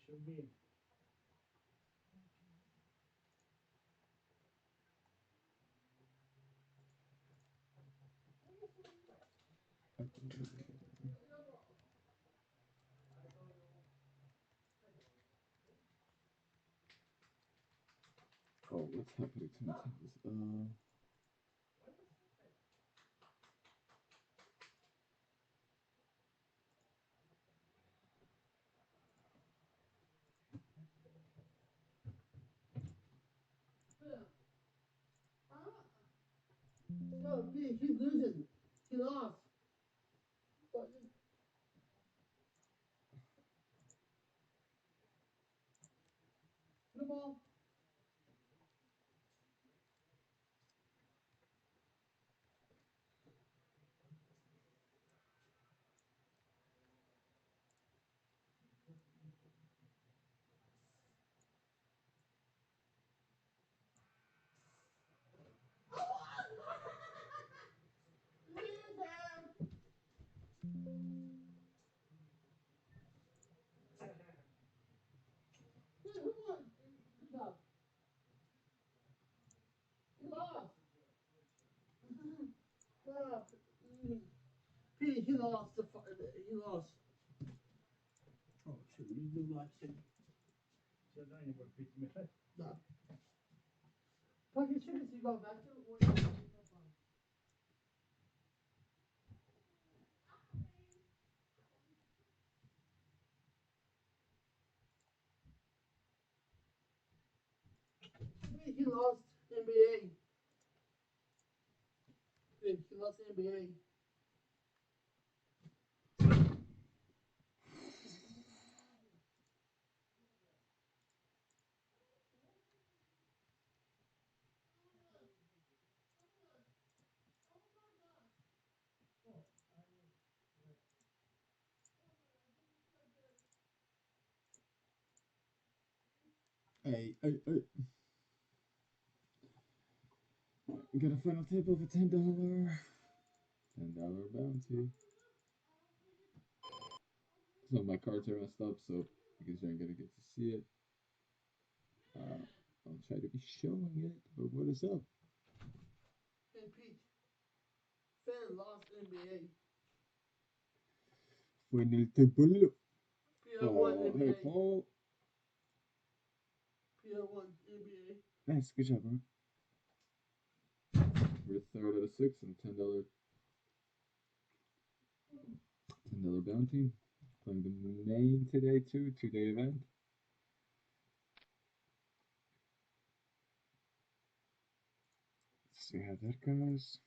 should be. Oh, what's happening to my tables? No, he's losing. He lost. The ball. He lost. He lost. He lost. Oh, shit. You do like shit. Så jag drar in på ett med fett. Ja. Faktiskt känns det bara bättre. He lost NBA. He lost NBA. Hey. We got a final table for $10. $10 bounty. So my cards are messed up, so you guys aren't gonna get to see it. I'll try to be showing it, but what is up? Hey, Pete. Fan lost NBA. Fue en el table. PR1 Oh, NBA. hey, Paul. PR1 NBA. Nice, good job, bro. We're third out of six and $10 bounty. Playing the main today too, 2-day event. Let's see how that goes.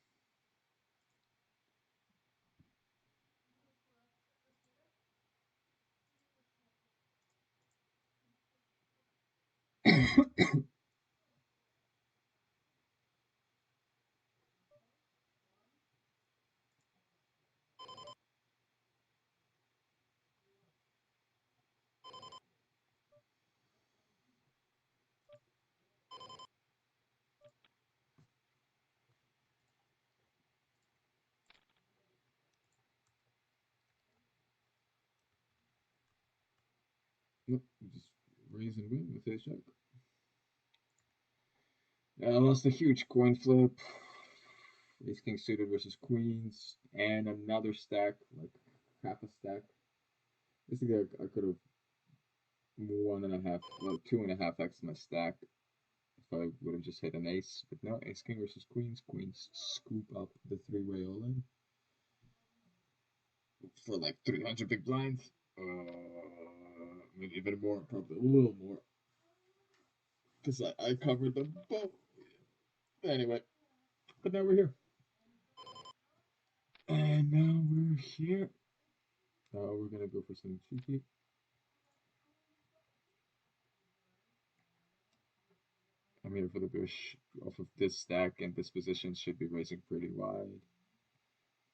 Yep, just raise and win with ace jack. I lost a huge coin flip. Ace king suited versus queens, and another stack, like half a stack. This is I could have 1.5, well, 2.5x my stack if I would have just hit an ace. But no, ace king versus queens. Queens scoop up the three-way all in for like 300 big blinds. Maybe even more, probably a little more, because I covered them both. Anyway, but now we're here. And now we're here. We're gonna go for some cheeky. I'm here for the bush. Off of this stack and this position should be raising pretty wide.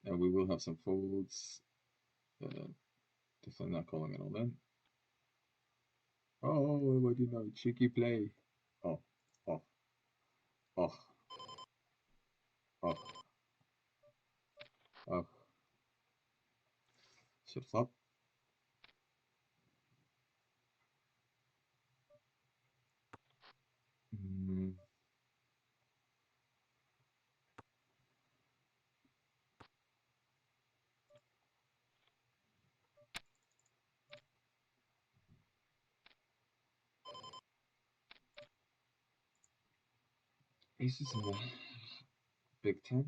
And we will have some folds. Definitely not calling it all in. Oh, what do you know? Cheeky play. Oh, oh, oh, oh, oh. Should flop. Aces in the Big Ten.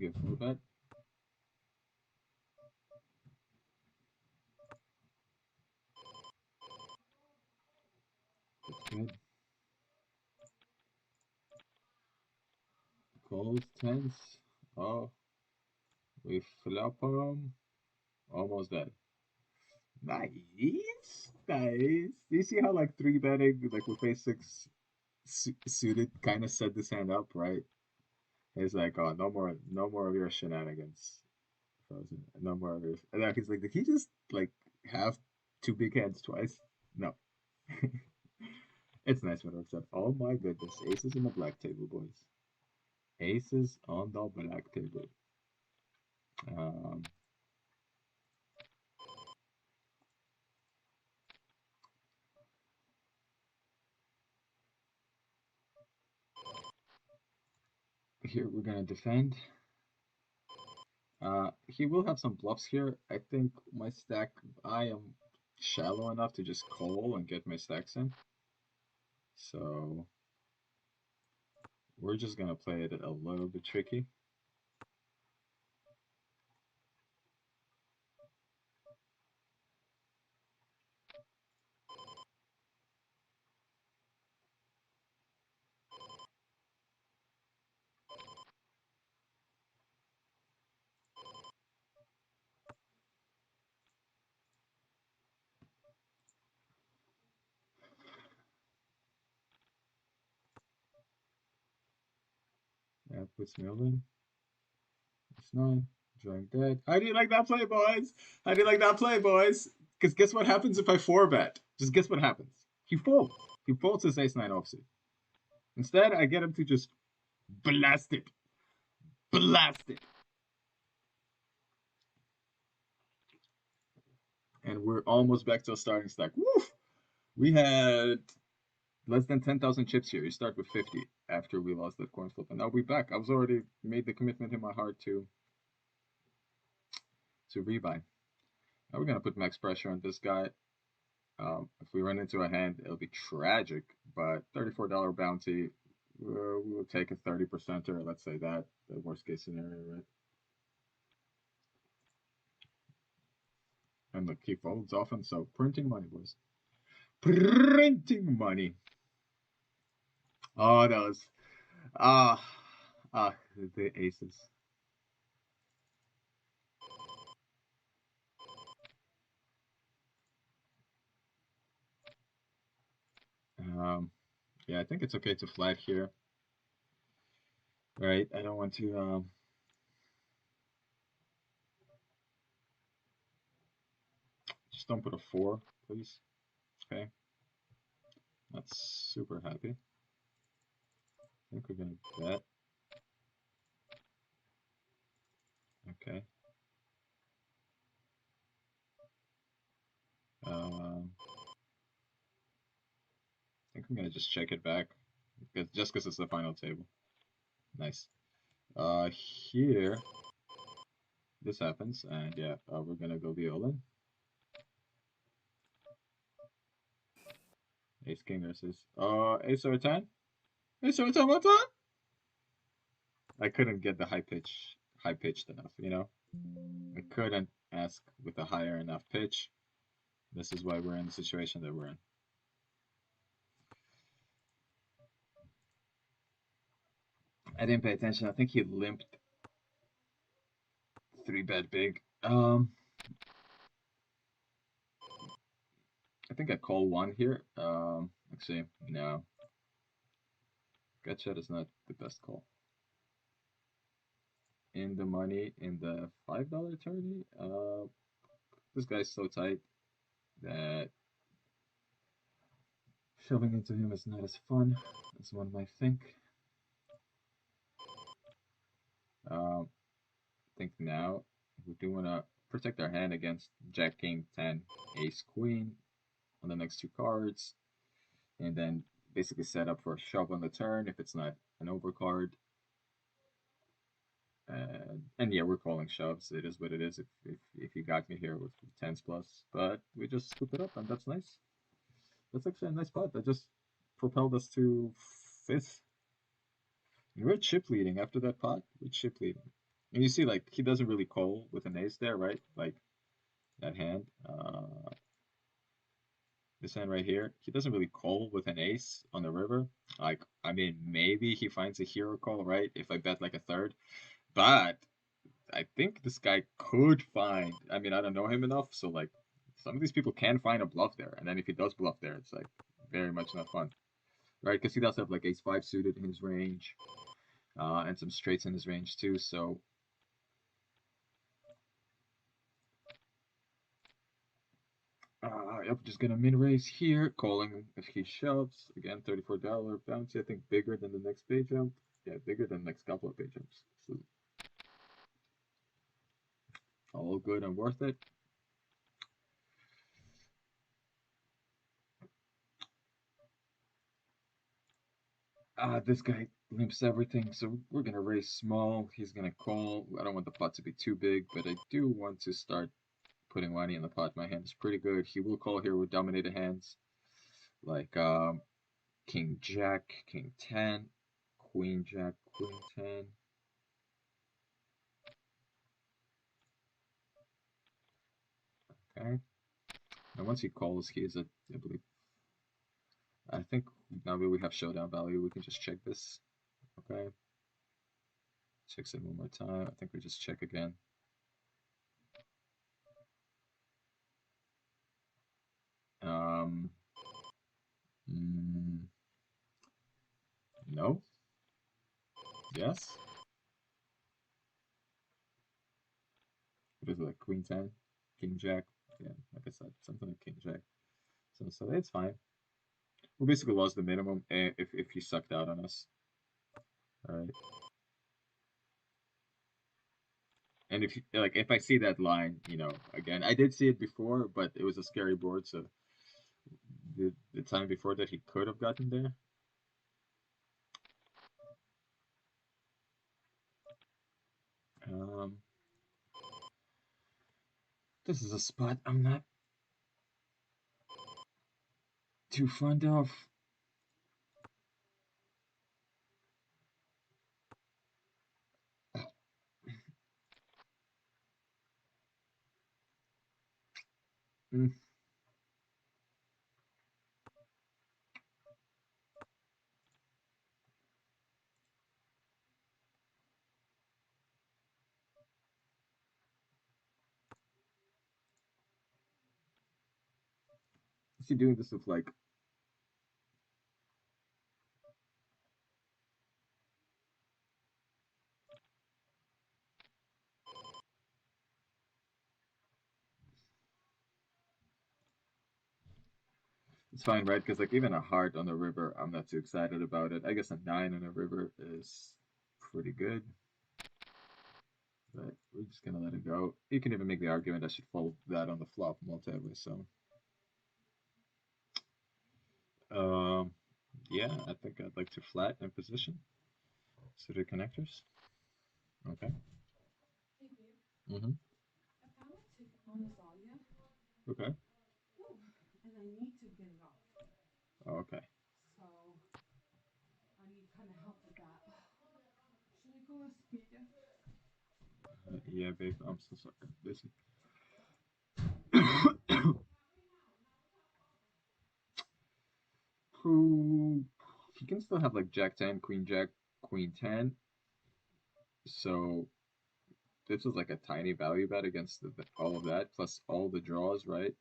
Get full bet. That's good. Calls, tens. Oh, we flop them. Almost dead. Nice, nice. Do you see how like three betting, like with face six suited, kind of set this hand up, right? It's like, oh, no more of your shenanigans, Frozen. No more of yours. And then he's like, did he just like have two big hands twice? No. It's nice when it works out. Oh my goodness, aces on the black table, boys. Aces on the black table. Um, Here we're gonna defend. He will have some bluffs here. I think my stack, I am shallow enough to just call and get my stacks in. So we're just gonna play it a little bit tricky. Yeah, puts me over. It's nine. Drawing dead. How do you like that play, boys? How do you like that play, boys? Because guess what happens if I four bet? Just guess what happens. He folds. He folds his ace nine offsuit. Instead, I get him to just blast it. Blast it. And we're almost back to a starting stack. Woof! We had less than 10,000 chips here. You start with 50 after we lost that coin flip. And now we're back. I was already made the commitment in my heart to rebuy. Now we're going to put max pressure on this guy. If we run into a hand, it'll be tragic, but $34 bounty, we will take a 30%er, let's say that, the worst case scenario, right? And look, he folds often, so printing money, boys. Printing money. Oh, those. Ah, the aces. Yeah, I think it's okay to flat here. Right, I don't want to, just don't put a 4, please. Okay. Not super happy. I think we're gonna bet. Okay. I think I'm gonna just check it back, just because it's the final table. Nice. Here, this happens, and yeah, we're gonna go the all-in. Ace King versus Ace or 10. Ace or 10 one time. I couldn't get the high pitched enough. You know, I couldn't ask with a higher enough pitch. This is why we're in the situation that we're in. I didn't pay attention. I think he limped 3-bet big. I think I call one here. Actually, no. Gut shot is not the best call. In the money in the $5 tourney. This guy's so tight that shoving into him is not as fun as one might think. I think now we do want to protect our hand against Jack, King, 10, Ace, Queen on the next two cards, and then basically set up for a shove on the turn if it's not an overcard. And yeah, we're calling shoves. It is what it is. If you got me here with tens plus, but we just scoop it up, and that's nice. That's actually a nice pot. That just propelled us to fifth. And we're chip leading after that pot. We're chip leading. And you see, like, he doesn't really call with an ace there, right? Like, that hand. This hand right here. He doesn't really call with an ace on the river. Like, I mean, maybe he finds a hero call, right? If I bet like a third. But I think this guy could find. I mean, I don't know him enough, so like some of these people can find a bluff there, and then if he does bluff there, it's like very much not fun, right? Because he does have like ace five suited in his range, and some straights in his range too. So yep, just gonna min raise here, calling if he shoves again. $34 bounty. I think bigger than the next pay jump. Yeah, bigger than the next couple of pay jumps. So all good and worth it. This guy limps everything, so we're gonna raise small. He's gonna call. I don't want the pot to be too big, but I do want to start putting money in the pot. My hand is pretty good. He will call here with dominated hands, like King Jack, King 10, Queen Jack, Queen 10. Okay. And once he calls, he is a, I believe, I think now that we have showdown value, we can just check this. Okay. Checks it one more time. I think we just check again. Um, no. Yes. What is it, like Queen 10, King Jack? Yeah, like I said, something like King Jack. So it's fine. We basically lost the minimum if he sucked out on us. All right. And if I see that line, again, I did see it before, but it was a scary board, so the time before that he could have gotten there. Um, this is a spot I'm not too fond of. Mm. Is he doing this with like? It's fine, right? Because like even a heart on the river, I'm not too excited about it. I guess a 9 on a river is pretty good. But we're just gonna let it go. You can even make the argument I should fold that on the flop multi-way. So, um, yeah, I think I'd like to flat in position. Suited connectors. Okay. Mm-hmm. Okay. Okay. Yeah, babe, I'm so sorry. I'm busy. Who? He can still have like Jack 10, Queen Jack, Queen 10. So this is like a tiny value bet against all of that, plus all the draws, right?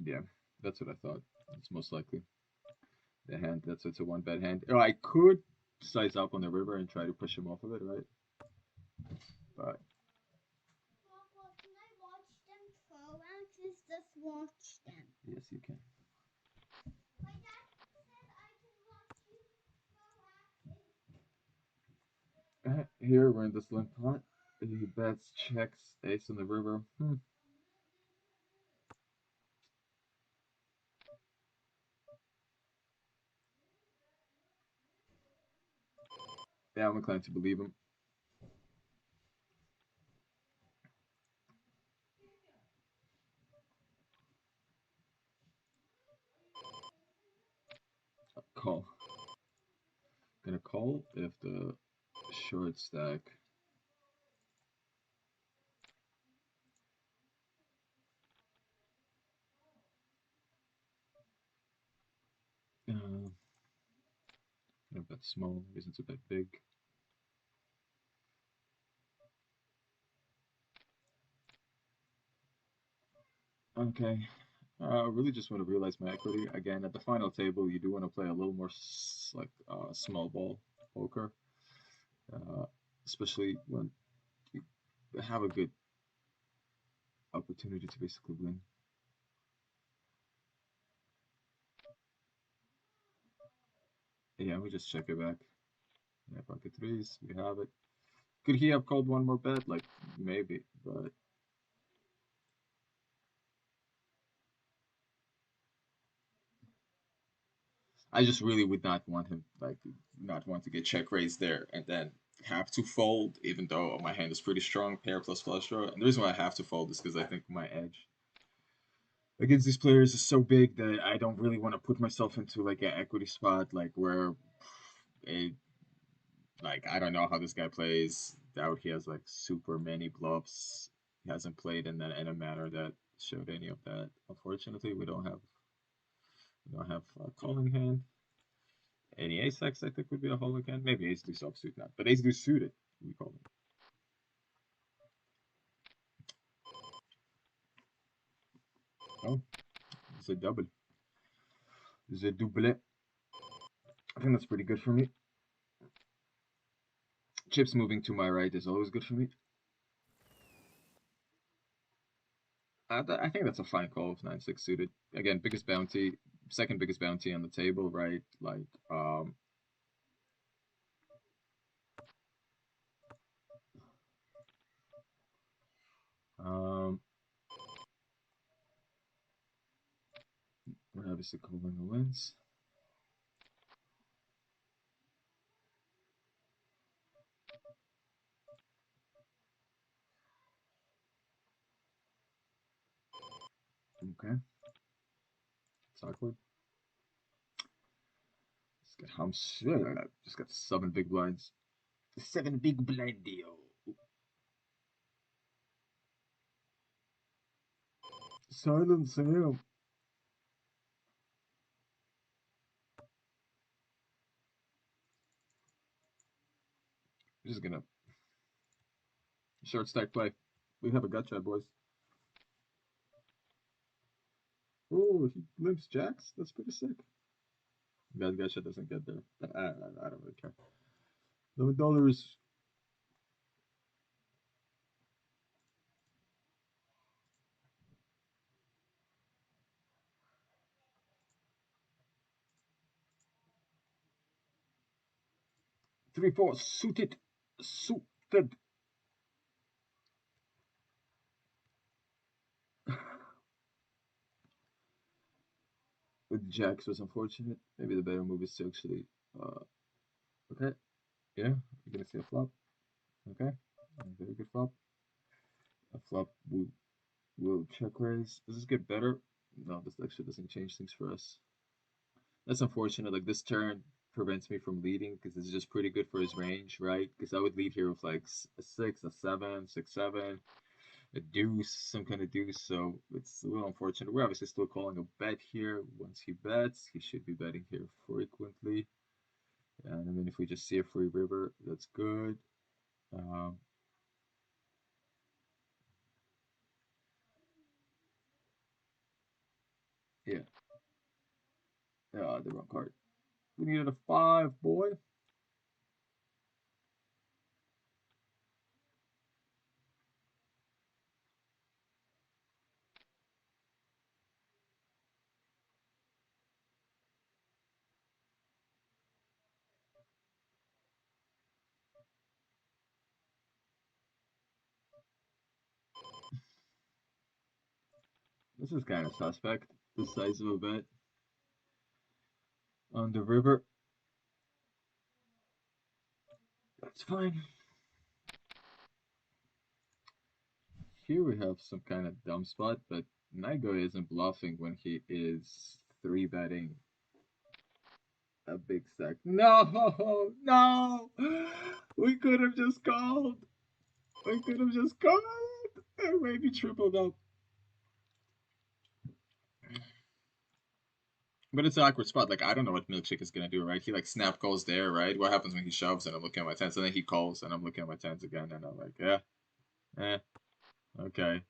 Yeah, that's what I thought. It's most likely the hand. That's it's a one bet hand. Oh, I could size up on the river and try to push him off of it, right? But Can I watch them throw out? Just watch them. yes, you can. My dad said I can watch you throw Here we're in this limp pot. He bets, checks, ace on the river. Yeah, I'm inclined to believe him. Call. Gonna call if the short stack. Gonna bet small, reason to bet big. Okay. Really just want to realize my equity. Again, at the final table, you do want to play a little more like small ball poker, uh, especially when you have a good opportunity to basically win. Yeah, we just check it back. Yeah, pocket threes, we have it. Could he have called one more bet? Like, maybe, but I just really would not want him, like, not want to get check raised there and then have to fold, even though my hand is pretty strong, pair plus flush draw. And the reason why I have to fold is because I think my edge against these players is so big that I don't really want to put myself into like an equity spot, like where a like I don't know how this guy plays. Doubt he has like super many bluffs. He hasn't played in a manner that showed any of that. Unfortunately, we don't have a calling hand. Any ace X I think would be a holding hand. Maybe ace deuce offsuit not, but ace deuce suited we call them. Oh, it's a double. It's a double. I think that's pretty good for me. Chips moving to my right is always good for me. I think that's a fine call with 9-6 suited. Again, biggest bounty, second biggest bounty on the table, right? Like, um, we're obviously calling the wins. Okay, it's awkward. Just got 7 big blinds. 7 big blind deal. Silence him. Just gonna short stack play. We have a gotcha, boys. Oh, he limps jacks. That's pretty sick. That gotcha doesn't get there. I don't really care. $11. 3-4 suited. Suited. With jacks was unfortunate. Maybe the better move is to actually. Okay. Yeah, you're gonna see a flop. Okay. Very good flop. A flop will check raise. Does this get better? No, this actually doesn't change things for us. That's unfortunate. Like this turn prevents me from leading because it's just pretty good for his range, right? Because I would lead here with like a 6, a 7, 6, 7, a deuce, some kind of deuce. So it's a little unfortunate. We're obviously still calling a bet here. Once he bets, he should be betting here frequently. And I mean, if we just see a free river, that's good. Um, yeah, the wrong card. We needed a 5, boy. This is kind of suspect. The size of a bet on the river. That's fine. Here we have some kind of dumb spot, but Nigo isn't bluffing when he is 3-betting a big stack. No, no, we could have just called. We could have just called and maybe tripled up. But it's an awkward spot. Like, I don't know what Milkshake is gonna do, right? He like snap calls there, right? What happens when he shoves and I'm looking at my tens, and then he calls and I'm looking at my tens again, and I'm like, yeah, okay,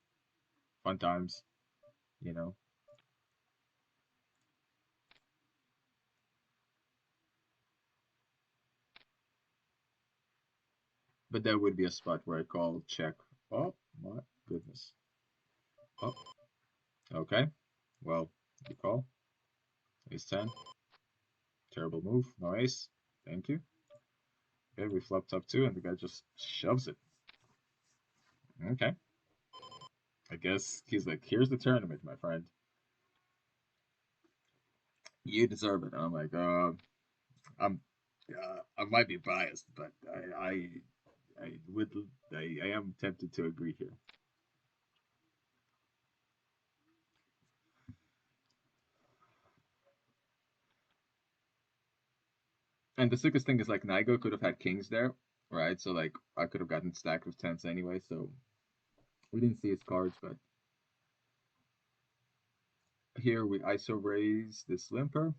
fun times, you know. But that would be a spot where I call check. Oh my goodness. Oh, okay. Well, you call. Ace 10. Terrible move. No ace. Thank you. Okay, we flopped up 2 and the guy just shoves it. Okay. I guess he's like, here's the tournament, my friend. You deserve it. And I'm like, I'm, I might be biased, but I would, I am tempted to agree here. And the sickest thing is like Nigo could have had kings there, right? So like I could have gotten stacked with tens anyway. So we didn't see his cards, but here we ISO raise this limper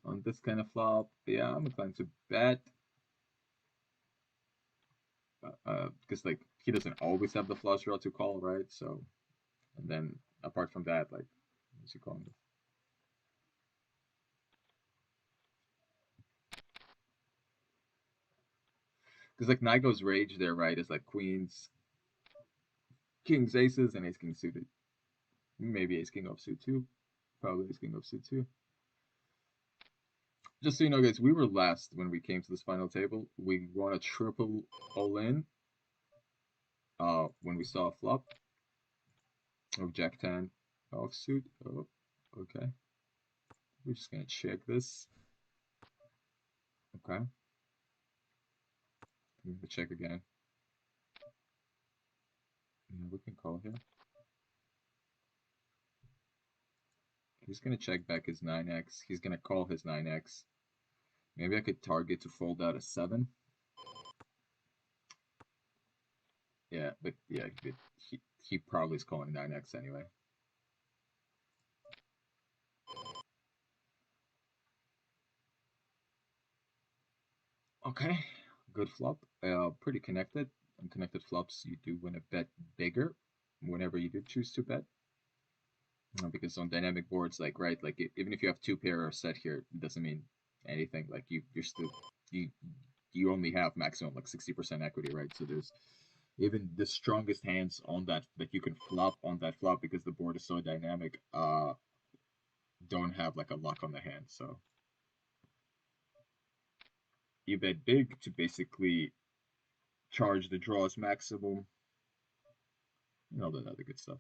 on this kind of flop. Yeah, I'm inclined to bet because like he doesn't always have the flush draw to call, right? So and then apart from that, like what's he calling this? Because like Nigo's rage there, right, is like queens, kings, aces, and ace king suited. Maybe ace king offsuit too. Probably ace king offsuit too. Just so you know, guys, we were last when we came to this final table. We won a triple all in when we saw a flop of Jack 10 offsuit. Oh, okay. We're just gonna check this. Okay. We're gonna check again. Yeah, we can call here. He's gonna check back his 9x. He's gonna call his 9x. Maybe I could target to fold out a 7. Yeah, but yeah, he probably is calling 9x anyway. Okay, good flop. Pretty connected. Unconnected flops, you do want to bet bigger whenever you do choose to bet. Because on dynamic boards, like right, like even if you have 2 pair set here, it doesn't mean anything. Like you're still you you only have maximum like 60% equity, right? So there's even the strongest hands on that you can flop on that flop because the board is so dynamic. Don't have like a lock on the hand, so you bet big to basically charge the draws maximum and all that other good stuff.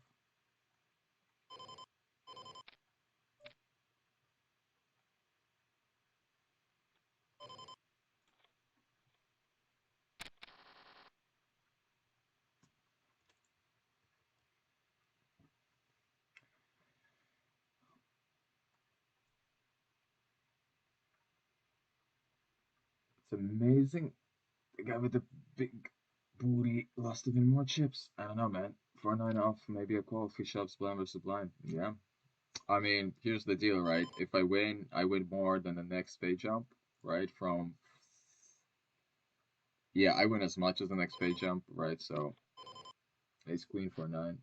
It's amazing. The guy with the big booty lost even more chips. I don't know, man. For 9 off, maybe a call if he shoves blind versus blind. Yeah. I mean, here's the deal, right? If I win more than the next pay jump, right? From yeah, I win as much as the next pay jump, right? So ace queen for 9.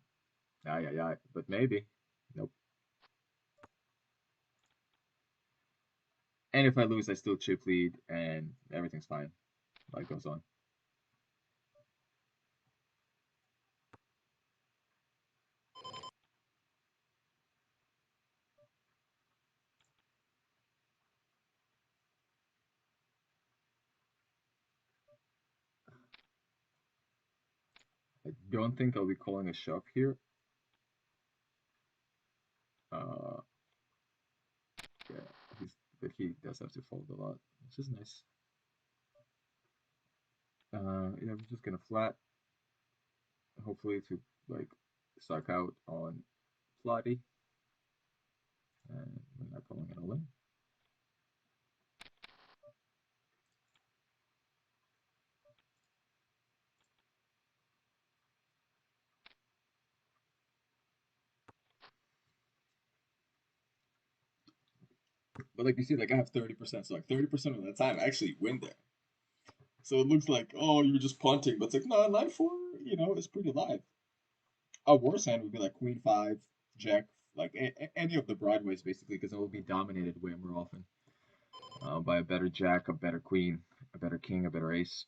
Yeah. But maybe. Nope. And if I lose, I still chip lead and everything's fine. Life goes on. I don't think I'll be calling a shove here. Yeah, but he does have to fold a lot, which is nice. Yeah, I'm just gonna flat, hopefully to like suck out on Plotty, and we're not calling it all in. But like you see, like I have 30%, so like 30% of the time I actually win there. So it looks like, oh, you're just punting, but it's like, no, line four, is pretty live. A worse hand would be like queen five, jack, like any of the broadways basically, because it will be dominated way more often by a better jack, a better queen, a better king, a better ace.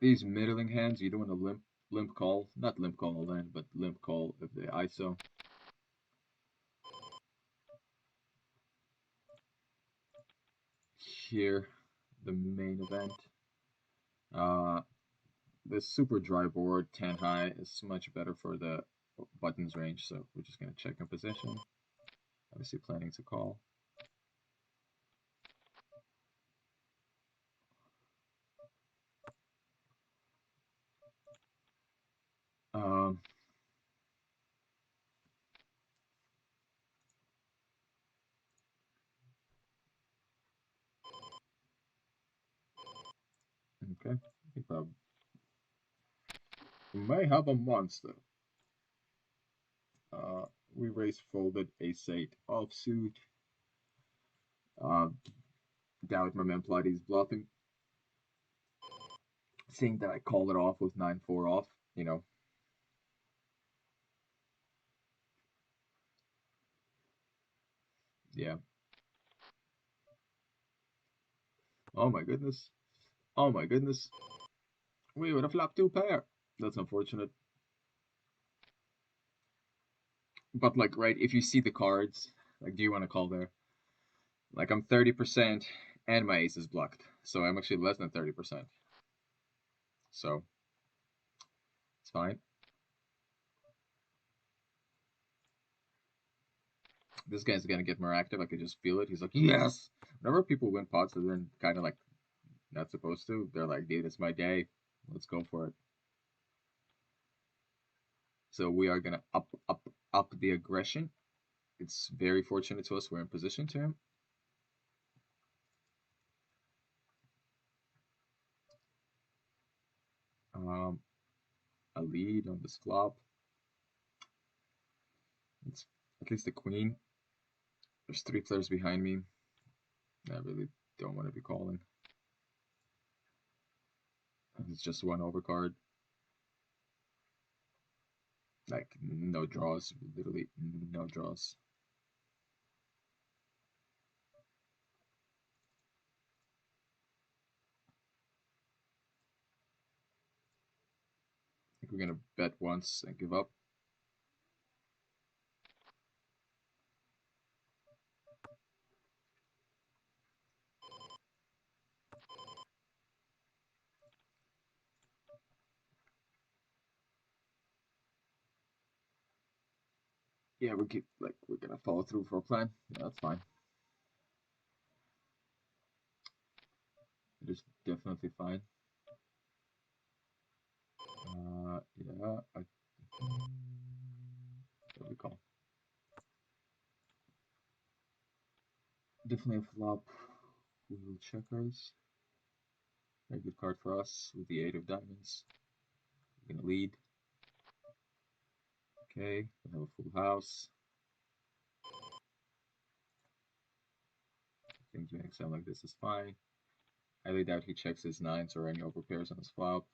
These middling hands, you don't want to limp call, not limp call all in, but limp call of the ISO. Here, the main event. The super dry board, 10 high, is much better for the buttons range, so we're just going to check in position. Obviously planning to call. Um, okay, I think we may have a monster. We raise folded ace-8 offsuit. Doubt my man Plotty's bluffing. Seeing that I call it off with 9-4 off, Yeah. Oh my goodness. Oh my goodness. We would have flopped 2 pair. That's unfortunate. But like, right, if you see the cards, like, do you want to call there? Like, I'm 30% and my ace is blocked. So I'm actually less than 30%. So it's fine. This guy's gonna get more active. I could just feel it. He's like, yes. Whenever people win pots that they're kind of like not supposed to, they're like, dude, it's my day. Let's go for it. So we are gonna up the aggression. It's very fortunate to us. We're in position to him. A lead on this flop. It's at least a queen. There's 3 players behind me. I really don't want to be calling. It's just 1 overcard. Like, no draws. Literally no draws. I think we're gonna bet once and give up. Yeah, we're gonna follow through for a plan. Yeah, that's fine. It is definitely fine. Yeah, what do we call? Definitely a flop. We will checkers. Very good card for us with the 8 of diamonds. We're gonna lead. Okay, we have a full house. I think doing exam like this is fine. Highly doubt he checks his 9s or any overpairs on his flop.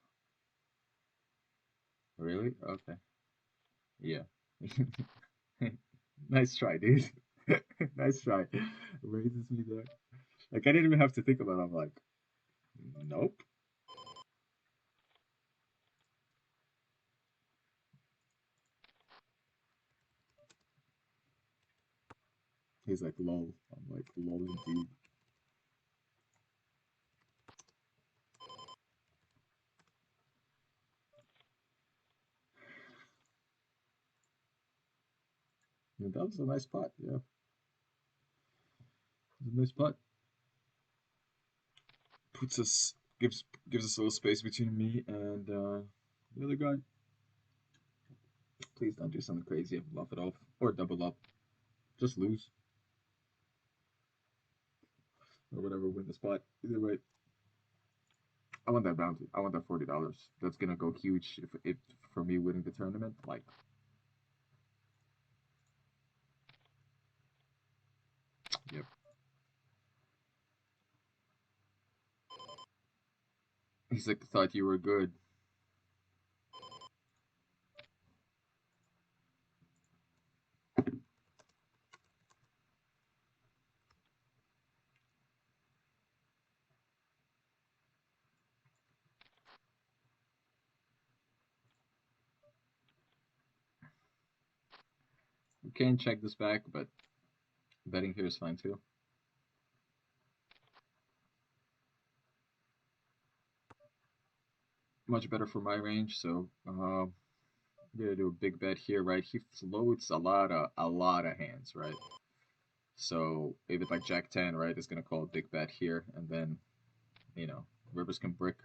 Really? Okay. Yeah. Nice try, dude. Nice try. Raises me there. Like, I didn't even have to think about it. I'm like, nope. He's like, lol. I'm like, lol indeed. And that was a nice pot, yeah. It was a nice pot. Gives us a little space between me and the other guy. Please don't do something crazy and bluff it off. Or double up. Just lose. Or whatever, win the spot. Either way. I want that bounty. I want that $40. That's gonna go huge if for me winning the tournament. Like, yep. He's like, thought you were good. We can check this back, but betting here is fine too. Much better for my range, so I'm gonna do a big bet here, right? He floats a lot of hands, right? So if it's like Jack 10, right, it's gonna call a big bet here, and then rivers can brick.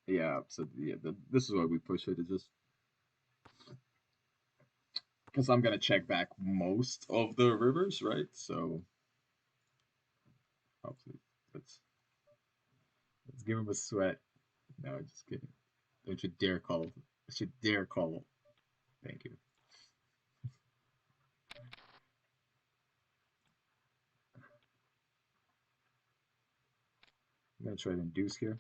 Yeah, so yeah, this is why we push it. It's just because I'm gonna check back most of the rivers, right? So hopefully let's give him a sweat. No, just kidding. Don't you dare call. Don't you dare call. Thank you. I'm gonna try to induce here.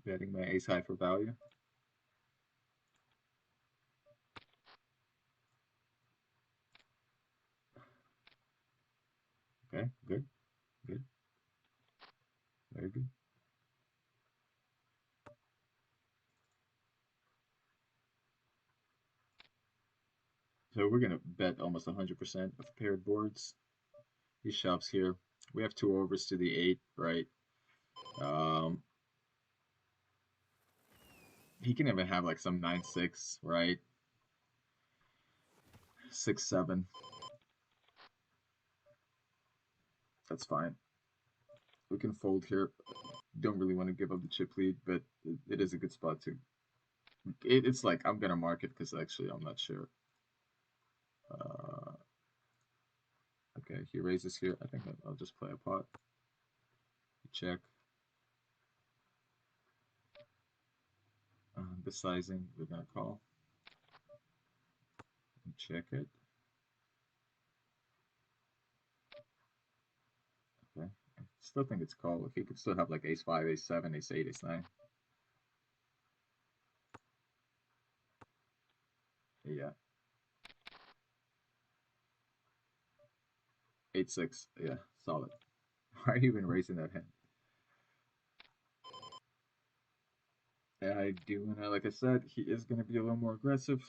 Betting my ace high for value. Okay, good, good, very good. So we're gonna bet almost 100% of paired boards. He shoves here. We have 2 overs to the 8, right? He can even have like some 9-6, right? 6-7. That's fine. We can fold here. Don't really want to give up the chip lead, but it is a good spot too. It's like I'm gonna mark it because actually I'm not sure. Okay, he raises here. I think I'll just play a pot. Check. The sizing, we're gonna call. Check it. Okay. I still think it's call. If he could still have like ace 5, ace 7, ace 8, ace 9. Yeah. 8-6. Yeah, solid. Why are you even raising that hand? Yeah, I do. And like I said, he is going to be a little more aggressive.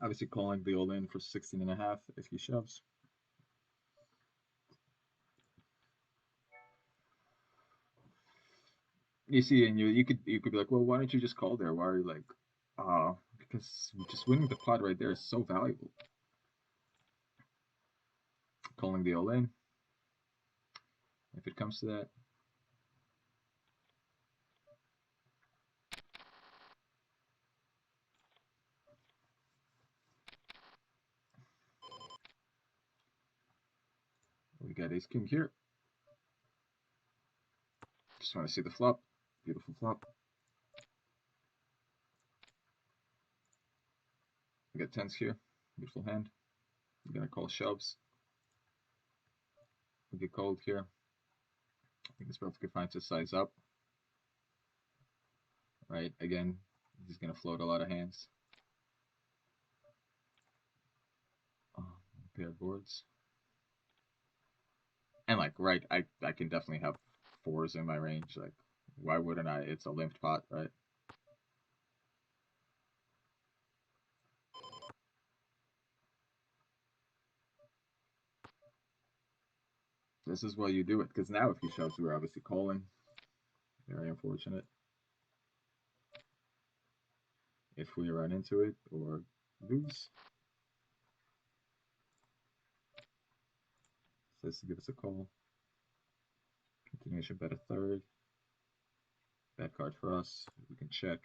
Obviously calling the all in for 16.5 if he shoves. You see, and you could be like, well, why don't you just call there? Why are you like, because just winning the pot right there is so valuable. Calling the all in, if it comes to that. We got ace king here. Just want to see the flop. Beautiful flop. We got tens here. Beautiful hand. We're gonna call shoves. We get called here. I think it's perfectly fine to size up. Right, again, he's gonna float a lot of hands. Paired boards. And like, right, I can definitely have 4s in my range. Like, why wouldn't I? It's a limped pot, right? This is why you do it, because now if he shoves, we're obviously calling. Very unfortunate. If we run into it or lose. Says to give us a call. Continuation bet a third. Bad card for us. We can check.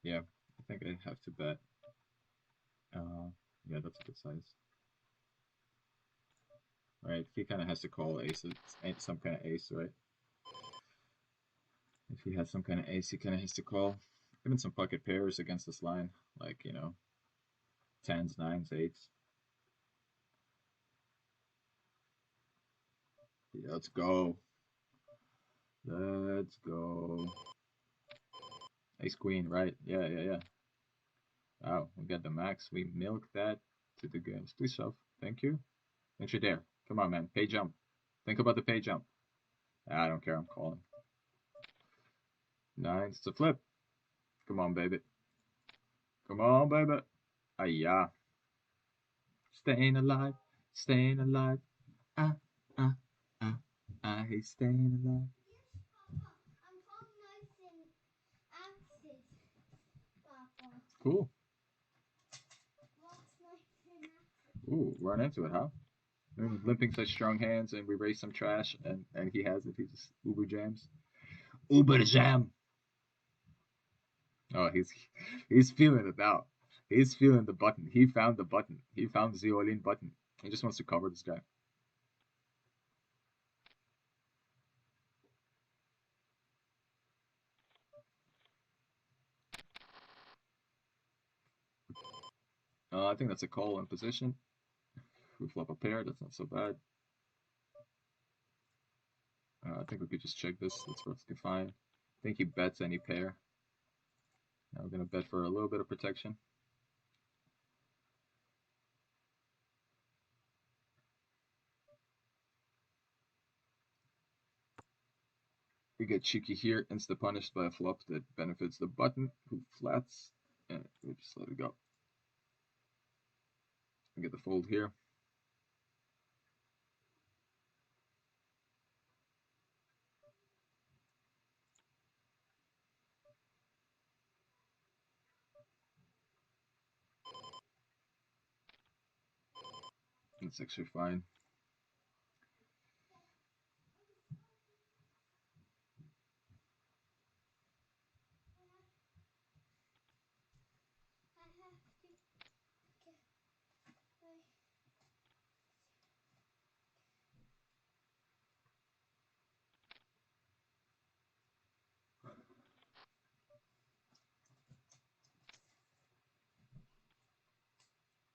Yeah, I think I have to bet. Yeah, that's a good size. Right, he kind of has to call ace, some kind of ace, right? If he has some kind of ace, he kind of has to call. Even some pocket pairs against this line, like, you know, 10s, 9s, 8s. Yeah, let's go. Let's go. Ace queen, right? Yeah, yeah, yeah. Wow, we got the max. We milked that to the games. Please shove. Thank you. Don't you dare. Come on, man. Pay jump. Think about the pay jump. I don't care. I'm calling. 9s. It's a flip. Come on, baby. Come on, baby. Ah, staying alive. Staying alive. Ah, ah, ah. I hate staying alive. I'm calling axes, Papa. Cool. What's my axes? Ooh, run into it, huh? Limping such strong hands, and we raise some trash, and he has it. He just uber jams. Uber jam. Oh, he's feeling it now. He's feeling the button. He found the button. He found the all-in button. He just wants to cover this guy. I think that's a call in position. We flop a pair. That's not so bad. I think we could just check this. That's perfectly fine. I think he bets any pair. Now we're gonna bet for a little bit of protection. We get cheeky here, insta punished by a flop that benefits the button, who flats, and we just let it go. We get the fold here. It's actually fine.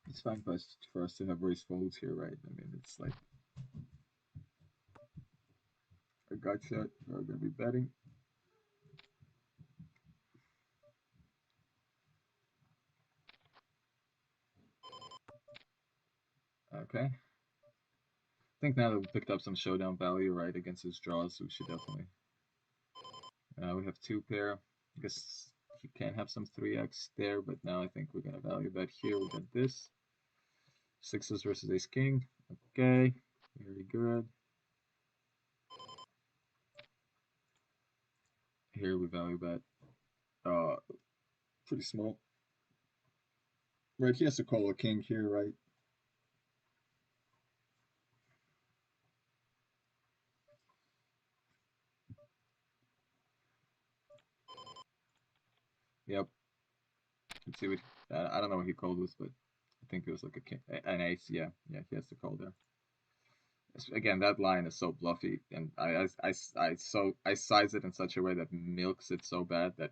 It's fine for us to have raise folds here, right? I mean, it's like a gut shot. We're going to be betting. Okay. I think now that we picked up some showdown value, right, against his draws, we should definitely. We have 2 pair. I guess he can have some 3x there, but now I think we're going to value bet here. We got this. 6s versus ace king. Okay. Very good. Here we value bet. Pretty small. Right, he has to call a king here, right? Yep. Let's see what I don't know what he called this, but I think it was like a king, an ace. Yeah, yeah, he has to call there. Again, that line is so bluffy, and I size it in such a way that milks it so bad that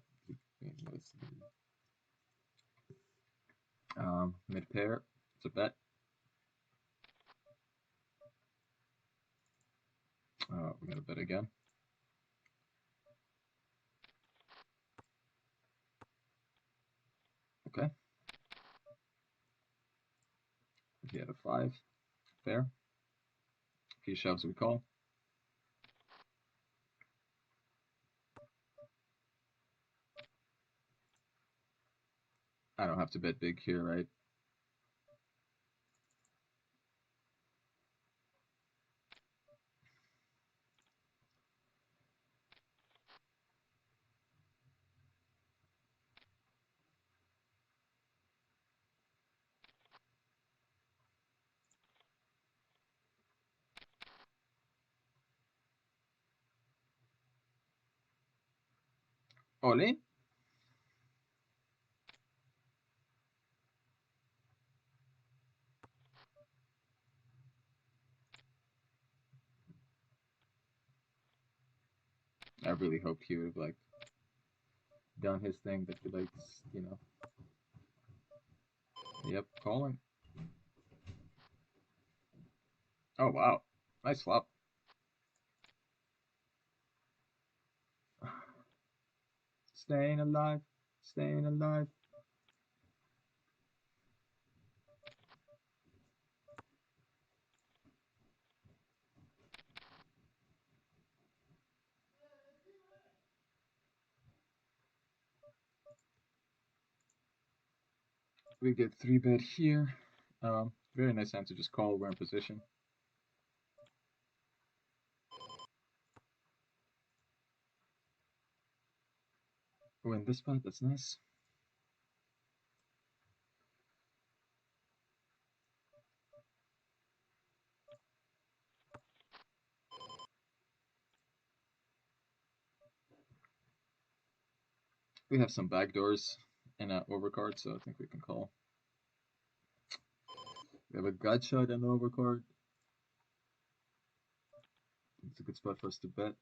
mid pair. It's a bet. We're gonna bet again. Okay. He had a 5. Fair. If he shoves, we call. have to bet big here, right? Ole? I really hoped he would have like done his thing that he likes, you know. Yep, calling. Oh wow, nice flop. Staying alive, staying alive. We get 3-bet here. Very nice hand to just call. We're in position. Win this spot. That's nice. We have some backdoors and an overcard, so I think we can call. We have a gut shot and an overcard. It's a good spot for us to bet.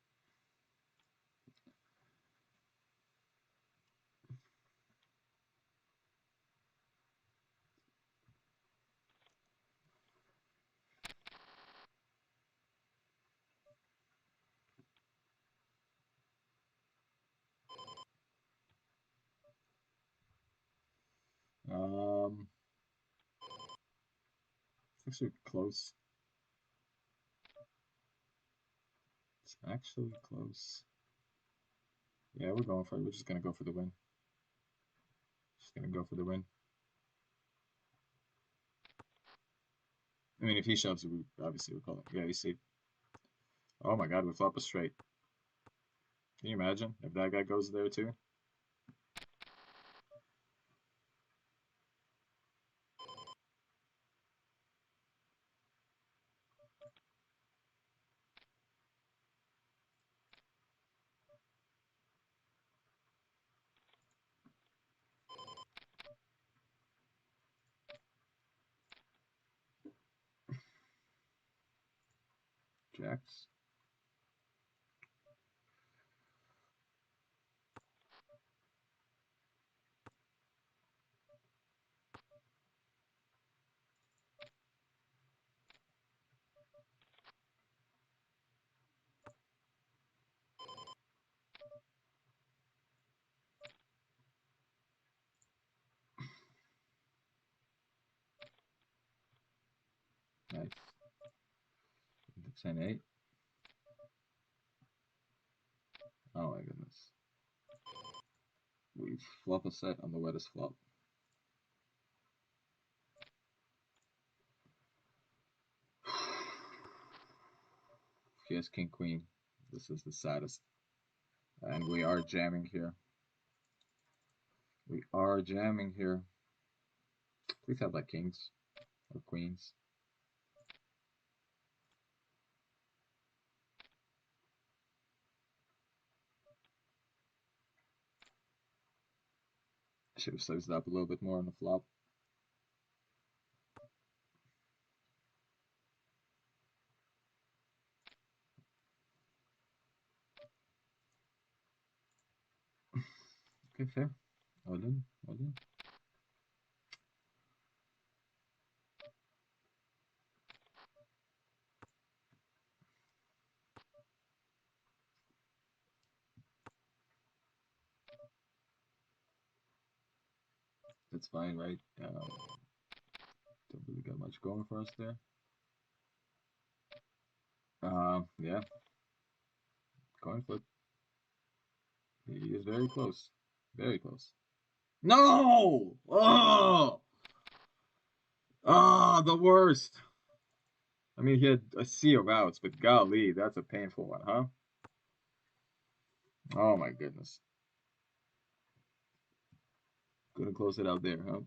It's actually close. It's actually close. Yeah, we're going for it. We're just gonna go for the win. Just gonna go for the win. I mean, if he shoves, we obviously we're calling. Yeah, you see. Oh my God, we flop a straight. Can you imagine if that guy goes there too? Jacks. Nice. The 10-8. Oh my goodness. We flop a set on the wettest flop. He has king queen. This is the saddest. And we are jamming here. We are jamming here. Please have like kings or queens. Should have sized up a little bit more on the flop. Okay, fair. All in, all in. That's fine, right? Don't really got much going for us there. Yeah. Coin flip. He is very close. Very close. No! Oh! Ah, the worst. I mean, he had a sea of outs, but golly, that's a painful one, huh? Oh my goodness. Gonna close it out there, huh?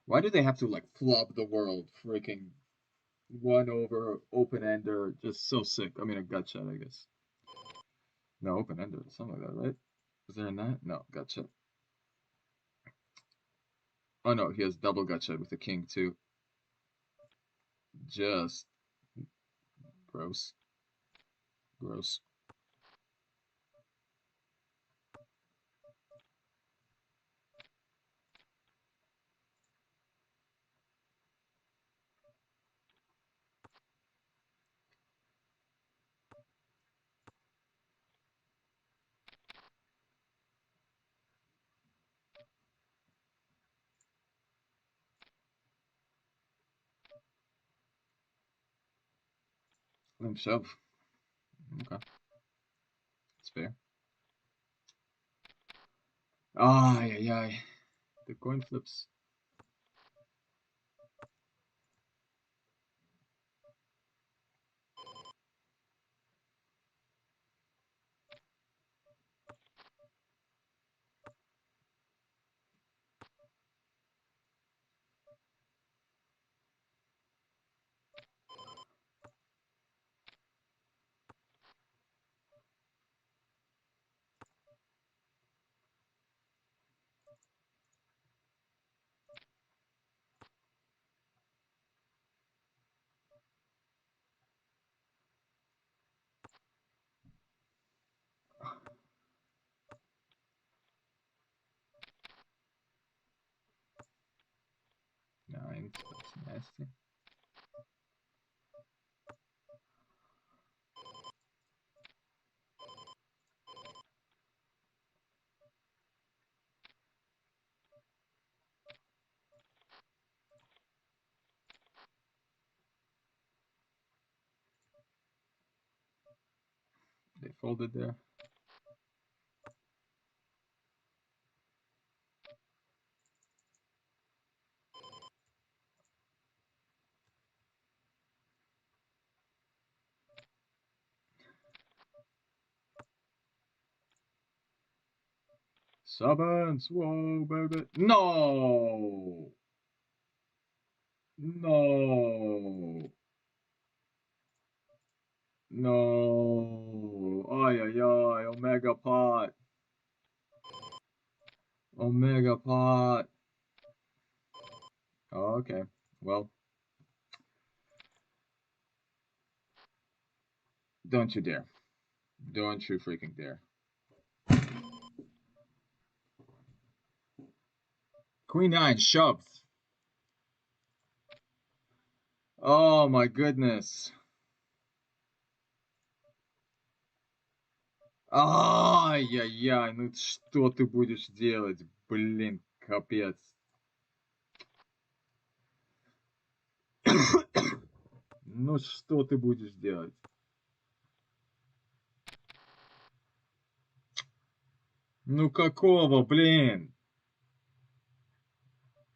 Why do they have to like flop the world? Freaking one over open ender, just so sick. I mean, a gut shot, I guess. No, open ender, something like that, right? Is there a nine? No, gut shot. Oh no, he has double gut shot with the king too. Just gross, gross. Limp shove. Okay, it's fair. Ay, ay, ay. The coin flips. Nine, that's nasty. They folded there. Sevens, whoa, baby. No! No! No! Ay, ay, ay, Omega pot. Omega pot. Oh, okay. Well, don't you dare. Don't you freaking dare. Queen 9 shoved. Oh my goodness. Ай-яй-яй, ну что ты будешь делать? Блин, капец. Ну что ты будешь делать? Ну какого, блин?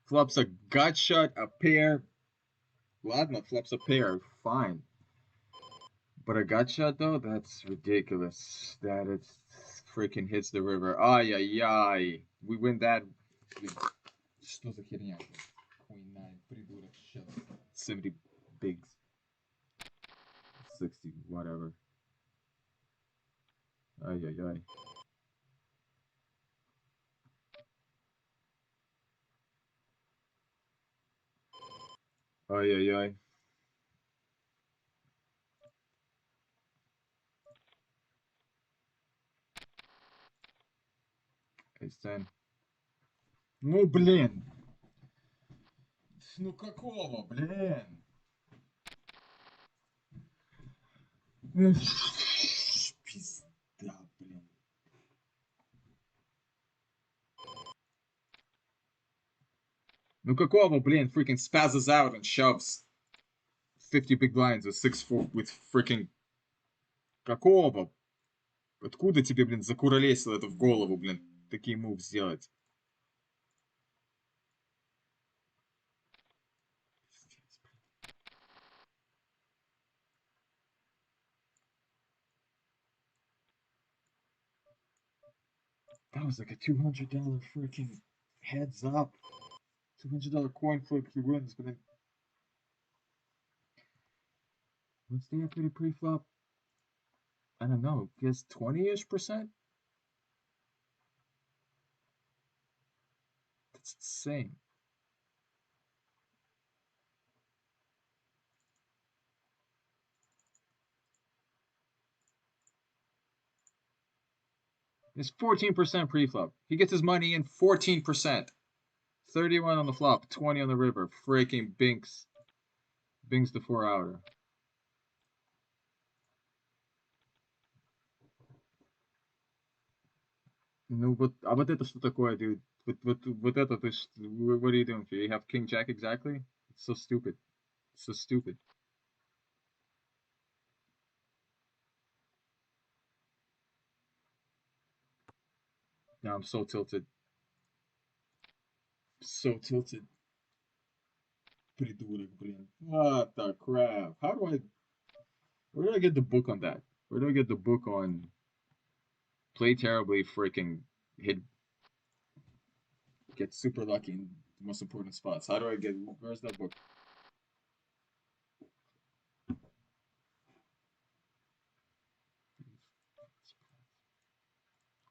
Flops a gut shot, a pair. Ладно, flops a pair, fine. But a gut shot though, that's ridiculous. That it's freaking hits the river. Ай-яй-яй. We win that. Что за херня? Queen 9, придурок, shut 70 bigs. 60, whatever. Ай-яй-яй. Ай-яй-яй. Ace-10. Ну, блин. Ну, какого, блин? Пизда, блин. Ну, какого, блин, freaking spazzes out and shoves 50 big blinds with 6-4 with freaking... Какого? Откуда тебе, блин, закуролесило это в голову, блин, такие мув сделать? That was like a $200 freaking heads up. $200 coin flip, he wins, but then... What's the equity pre-flop? I don't know, guess 20-ish%? That's insane. It's 14% pre-flop. He gets his money in 14%. 31 on the flop, 20 on the river. Freaking binks. Binks the 4-outer. Ну вот, а вот это что такое, dude? Вот это ты, what are you doing here? You have king jack exactly? It's so stupid. It's so stupid. Now I'm so tilted. So tilted. Придурок, блин. What the crap? How do I... Where do I get the book on that? Where do I get the book on play terribly, freaking hit, get super lucky in the most important spots? How do I get... Where's that book?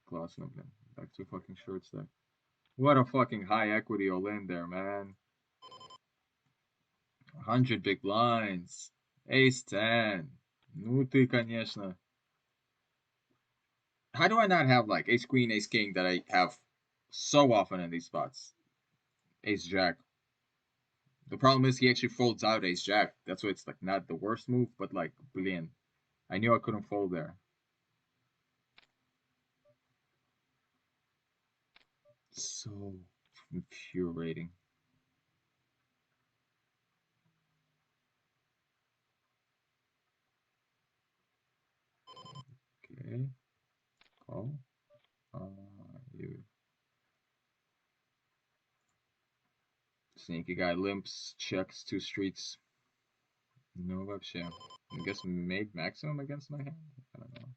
Классно, блин. Back to fucking short stack. What a fucking high equity all in there, man. 100 big blinds. Ace 10. Ну ты, конечно. How do I not have like ace queen, ace king that I have so often in these spots? Ace jack. The problem is he actually folds out ace jack. That's why it's like not the worst move, but like, блин. I knew I couldn't fold there. So infuriating. Okay. Call. You. Sneaky guy limps, checks 2 streets. No вообще. I guess made maximum against my hand? I don't know.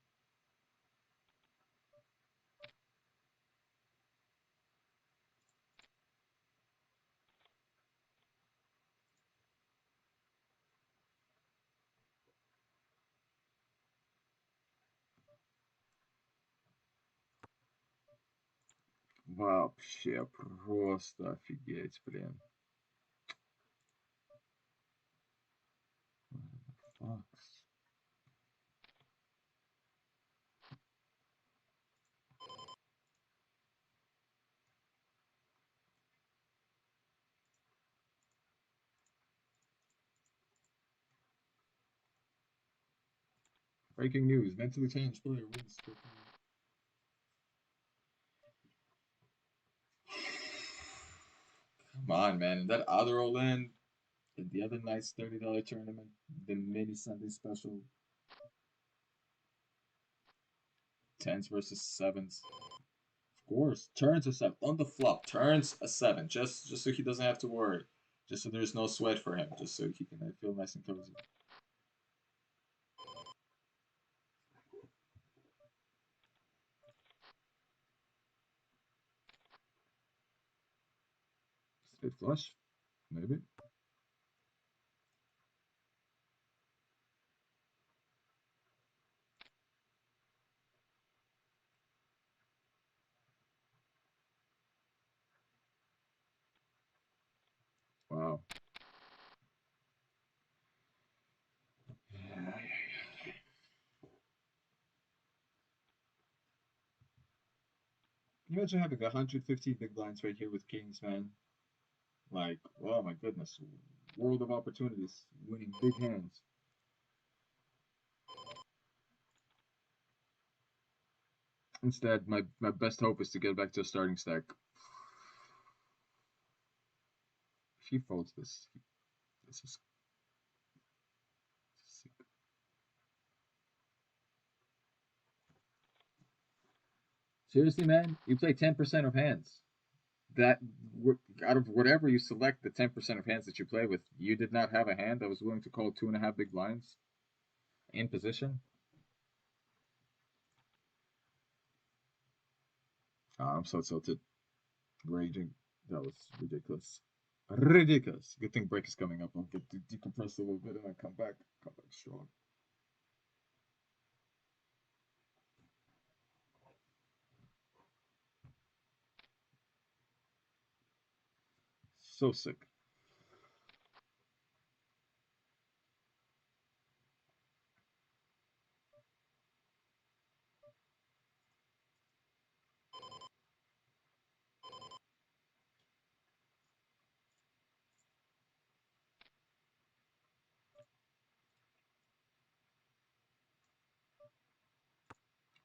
Вообще просто офигеть, блин. Fox. Breaking news. Mentally challenged player wins. Come on, man. And that other all-in in the other night's $30 tournament, the mini Sunday special, 10s versus 7s. Of course, turns a 7 on the flop. Turns a 7, just so he doesn't have to worry. Just so there's no sweat for him. Just so he can feel nice and cozy. Straight flush, maybe. Wow. Can you imagine having 115 big blinds right here with kings, man? Like, oh my goodness. World of opportunities. Winning big hands. Instead, my best hope is to get back to a starting stack. If he folds this, this is sick. Seriously, man, you play 10% of hands. That out of whatever you select, the 10% of hands that you play with, you did not have a hand that was willing to call 2.5 big blinds in position. I'm so tilted. Raging. That was ridiculous. Ridiculous. Good thing break is coming up. I'll get decompress a little bit and then come back. Come back strong. So sick.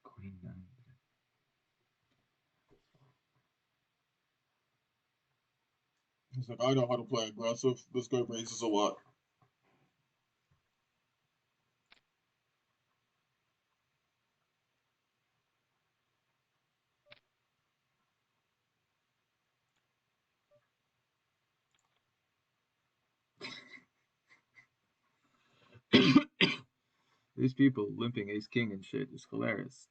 Queen 9. He's like, I know how to play aggressive. This guy raises a lot. These people limping ace king and shit is hilarious.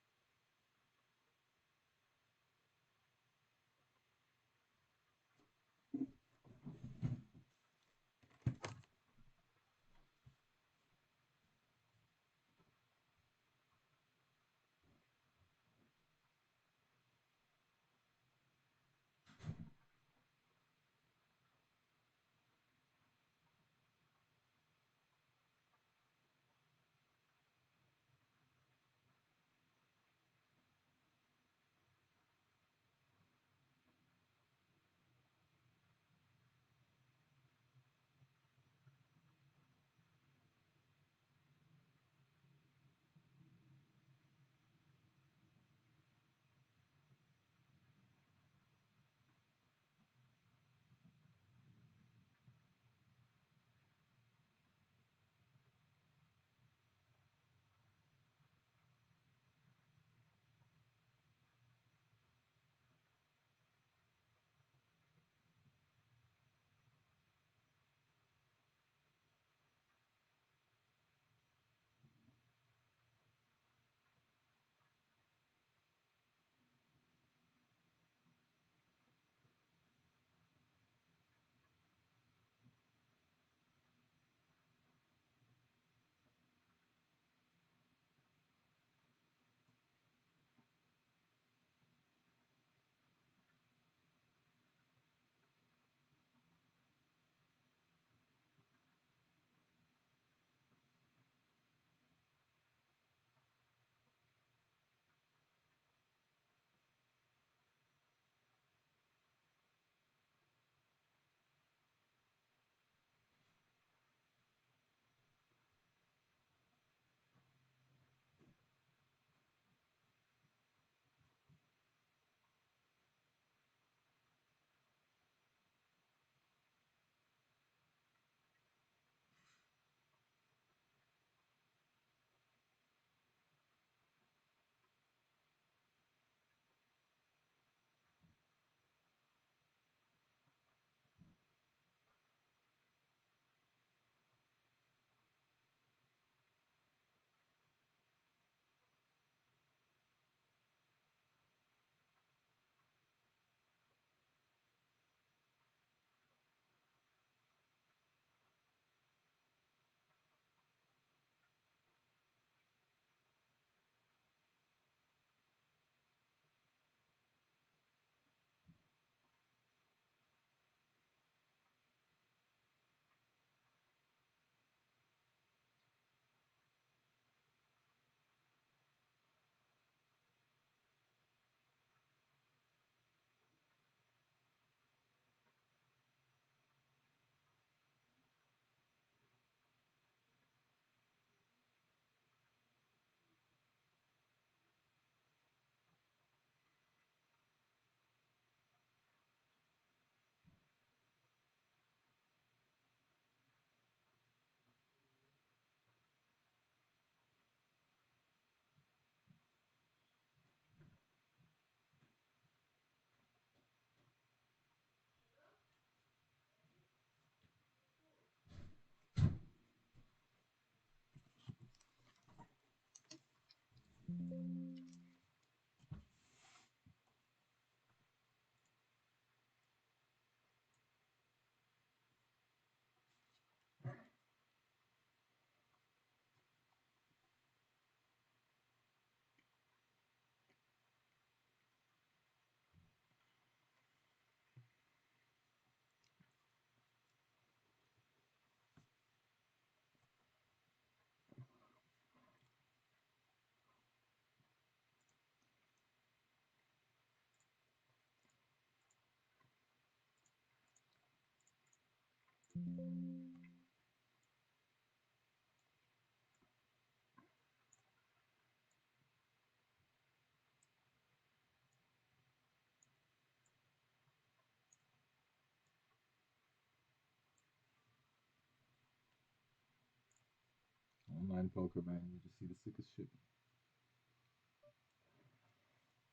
Online poker, man. You just see the sickest shit.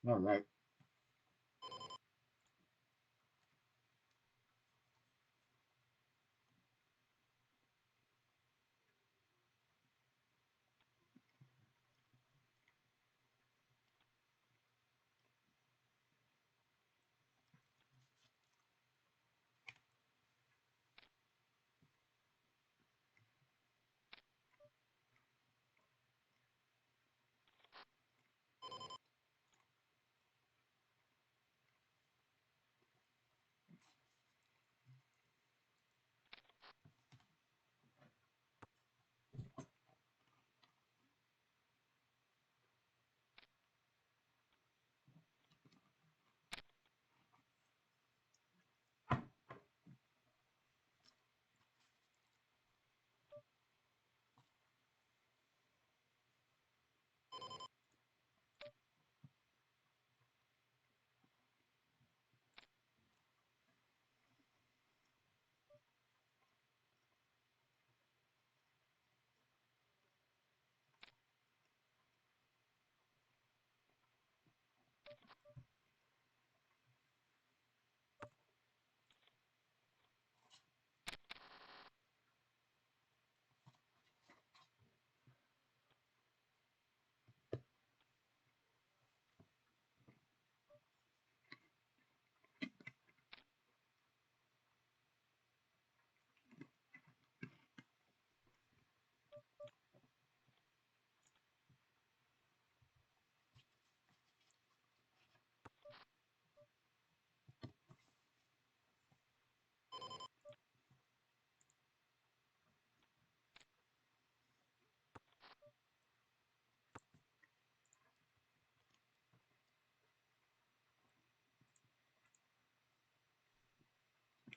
All right.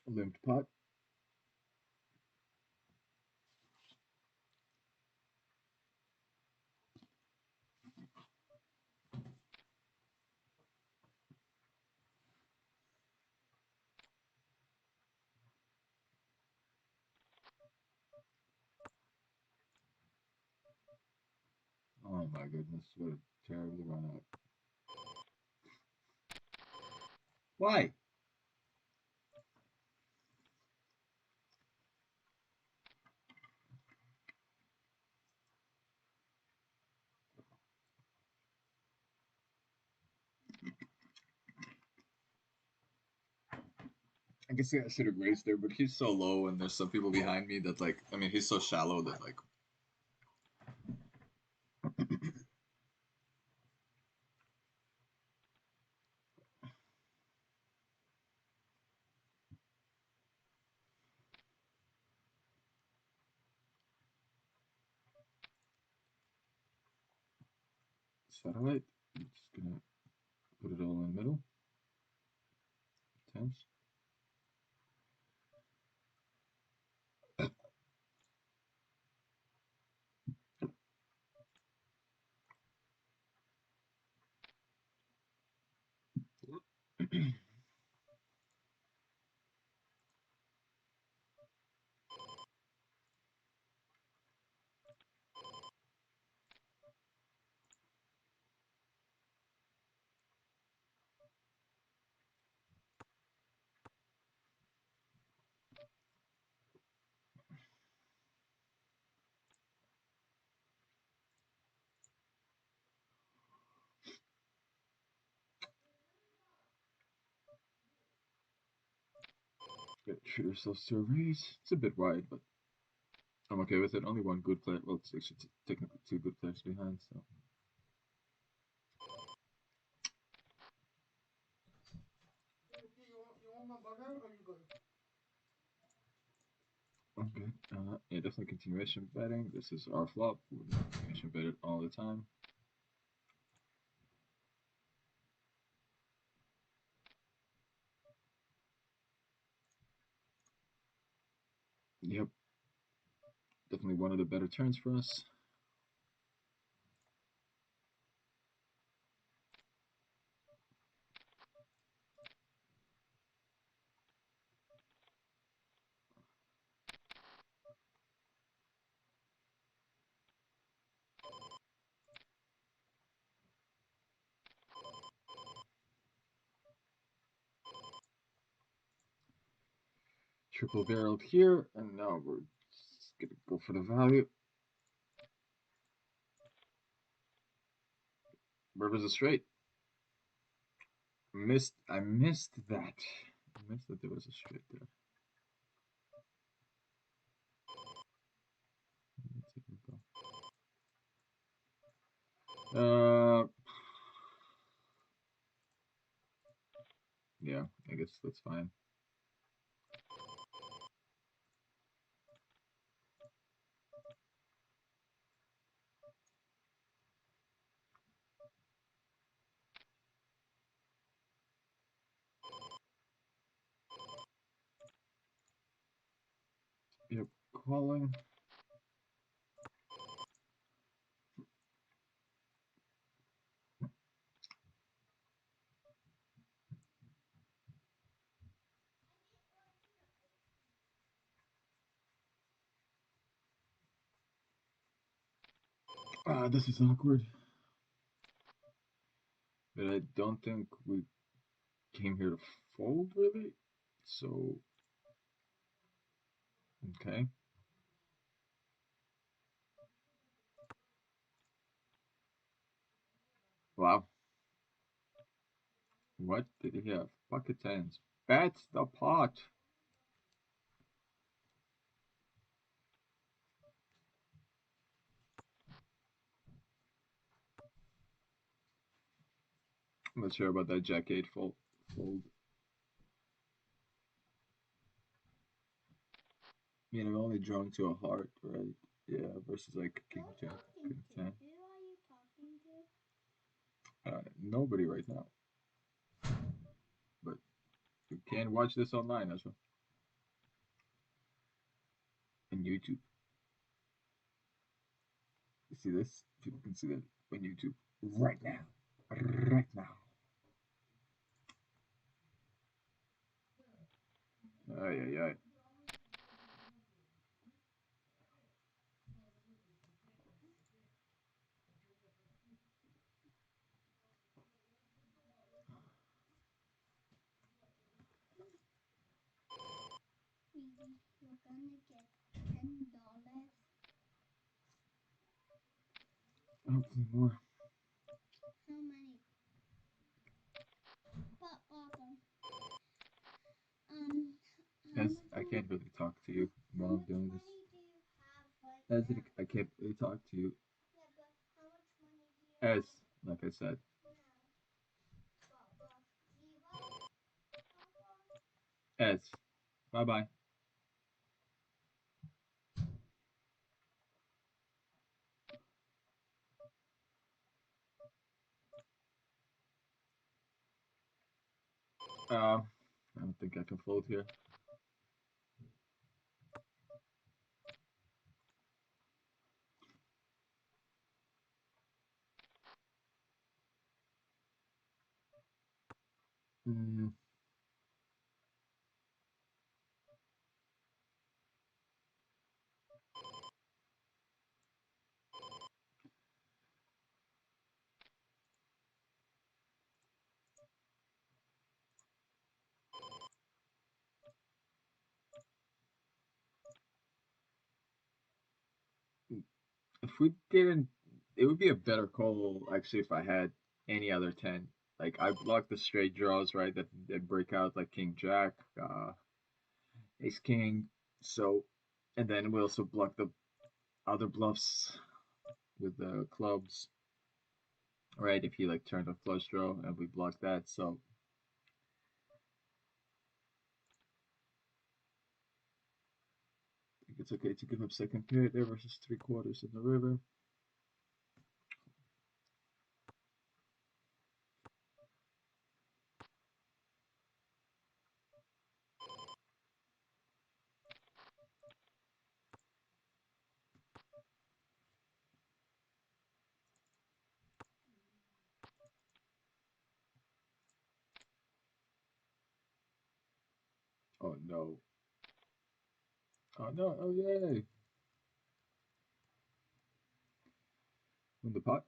Limped pot. Oh my goodness, what a terrible run out. Why? I guess I should have raised there, but he's so low, and there's some people behind me that like. I mean, he's so shallow that like. Satellite. I'm just gonna put it all in the middle. Tens. Treat ourselves to a raise. It's a bit wide, but I'm okay with it. Only one good player. Well, it's actually technically two good players behind, so. You want my butter or you good? Okay. Yeah, definitely continuation betting. This is our flop. We continuation bet it all the time. Yep. Definitely one of the better turns for us. Triple barreled here, and now we're just gonna go for the value. River's a straight. I missed that. I missed that there was a straight there. Let's see if we go. Yeah, I guess that's fine. Yep, calling. This is awkward. But I don't think we came here to fold, really. So, okay. Wow. What did he have? Pocket tens. Bets the pot. I'm not sure about that Jack 8 fold. I mean, I'm only drawn to a heart, right? Yeah, versus like King Jack, King 10. Who are you talking to? Nobody right now. But you can watch this online as well. On YouTube. You see this? People can see that on YouTube right now. Right now. Ay, ay, ay. Sweetie, you're gonna get $10. Hopefully more. How many? But awesome. How As much I money? can't really talk to you How while I'm much doing money this. do you have right As now? I can't really talk to you. Yeah, but how much money do you As, have like I said. now? What, zero? As. Bye bye. I don't think I can fold here. Mm. If we didn't, it would be a better call actually if I had any other 10. Like I block the straight draws, right? That break out like King Jack, Ace King. So, and then we also block the other bluffs with the clubs, right? If he like turned a flush draw and we block that, so I think it's okay to give up second pair there versus 3/4 in the river. Oh no. Oh no. Oh yay. Win the pot.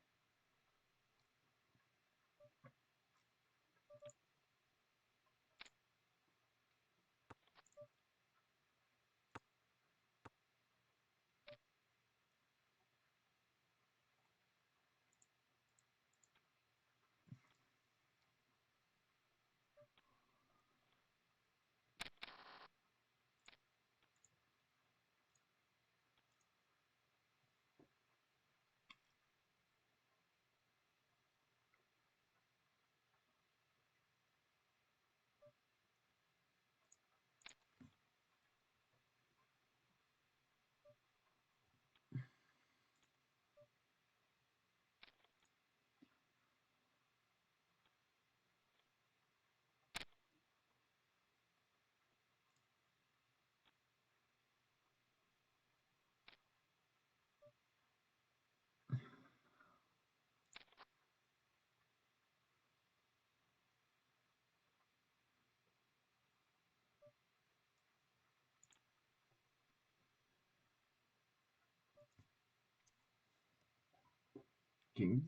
Kings.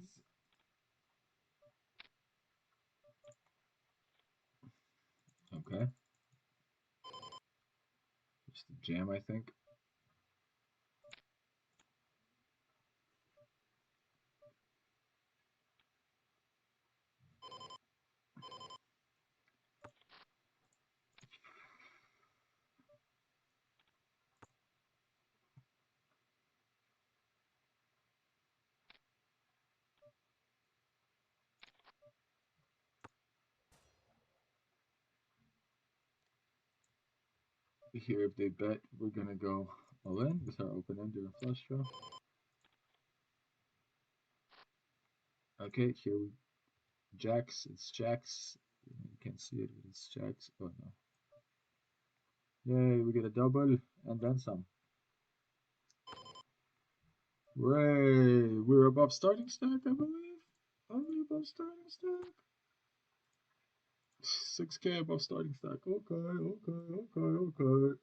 Okay. Just a jam, I think. Here, if they bet, we're gonna go all in with our open ender and flush draw. Okay, here we jacks. It's jacks. You can't see it, but it's jacks. Oh no. Yay, we get a double and then some. Hooray! We're above starting stack, I believe. Are we above starting stack? 6K above starting stack. Okay, okay, okay, okay.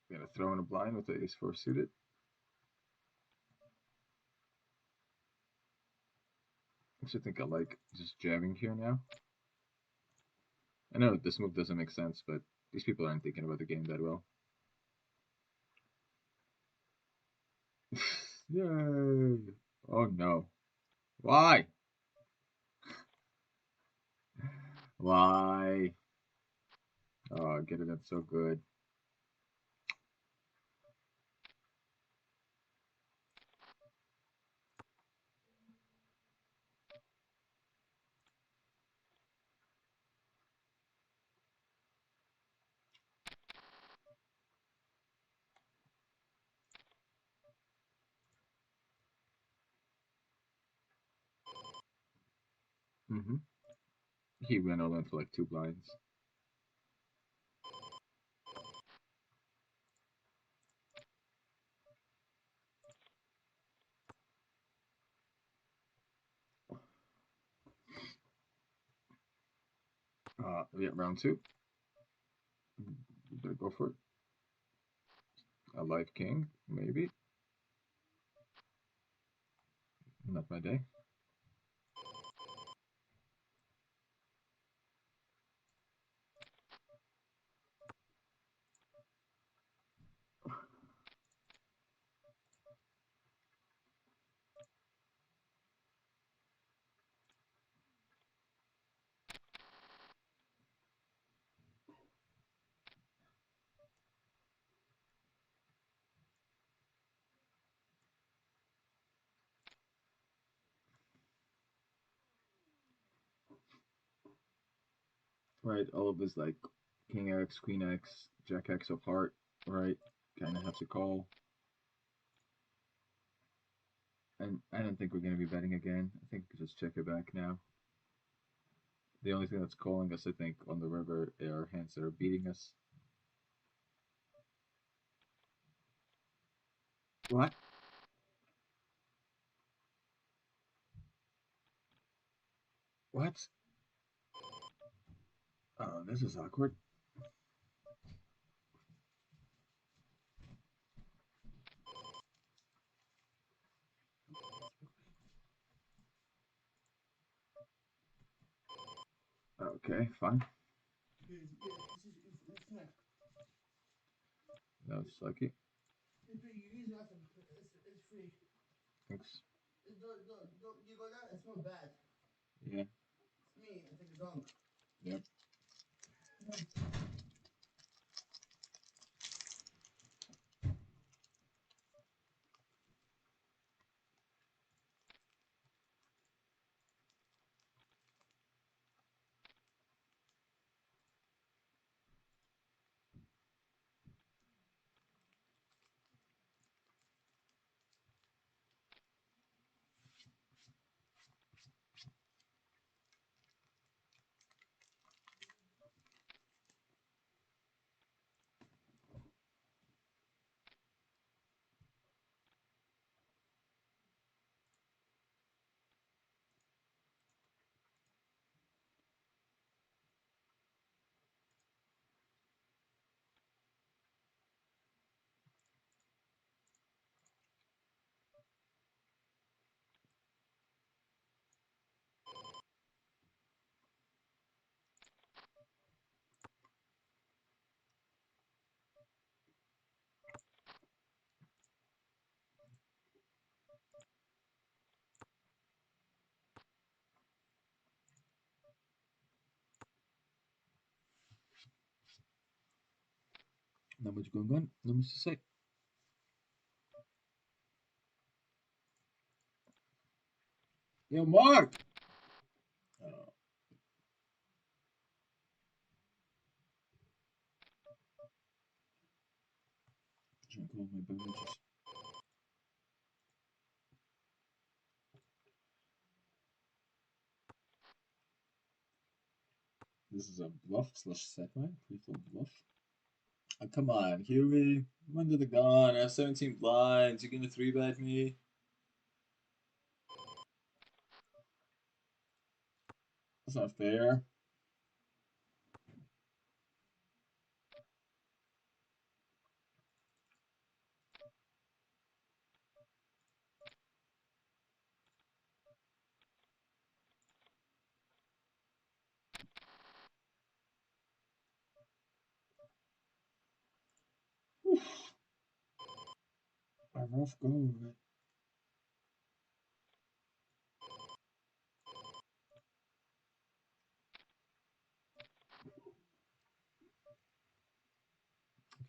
We're gonna throw in a blind with the ace-4 suited. Which I think I like just jamming here now. I know this move doesn't make sense, but these people aren't thinking about the game that well. Yay! Oh no. Why? Why? Oh, get it, that's so good. Mm-hmm. He went all in for like 2 blinds. We at round 2. You better go for it. A live king, maybe. Not my day. right? All of this like King X, Queen X, Jack X of heart, right? Kind of have to call. And I don't think we're going to be betting again. I think we can just check it back now. The only thing that's calling us, I think, on the river are hands that are beating us. What? What? Oh, this is awkward. Okay, fine. That was lucky. It's free. Thanks. You got that? It smells bad. Yeah. It's me. I think it's wrong. Yep. Not much going on. Not much to say. Yo, Mark! Oh, trying to call my beverages. This is a bluff slash set, right? Pre-flop bluff. Oh, come on, Huey. I'm under the gun. I have 17 blinds. You're gonna 3-bet me? That's not fair. A rough go of it.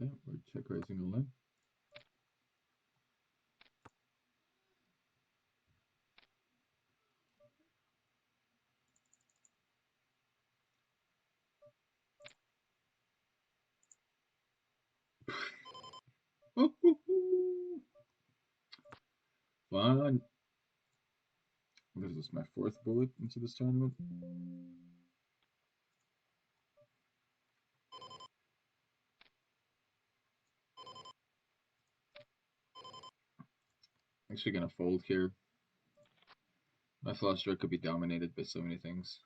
Okay, we're check raising the limb. Fun. This is my 4th bullet into this tournament. Actually gonna fold here. My flush draw could be dominated by so many things.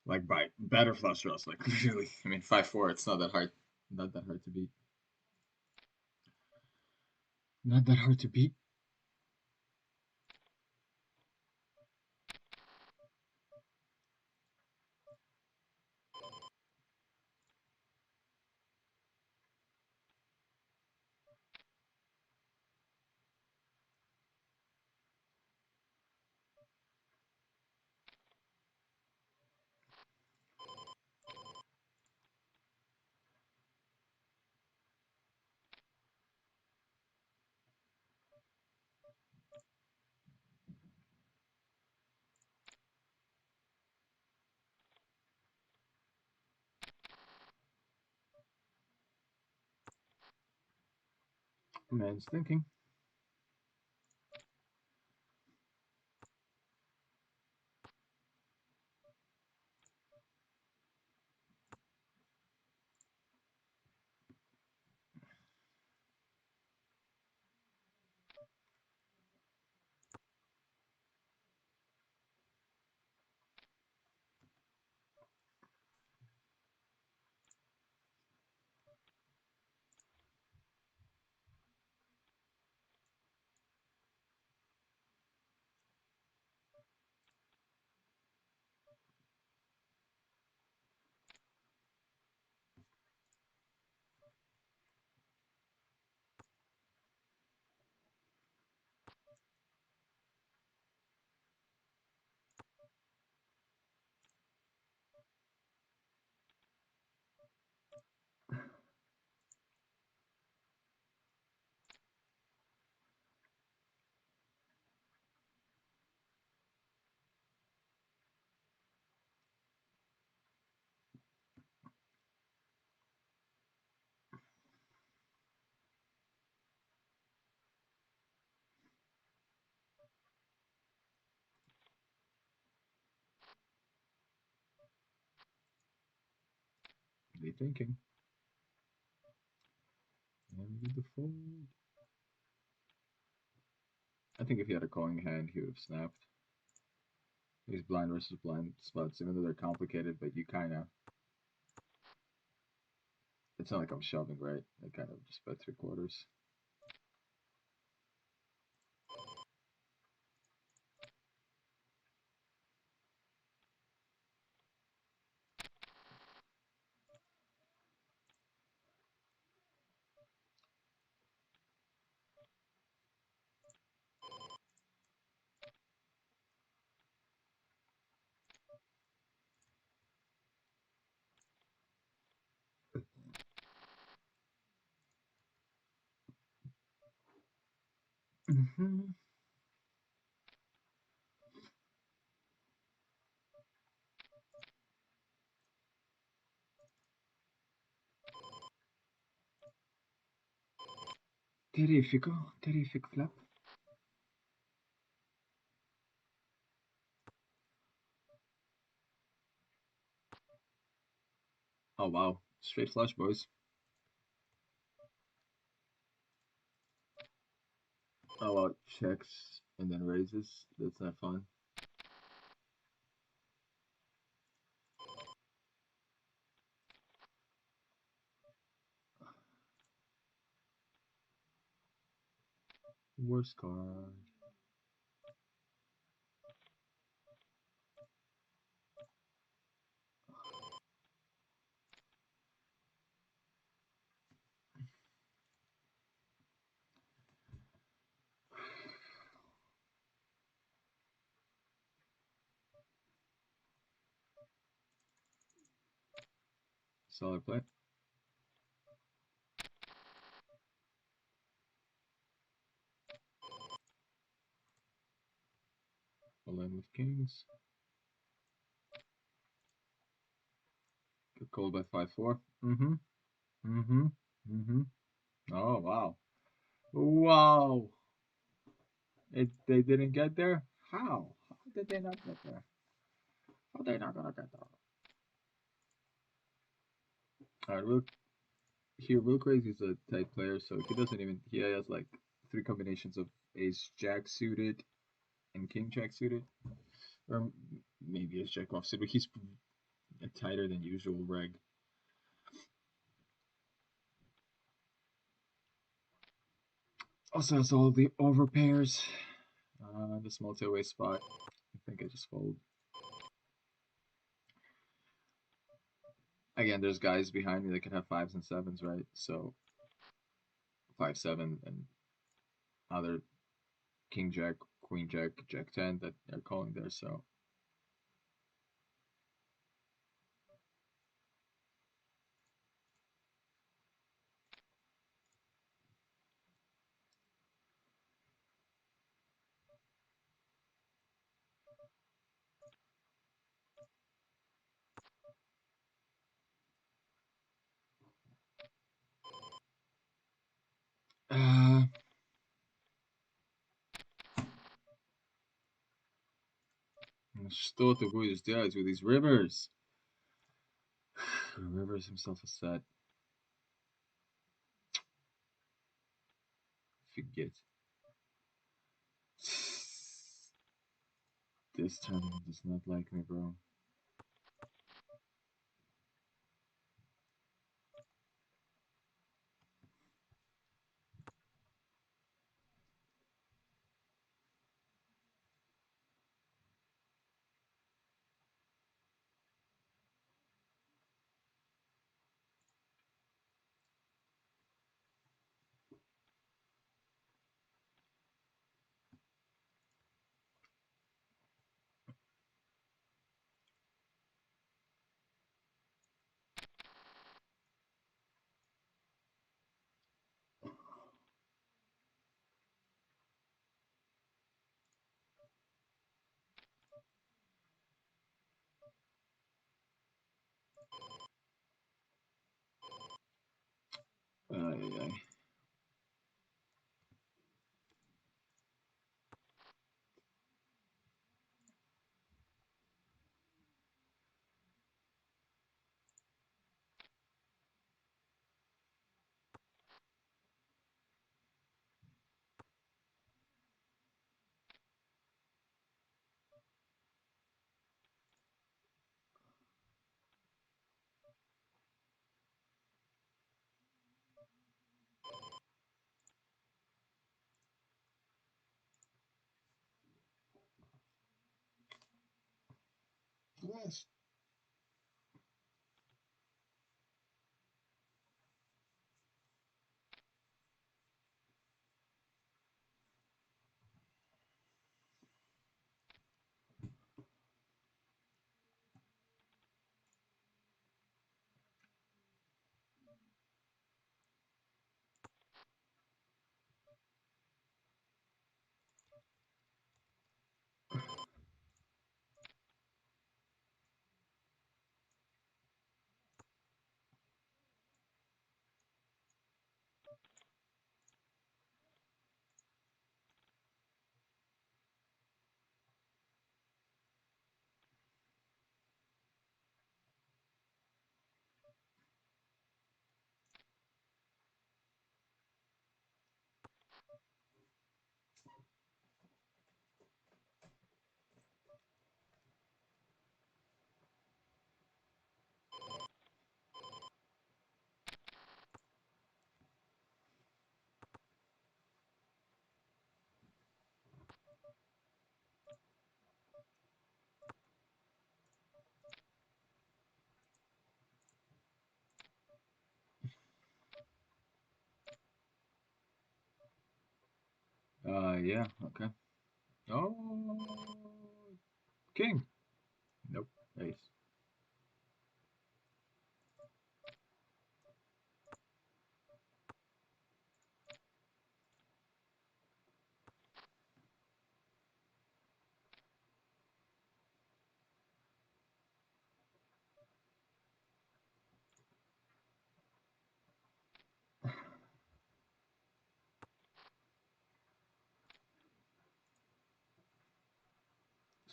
Like by better flush draws, like literally. I mean 5-4, it's not that hard. Not that hard to beat. Not that hard to beat. Man's thinking. They thinking. And with the fold. I think if he had a calling hand, he would have snapped. These blind versus blind spots, even though they're complicated, but you kind of. It's not like I'm shoving, right? I kind of just bet 3/4. Mm-hmm. Terrifico, terrific flop. Oh wow, straight flush, boys. Oh wow, checks and then raises. That's not fun. Worst card. Solid play. All in with kings. Get called by 5/4. Mm-hmm. Mm-hmm. Mm-hmm. Oh wow. Wow. They didn't get there? How? How did they not get there? How they not gonna get there? Alright, Real Crazy is a tight player, so he doesn't even he has like 3 combinations of ace jack suited and king jack suited. Or maybe ace jack off suited. He's a tighter than usual reg. Also has all the overpairs. This multi-way spot. I think I just fold. Again, there's guys behind me that can have 5s and 7s, right? So 5/7 and other king jack, queen jack, jack 10 that they're calling there. So Что ты будешь делать with these rivers? Rivers himself a set. Forget. This tournament does not like me, bro. Ay, ay. Yes. Yeah, okay. Oh, king. Nope. Ace.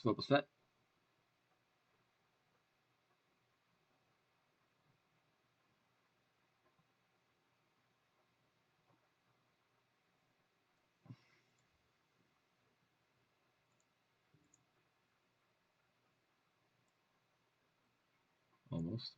Flip a set. Almost.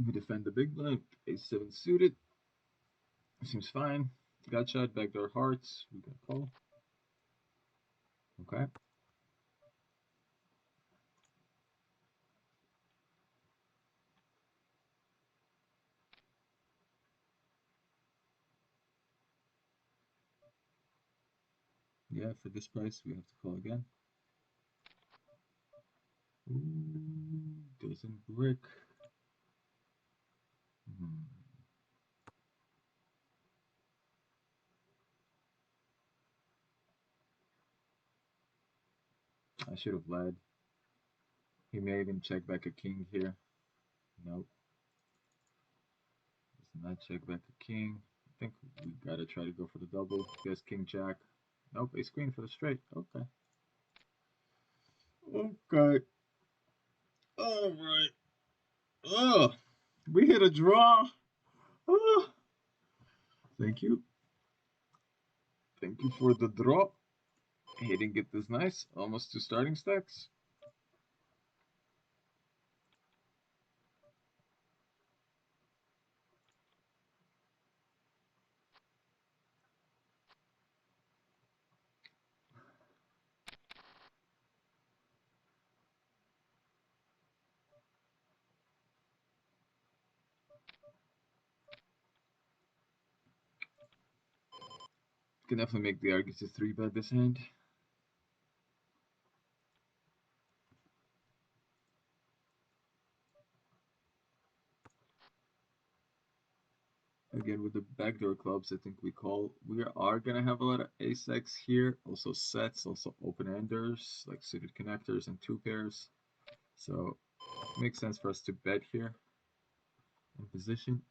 We defend the big blind. Ace 7 suited. Seems fine. Gut shot, backdoor hearts. We got call. Okay. Yeah, for this price, we have to call again. Ooh, doesn't brick. Hmm. I should have led. He may even check back a king here. Nope. Does not check back a king. I think we gotta try to go for the double. Guess king jack. Nope, ace queen for the straight. Okay. Okay. All right. Oh, we hit a draw. Oh, thank you. Thank you for the draw. Hitting it is nice. Almost two starting stacks. Can definitely make the argument to three bet this hand. Again, with the backdoor clubs, I think we call. We are gonna have a lot of ace X here. Also sets, also open enders, like suited connectors and two pairs. So it makes sense for us to bet here in position.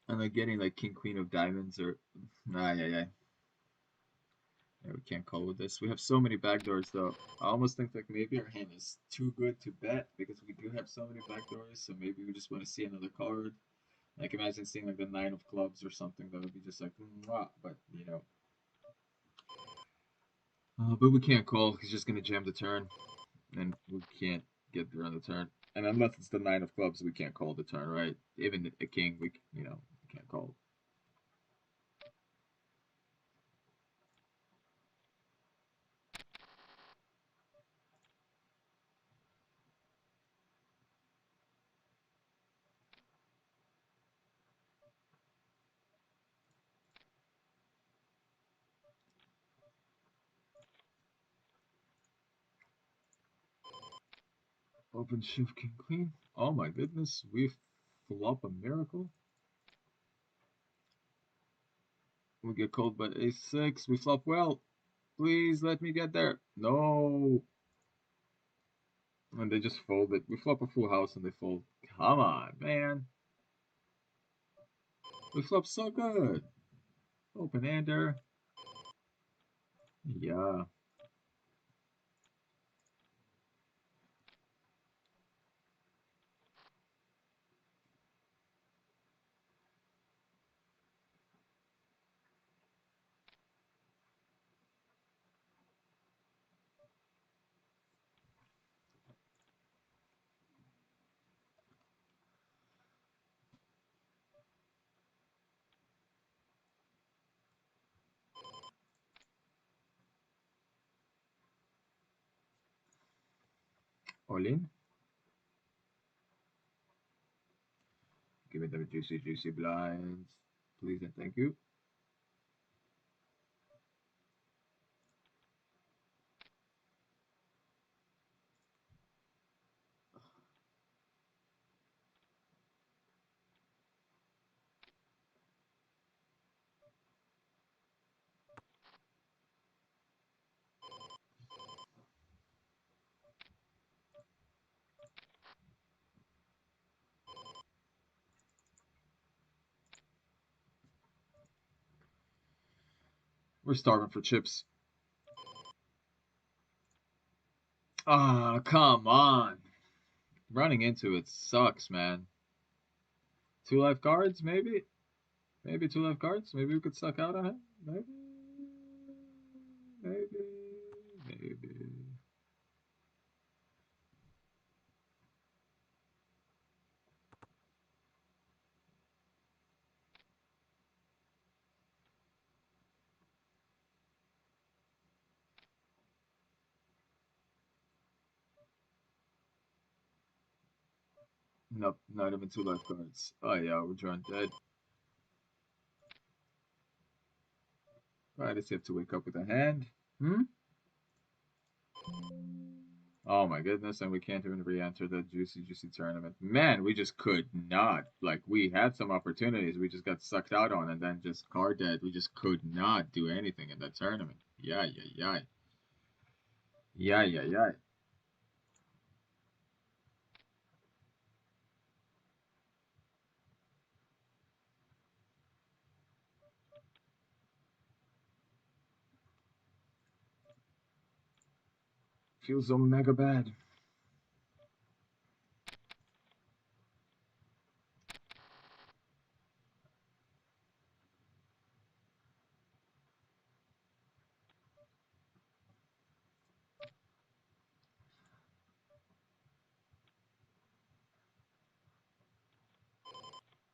And like getting like king queen of diamonds or yeah, we can't call with this. We have so many backdoors though. I almost think like maybe our hand is too good to bet because we do have so many backdoors. So maybe we just want to see another card. Like imagine seeing like the nine of clubs or something. That would be just like, mwah. But you know. But we can't call. He's just gonna jam the turn, and we can't get there on the turn. And unless it's the nine of clubs, we can't call the turn, right? Even a king, we can't call. Open shift king queen. Oh my goodness, we flop a miracle. We get called by a6. We flop well. Please let me get there. No. And they just fold it. We flop a full house and they fold. Come on, man. We flop so good. Open ender. Yeah. All in. Give me the juicy, juicy blinds. Please and thank you. We're starving for chips. Ah, come on. Running into it sucks, man. Two life cards, maybe? Maybe two life cards? Maybe we could suck out on it? Maybe? Maybe? Maybe. Nope, not even two life cards. Oh yeah, we're drawing dead. Right, does he have to wake up with a hand? Hmm? Oh my goodness, and we can't even re-enter the juicy tournament. Man, we just could not. Like, we had some opportunities, we just got sucked out on, and then just card dead. We just could not do anything in that tournament. Yeah, yeah, yeah. Yeah, yeah, yeah. Feels so mega bad.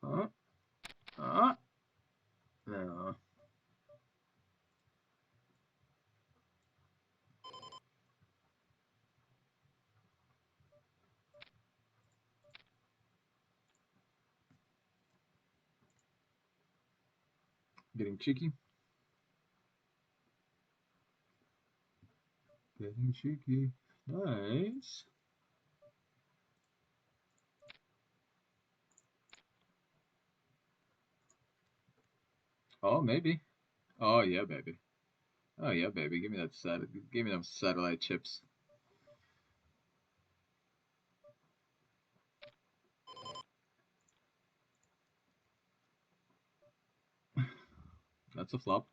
Huh? Huh? No. Getting cheeky. Getting cheeky. Nice. Oh, maybe. Oh, yeah, baby. Oh, yeah, baby. Give me that give me them satellite chips. That's a flop.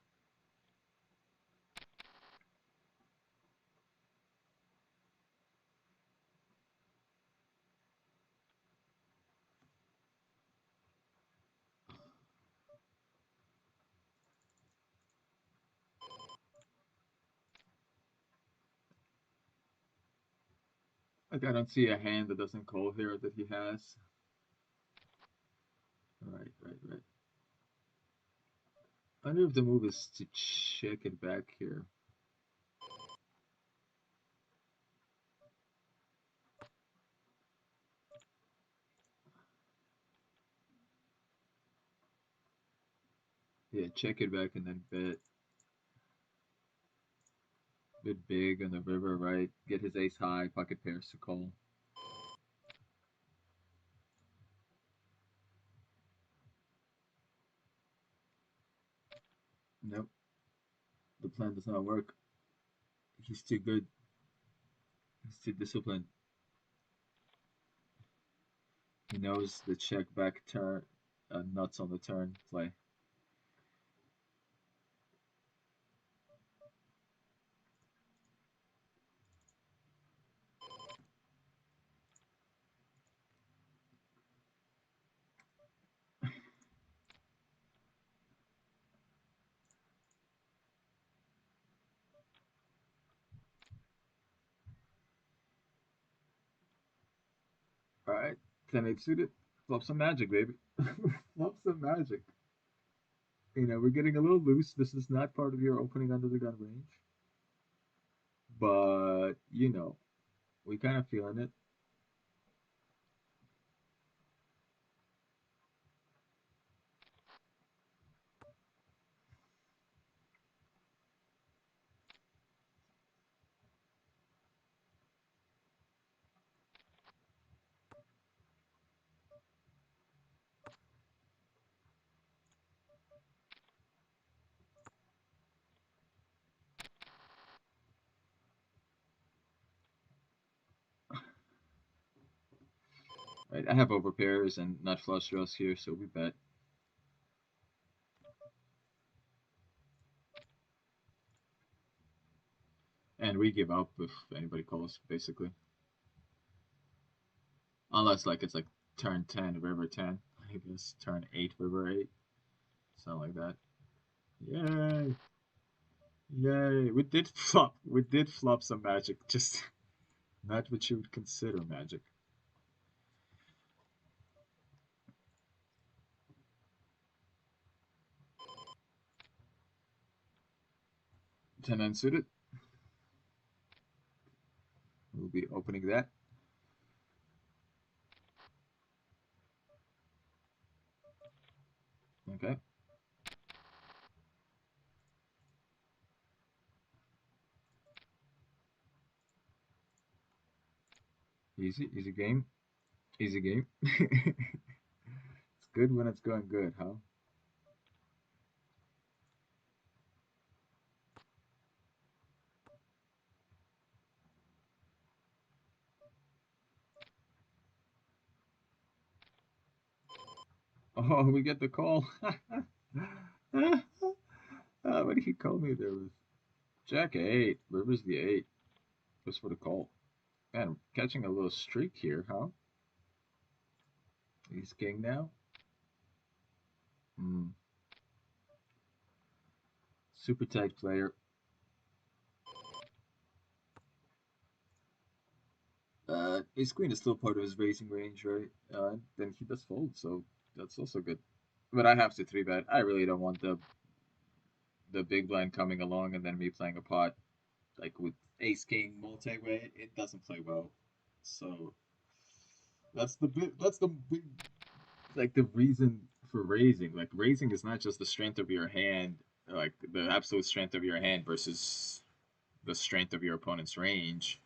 Like, I don't see a hand that doesn't call here that he has. Right, right, right. I wonder if the move is to check it back here. Yeah, check it back and then bet. Bet big on the river, right? Get his ace high, pocket pairs to call. Nope, the plan does not work. He's too good. He's too disciplined. He knows the check back turn, nuts on the turn play. All right, 10-8 suited. Flop some magic, baby. Flop some magic. We're getting a little loose. This is not part of your opening under the gun range, but we kind of feeling it. Right, I have overpairs and not flush draws here, so we bet. And we give up if anybody calls, basically. Unless like it's like turn 10, river 10. I guess turn 8, river 8. Something like that. Yay! Yay! We did flop some magic, just not what you would consider magic. 10 unsuited. We'll be opening that. Okay. Easy game. Easy game. It's good when it's going good, huh? Oh, we get the call. What did he call me? There was Jack 8. River's the 8. Just for the call. Man, catching a little streak here, huh? He's king now. Hmm. Super tight player. Ace queen is still part of his raising range, right? Then he does fold, so that's also good. But I have to three bet. I really don't want the big blind coming along and then me playing a pot like with ace king multi way. It doesn't play well. So that's the big like the reason for raising. Like raising is not just the strength of your hand, like the absolute strength of your hand versus the strength of your opponent's range.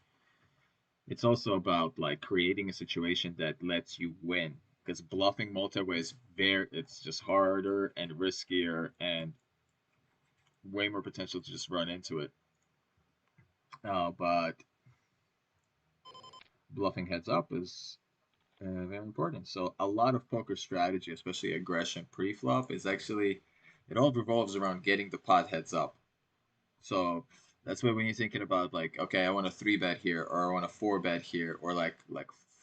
It's also about like creating a situation that lets you win. Because bluffing multi-way is it's just harder and riskier and way more potential to just run into it. But bluffing heads up is very important. So a lot of poker strategy, especially aggression pre-flop, is actually it all revolves around getting the pot heads up. So that's why when you're thinking about like, okay, I want a three bet here, or I want a four bet here, or like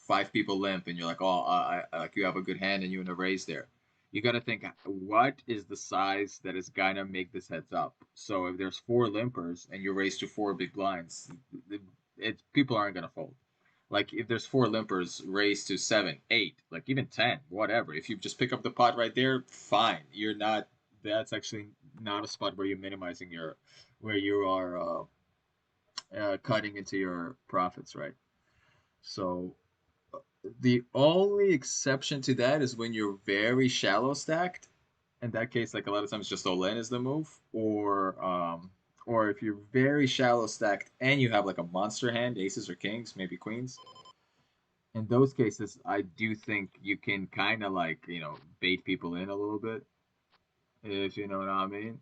five people limp, and you're like, oh, I like you have a good hand and you want to raise there. You got to think, what is the size that is gonna make this heads up? So if there's four limpers and you raise to four big blinds, people aren't gonna fold. Like if there's four limpers, raise to 7, 8, like even 10, whatever. If you just pick up the pot right there, fine. You're not. That's actually not a spot where you're minimizing your, where you are cutting into your profits, right? So the only exception to that is when you're very shallow stacked. In that case, like a lot of times, just all in is the move, or if you're very shallow stacked and you have like a monster hand, aces or kings, maybe queens. In those cases, I do think you can kind of like bait people in a little bit, if you know what I mean.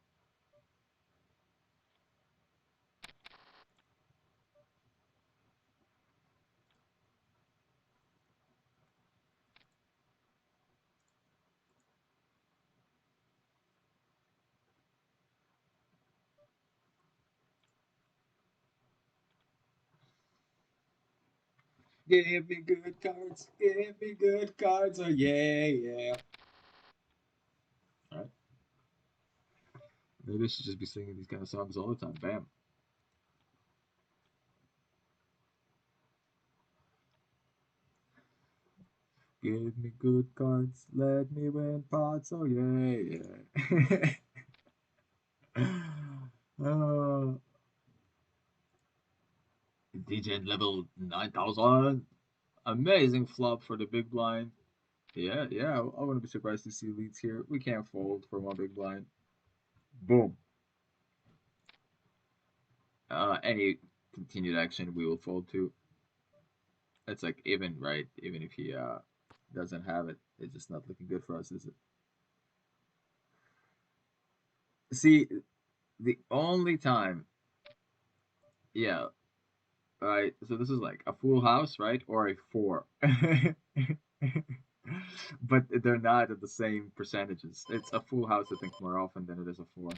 Give me good cards. Give me good cards. Oh yeah, yeah. All right. Maybe I should just be singing these kind of songs all the time. Bam. Give me good cards. Let me win pots. Oh yeah, yeah. DJ level 9,000. Amazing flop for the big blind. Yeah, yeah. I wouldn't be surprised to see leads here. We can't fold for one big blind. Boom. Any continued action we will fold to. It's like even right, even if he doesn't have it, it's just not looking good for us, is it? See, the only time, yeah, right. So this is like a full house, right, or a four, but they're not at the same percentages. It's a full house, I think, more often than it is a four.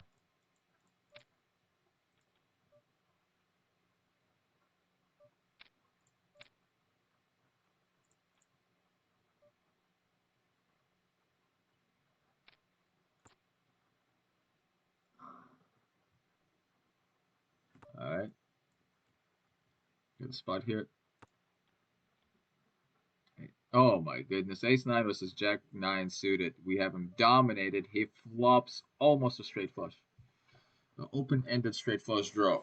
All right, good spot here. Oh my goodness. Ace 9 versus Jack 9 suited. We have him dominated. He flops almost a straight flush. An open-ended straight flush draw.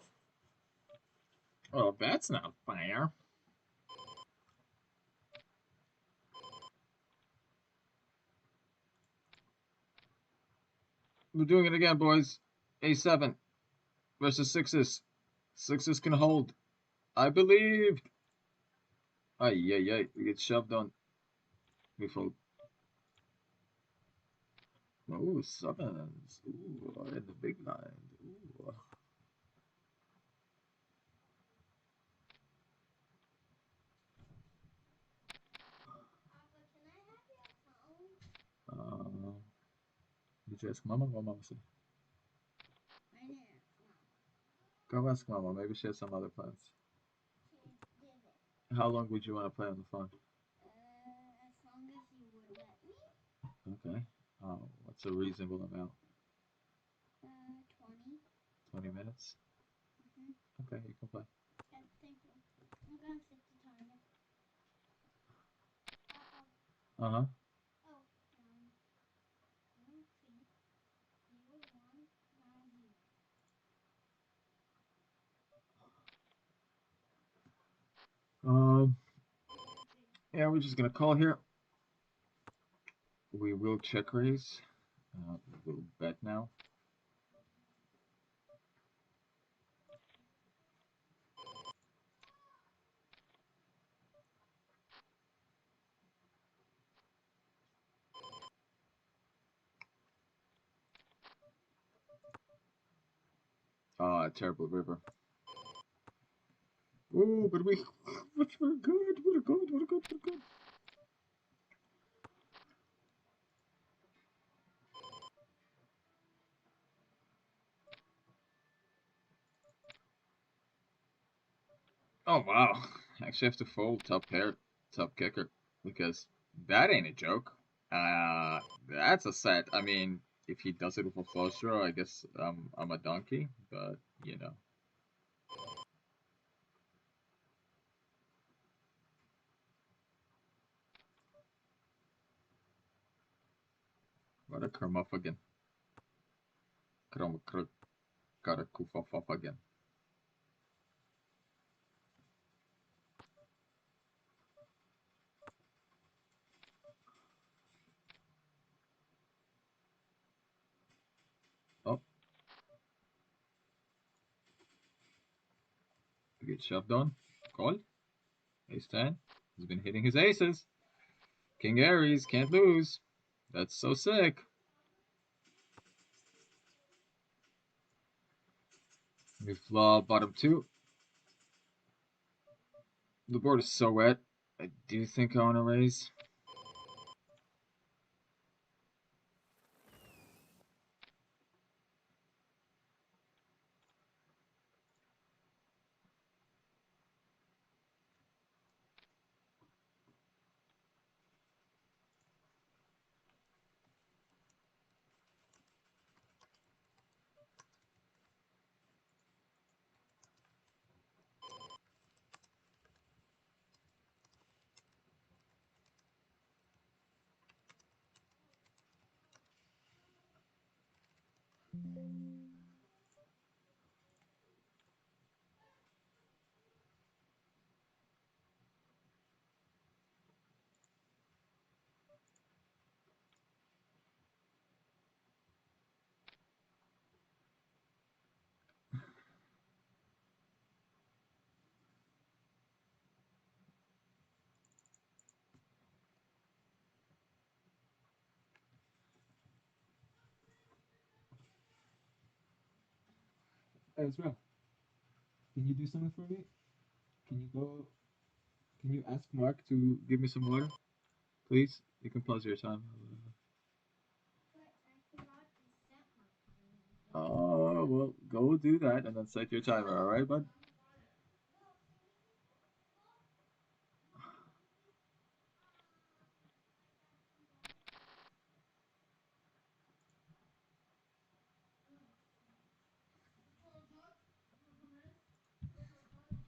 Oh, that's not fair. We're doing it again, boys. A7 versus sixes. Sixes can hold. I believed. Ay, ay, ay. We get shoved on. We fold. Oh, sevens. Ooh, in the big blind. Ooh. Papa, can I have your phone? Did you ask Mama? What Mama said? I didn't ask Mama. Go ask Mama. Maybe she has some other plans. She didn't. How long would you want to play on the phone? As long as you would let me. Okay. What's a reasonable amount? 20. 20 minutes? Okay, you can play. Okay, thank you. I'm gonna set the timer. Uh-huh. Oh, 1, 2, 0, 1, now 0. Yeah, we're just gonna call here. We will check raise. We'll bet now. Terrible river. Ooh, but we're good. We're good. We're good. We're good. Oh wow. I actually have to fold top pair, top kicker, because that ain't a joke. That's a set. I mean, if he does it with a flush draw, I guess I'm a donkey, but you know. What a kermuffin. Got a kufafuff again. Oh, we get shoved on. Call. Ace 10. He's been hitting his aces. King Aries, can't lose. That's so sick. We flop bottom two. The board is so wet. I do think I want to raise. Hey, Ezra, can you do something for me? Can you go? Can you ask Mark to give me some water, please? You can pause your time. But I forgot to set my timer. Oh, well, go do that and then set your timer, all right, bud?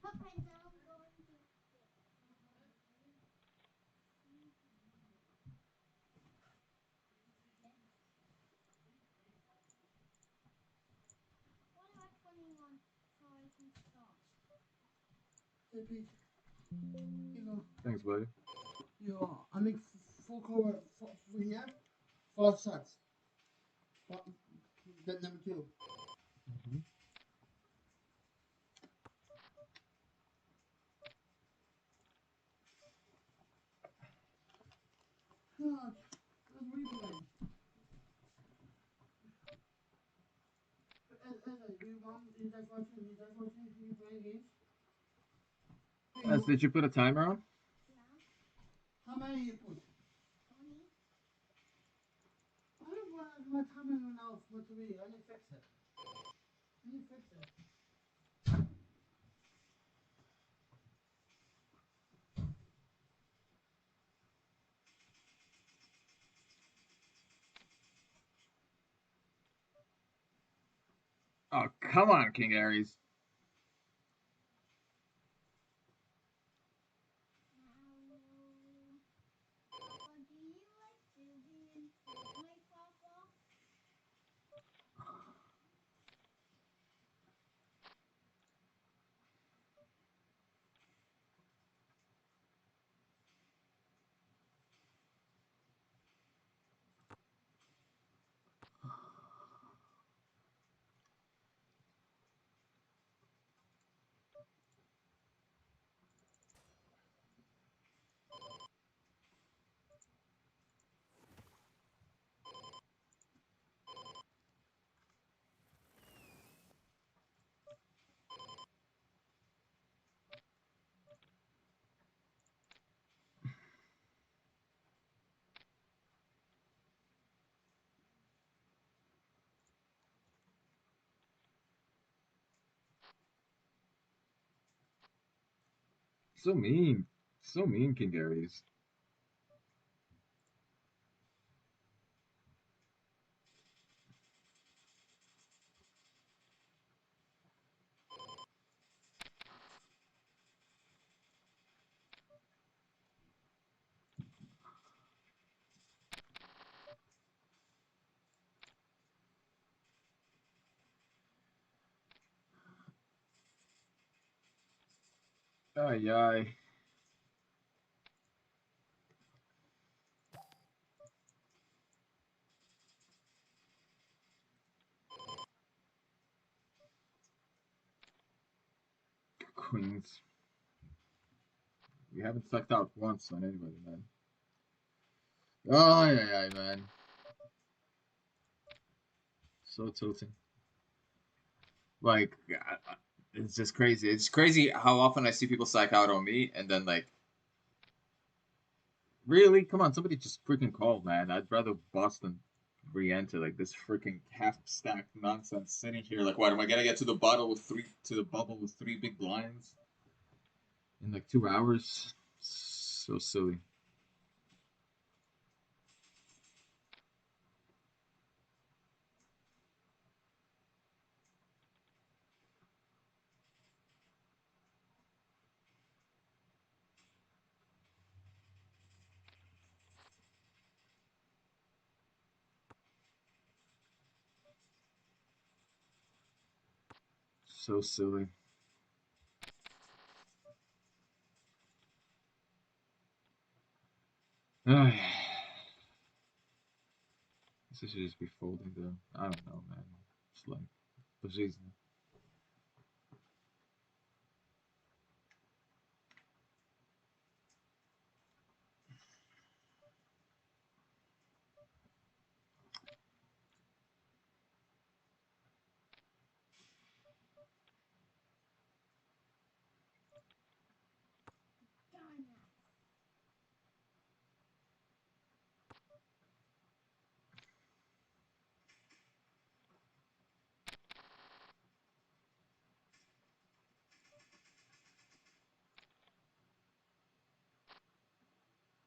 Papa, and now I'm going to get. What am I putting on so I can stop? Hey, Pete. You go. Thanks, buddy. I make full cover for here. 4 sets. Bet number 2. Mhm. God, those replays. You guys watching? You guys watching? You playing games? Did you put a timer on? Yeah. How many you put? 20. I don't want my timer now for to me. I need to fix it. I need to fix it. Oh, come on, King Aries. Papa, do you like Susie and Fortnite, Papa? So mean. So mean, King Aries. Ay, ay. Queens. We haven't sucked out once on anybody, man. Ay, ay, ay, man. So tilting. Like, it's just crazy. It's crazy how often I see people psych out on me, and then, like, really? Come on, somebody just freaking call, man. I'd rather Boston re-enter like this freaking half-stack nonsense sitting here. Like, what am I gonna get to the bottle with the bubble with 3 big blinds in like 2 hours? So silly. So silly. This should just be folding though. I don't know, man. It's like, but jeez. Darn it.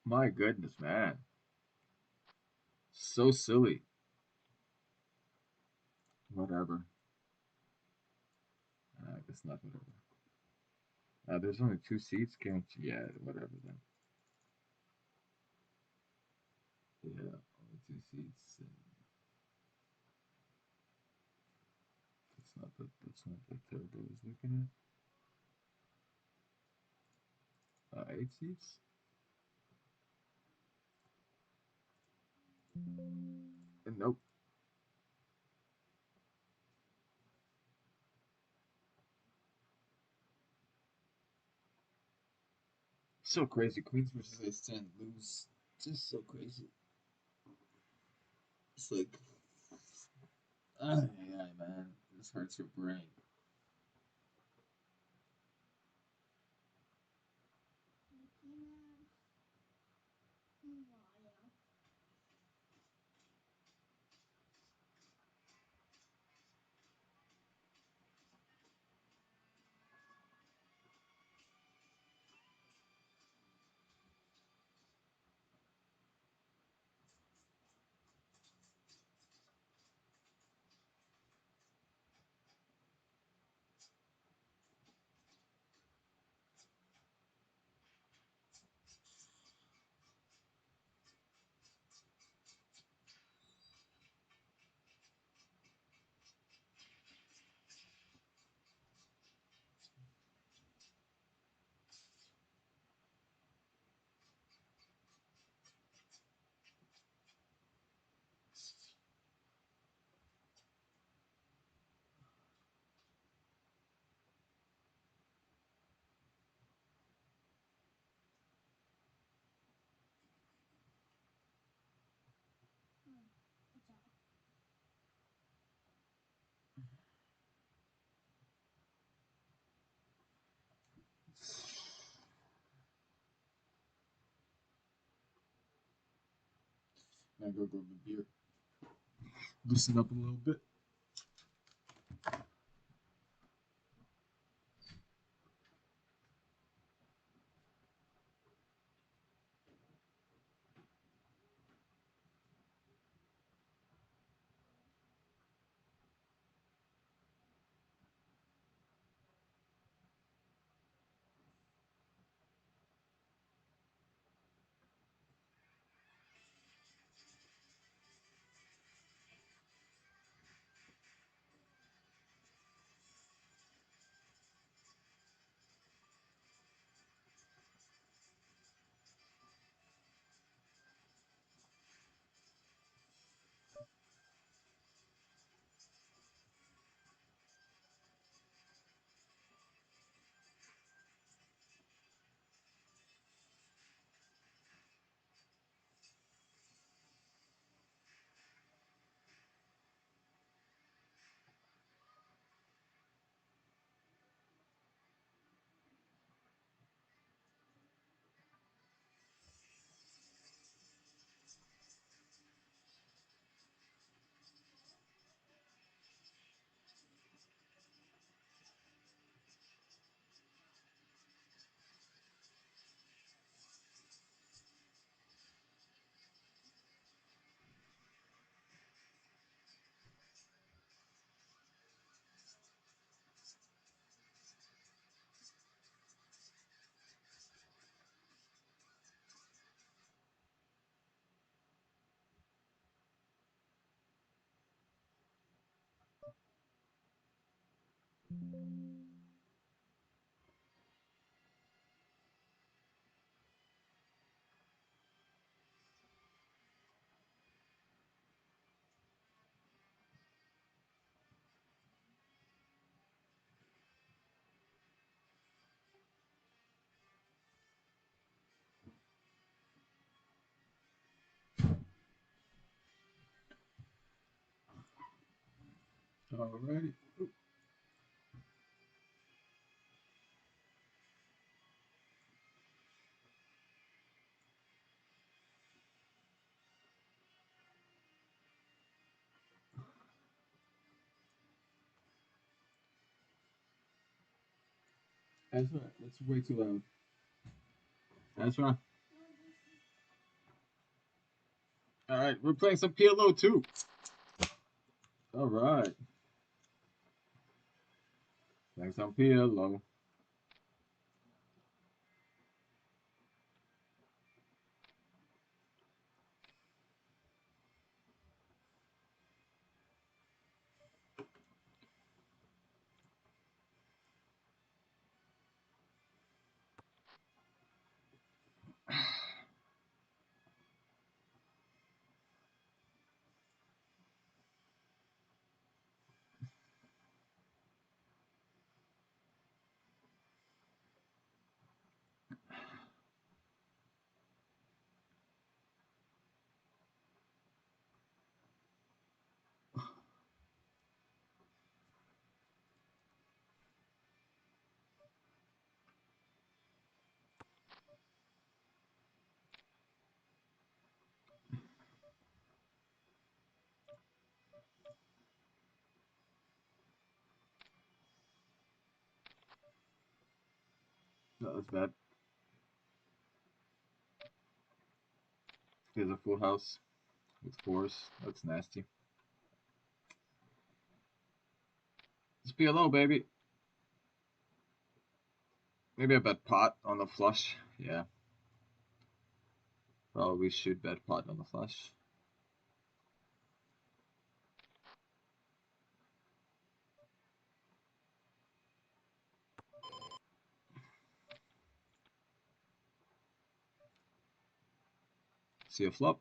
My goodness, man. So silly. Whatever. I guess not whatever. There's only 2 seats, can't you? Yeah, whatever then. Yeah, only 2 seats. That's not the turbo I was looking at. 8 seats? Nope. So crazy. Queens versus Ace 10. Lose Just so crazy. It's like, yeah, man, this hurts your brain. Mickey Mouse. Mario. What's that? I'm gonna go grab a beer. Loosen up a little bit. Alrighty. That's right. That's way too loud. That's right. All right, we're playing some PLO too. All right, playing some PLO. That was bad. He has a full house with fours. That's nasty. Just be low, baby. Maybe a bet pot on the flush. Yeah. Probably should bet pot on the flush. See a flop.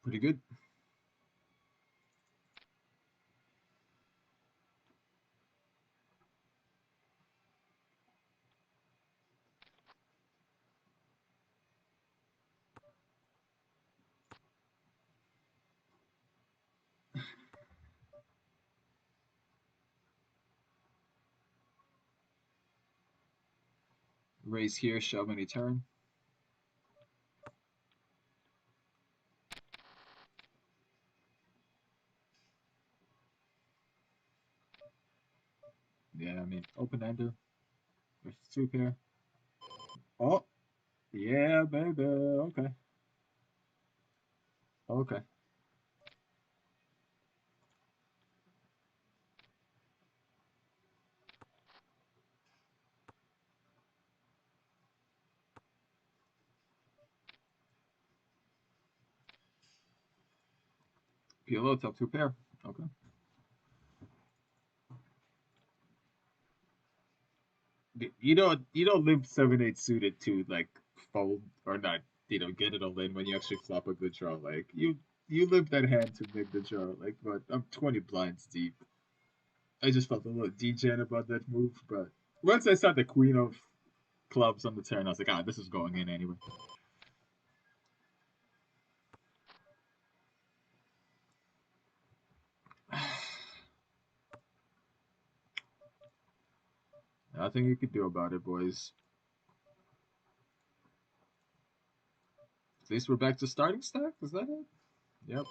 Pretty good. Raise here, shove any turn. Yeah, I mean, open ender. There's two pair. Oh, yeah, baby. Okay. Okay. PLO, top two pair. Okay. You don't limp 7-8 suited to like fold or not, get it all in when you actually flop a good draw. Like you limp that hand to make the draw. Like, but I'm 20 blinds deep. I just felt a little degen about that move, but once I saw the queen of clubs on the turn, I was like, this is going in anyway. Nothing you could do about it, boys. At least we're back to starting stack. Is that it? Yep.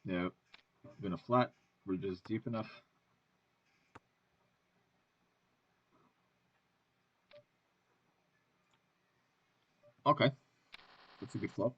Yep. Been a flat. We're just deep enough. Okay. That's a good flop.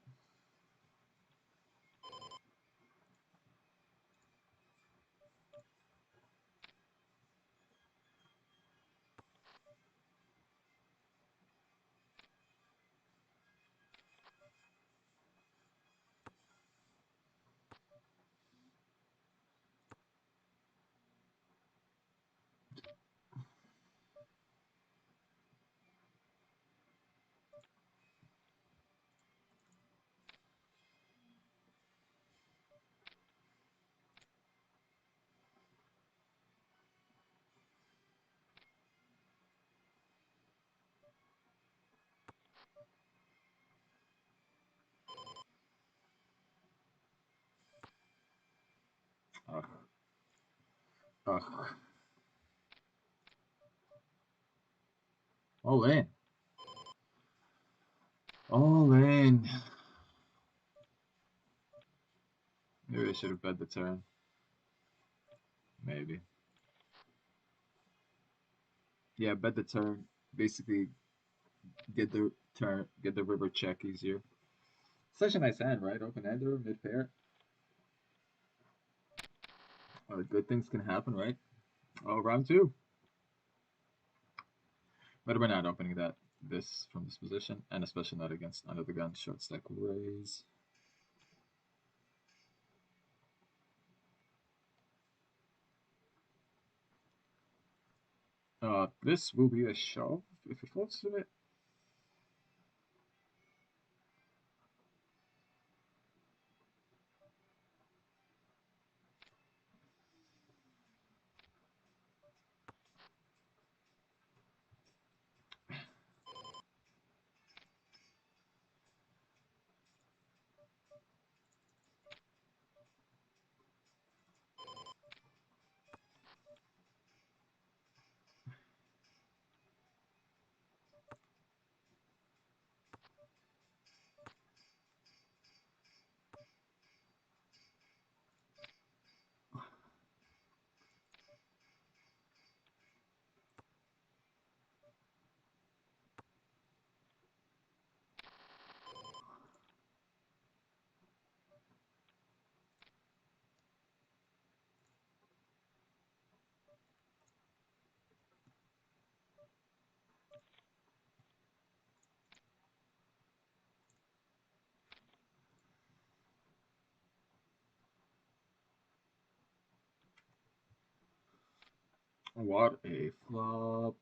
Ugh. Ugh. All in. All in. Maybe I should have bet the turn. Maybe. Yeah, bet the turn. Basically, get the turn, get the river check easier. Such a nice hand, right? Open ender, mid pair. Good things can happen, right? Oh, round two. But we're not opening this from this position, and especially not against under the gun short stack raise. This will be a shove if it folds to it. What a flop.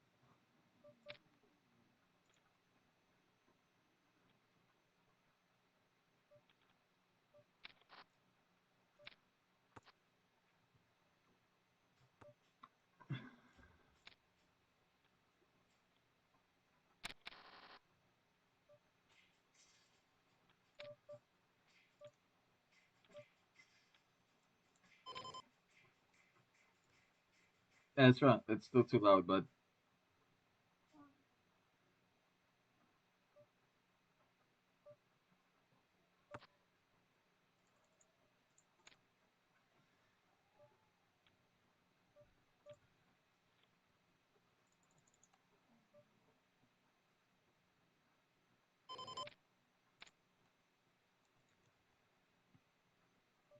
That's right. It's still too loud, but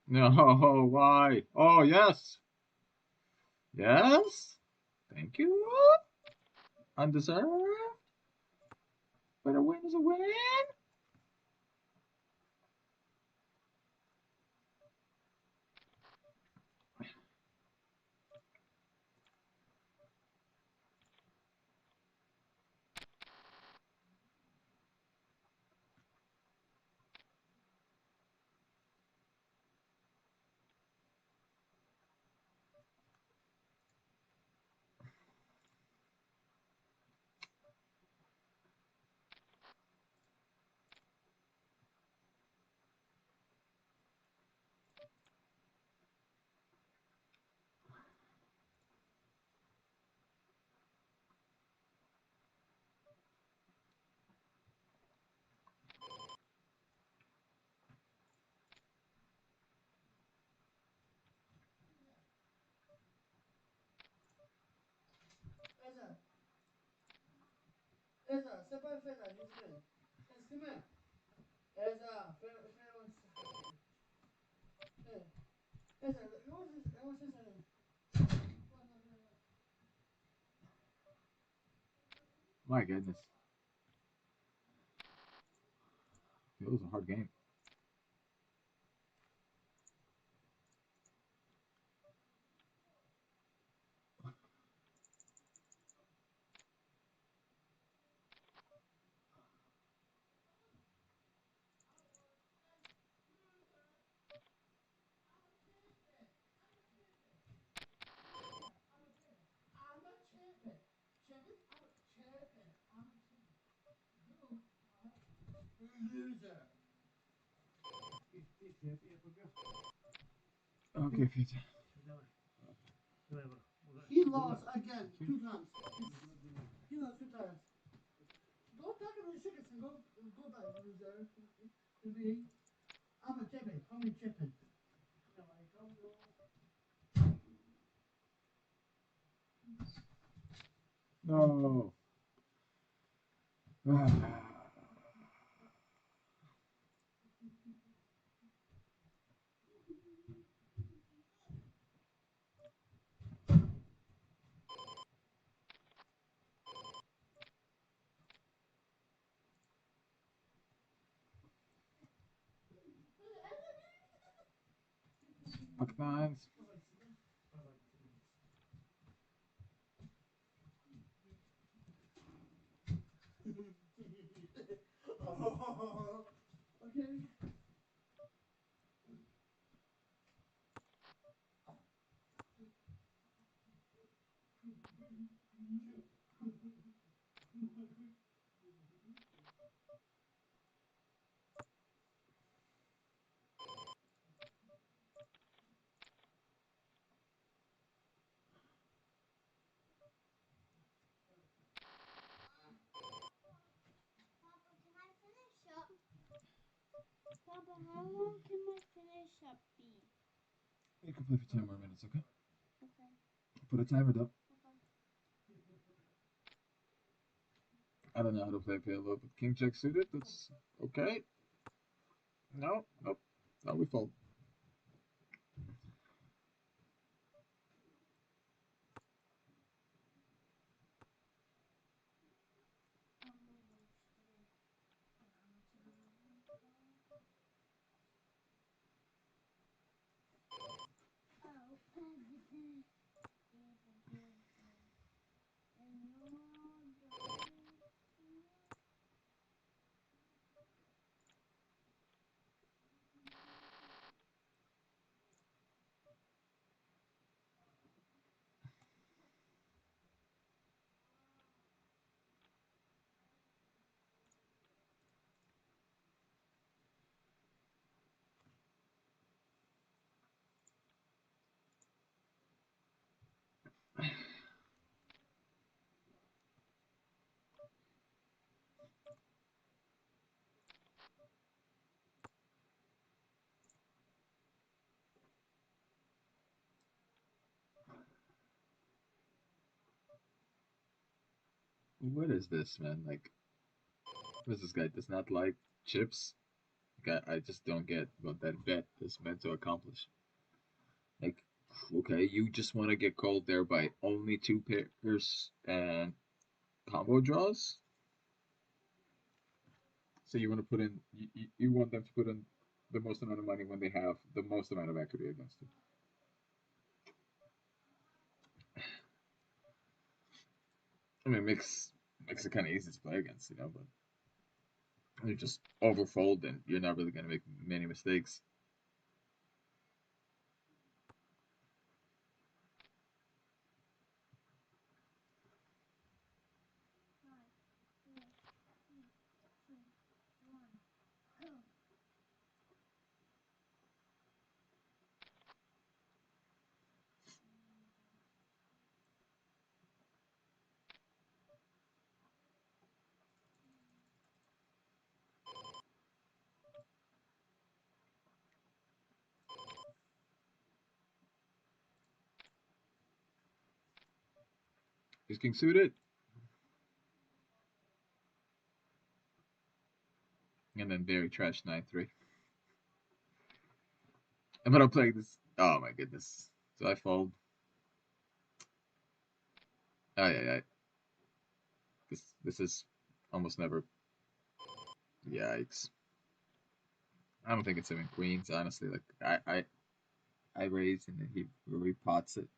no. Why? Oh yes, yes. Thank you. Undeserved, but a win is a win. Eza, Eza, c'est pas fait là, justement. Estimé. Eza, fais un sacrifice. Eza, what's this? My goodness, it was a hard game. I'm a champion. Champion? I'm a champion. I'm a champion. You are a loser. Okay, Peter. He lost again 2 times. He lost 2 times. Go talk to the chickens and go back, loser. I'm a champion. Call me champion. No, I come to. No. Fuck nines. Oh, okay. Papa, can I finish up? Papa, how long can my finish up be? You can play for 10 more minutes, okay? Okay. Put a timer up. Okay. I don't know how to play payload, but king jack suited, that's okay. No, nope. No, we fold. Oh, What is this, man? Like, what is this guy? Does not like chips? Like, I just don't get what that bet is meant to accomplish. Like, okay, you just want to get called there by only two pairs and combo draws? So you want to put in, you want them to put in the most amount of money when they have the most amount of equity against you. I mean, makes it kind of easy to play against, but you just overfold and you're not really going to make many mistakes. He's king suited, and then very trash 9-3. But I'm playing this. Oh my goodness. So I fold. Oh yeah. This is almost never. Yikes. I don't think it's even queens, honestly. Like I raise and then he repots it.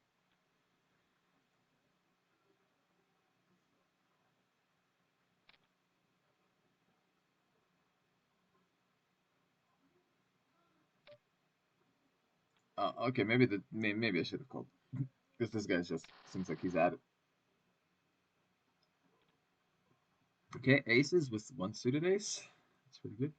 Okay, maybe I should have called because this guy just seems like he's at it. Okay, aces with one suited ace. That's pretty good.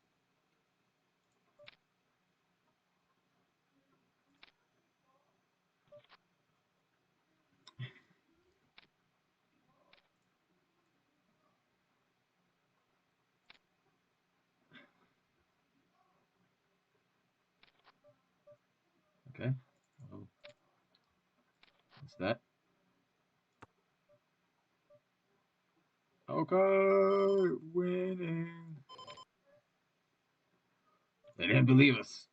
Okay. Oh, what's that? Okay, winning. They didn't believe us.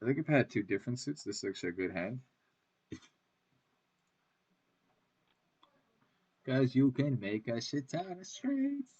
I think if I had two different suits, this is actually a good hand. Guys, you can make a shit ton of straights.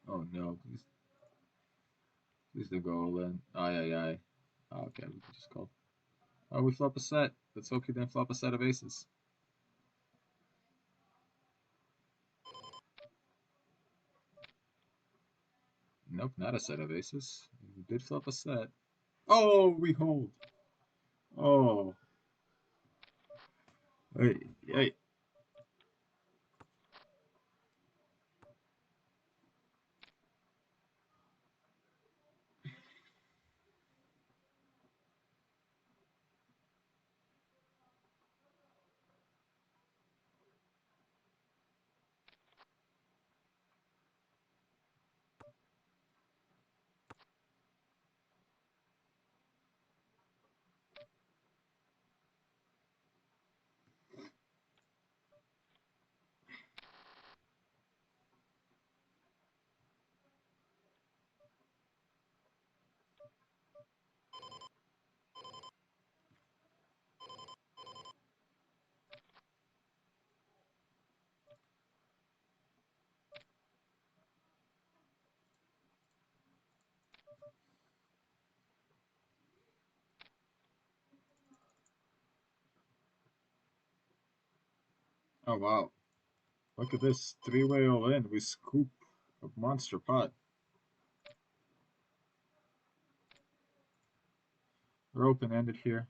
Oh no, please don't go all in. Aye, aye, aye. Oh, okay, we can just call. Oh, we flop a set. Let's hope he didn't flop a set of aces. Nope, not a set of aces. We did flop a set. Oh, we hold. Oh, hey, hey. Oh wow. Look at this. Three-way all in. We scoop a monster pot. We're open-ended here.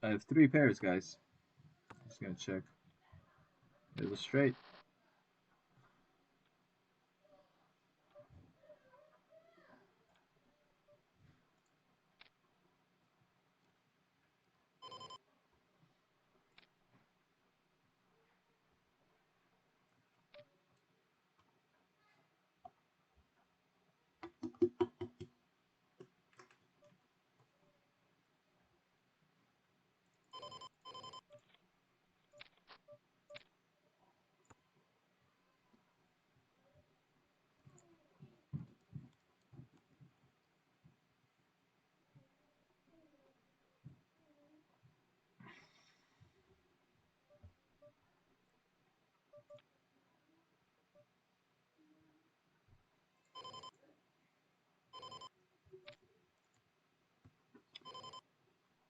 I have three pairs, guys. Just gonna check. There's a straight.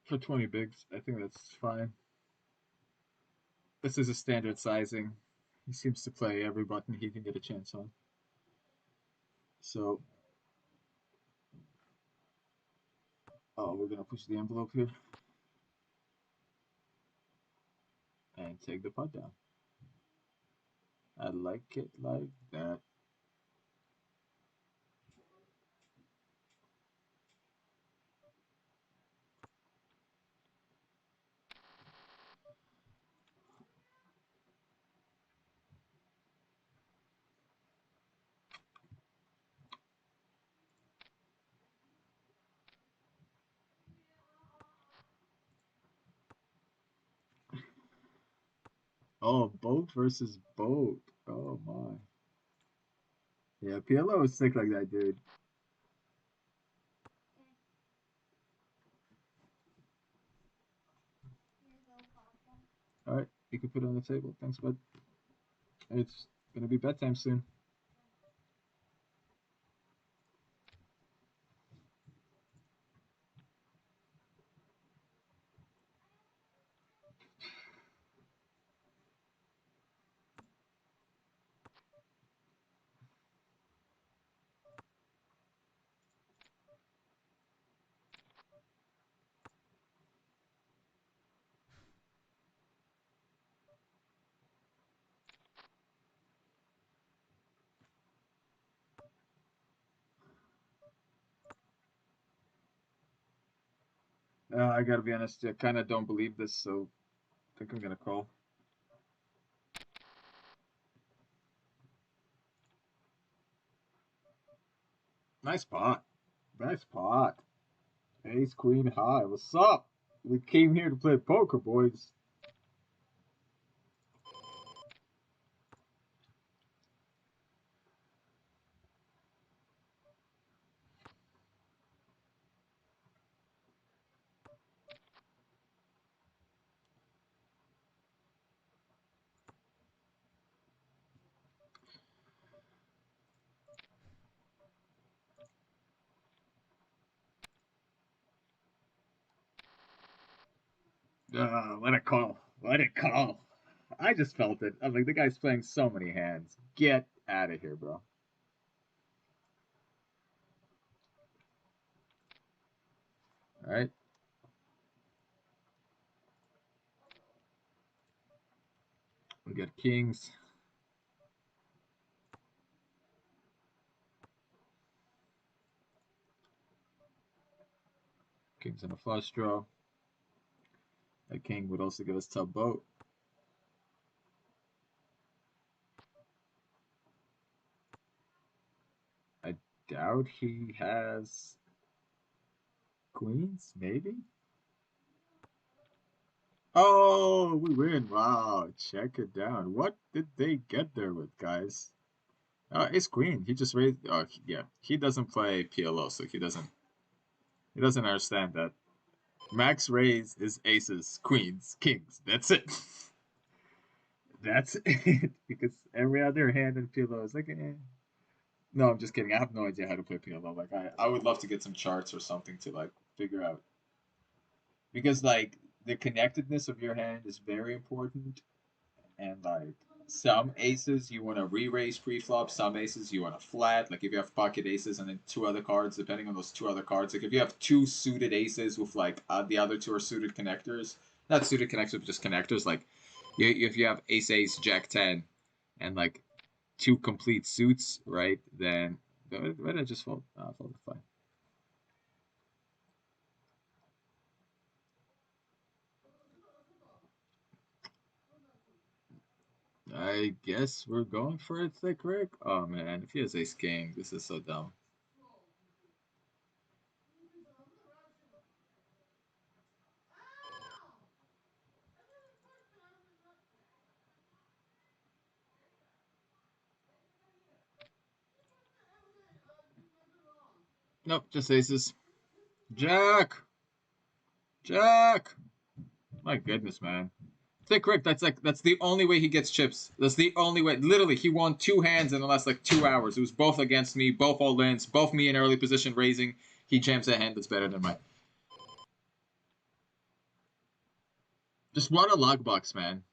For 20 bigs, I think that's fine. This is a standard sizing. He seems to play every button he can get a chance on. So, oh, we're gonna push the envelope here and take the pot down. I like it like that. Oh, boat versus boat. Oh my. Yeah, PLO is sick like that, dude. Here you go, Papa. All right, you can put it on the table. Thanks, bud. It's gonna be bedtime soon. I gotta be honest, I kind of don't believe this, so I think I'm gonna call. Nice pot. Nice pot. Ace, queen, high. What's up? We came here to play poker, boys. Let it call. Let it call. I just felt it. I'm like, the guy's playing so many hands. Get out of here, bro. All right. We got kings. Kings and a flush draw. A king would also give us tub boat. I doubt he has queens, maybe? Oh, we win. Wow, check it down. What did they get there with, guys? Ace queen. He just raised. Oh, yeah. He doesn't play PLO, so he doesn't understand that. Max raise is aces, queens, kings. That's it. That's it. Because every other hand in PLO is like, eh. No, I'm just kidding. I have no idea how to play PLO. Like, I would love to get some charts or something to like figure out. Because like the connectedness of your hand is very important, and like some aces you want to re-raise pre-flop, some aces you want to flat. Like if you have pocket aces and then two other cards, depending on those two other cards. Like if you have two suited aces with like the other two are suited connectors, not suited connectors, but just connectors. Like if you have ace ace jack 10 and like two complete suits, right? Then why did I just fold? Fold fine. I guess we're going for it, Thick Rick. Oh man, if he has ace king, this is so dumb. Nope, just aces. Jack! Jack! My goodness, man. Thick Rick, that's the only way he gets chips. That's the only way. Literally, he won two hands in the last like 2 hours. It was both against me, both all ins, both me in early position raising. He jams a hand that's better than mine. Just run a log box, man.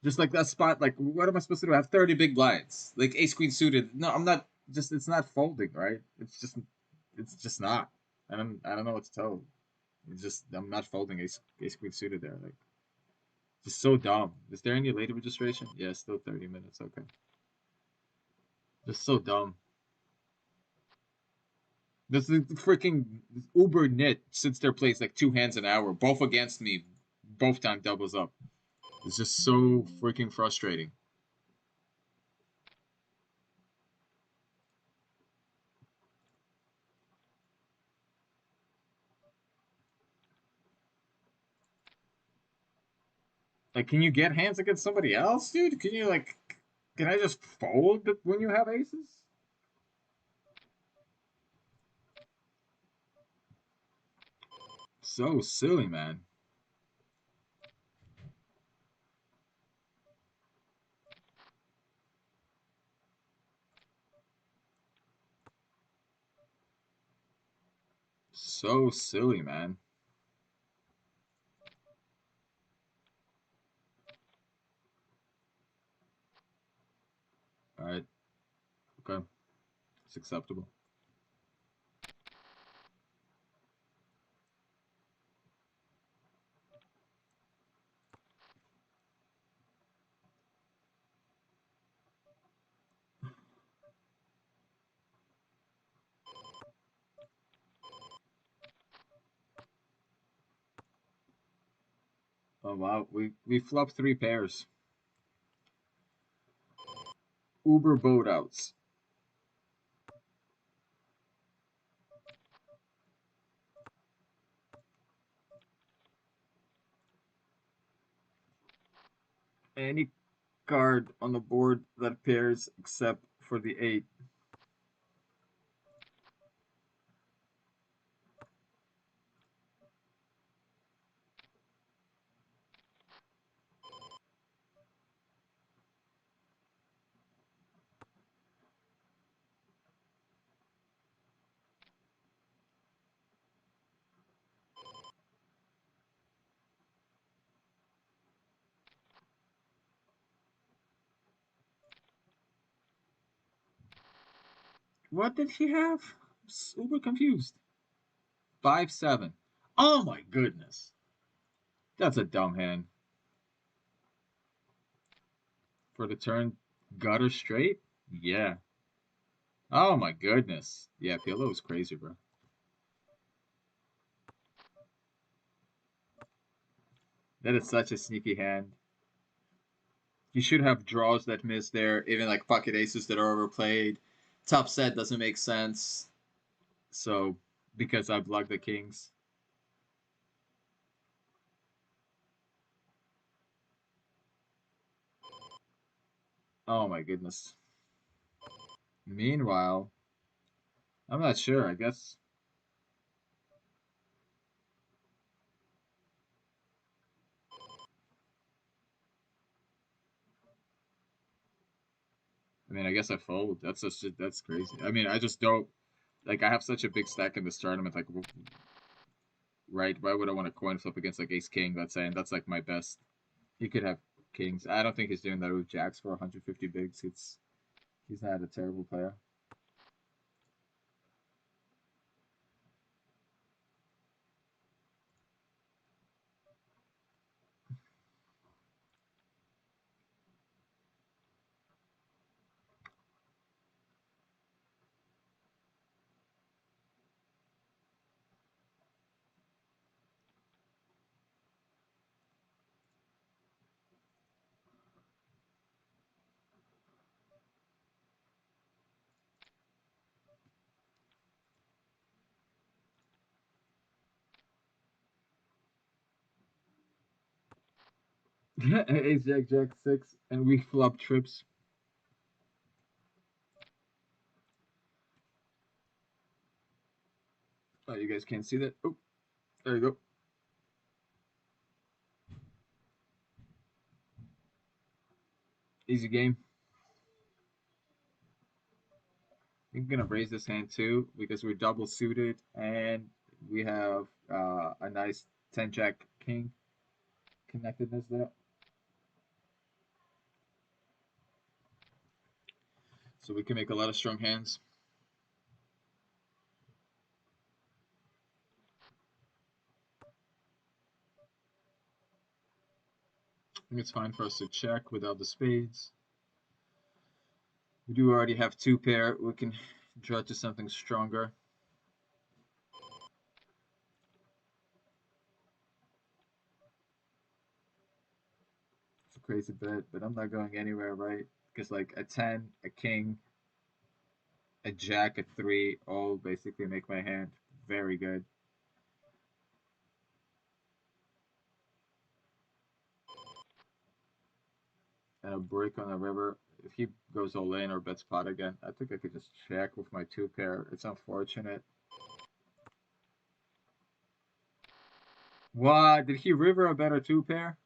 Just like that spot, like what am I supposed to do? I have 30 big blinds. Like ace queen suited. No, I'm not just it's not folding, right? It's just not. I don't know what to tell. It's just I'm not folding ace queen suited there. Like just so dumb. Is there any later registration? Yeah, still 30 minutes. Okay. Just so dumb. This is freaking Uber Nit sits there plays like two hands an hour, both against me, both time doubles up. It's just so freaking frustrating. Like, can you get hands against somebody else, dude? Can you like? Can I just fold when you have aces? So silly, man. So silly, man. All right. Okay. It's acceptable. Oh wow, we flopped three pairs. Uber boat outs. Any card on the board that pairs except for the 8. What did he have? I'm super confused. 5-7. Oh my goodness. That's a dumb hand. For the turn, gutter straight? Yeah. Oh my goodness. Yeah, PLO was crazy, bro. That is such a sneaky hand. You should have draws that miss there, even like pocket aces that are overplayed. Top set doesn't make sense. So, because I blocked the kings. Oh my goodness. Meanwhile, I'm not sure. I guess. I mean, I guess I fold. That's just that's crazy. I mean, I just don't like. I have such a big stack in this tournament. Like, right? Why would I want to coin flip against like Ace King? Let's say, and that's like my best. He could have kings. I don't think he's doing that with jacks for 150 bigs. He's not a terrible player. Ace Jack Jack 6, and we flop trips. Oh, you guys can't see that. Oh, there you go. Easy game. I'm gonna raise this hand too because we're double suited and we have a nice 10 Jack King connectedness there. So we can make a lot of strong hands. I think it's fine for us to check without the spades. We do already have two pair. We can draw to something stronger. It's a crazy bet, but I'm not going anywhere, right? Because like a 10, a king, a jack, a 3 all basically make my hand very good. And a brick on the river. If he goes all in or bets pot again, I think I could just check with my two pair. It's unfortunate. What? Did he river a better two pair?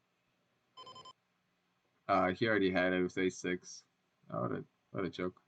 He already had it with a6. Oh, what a joke.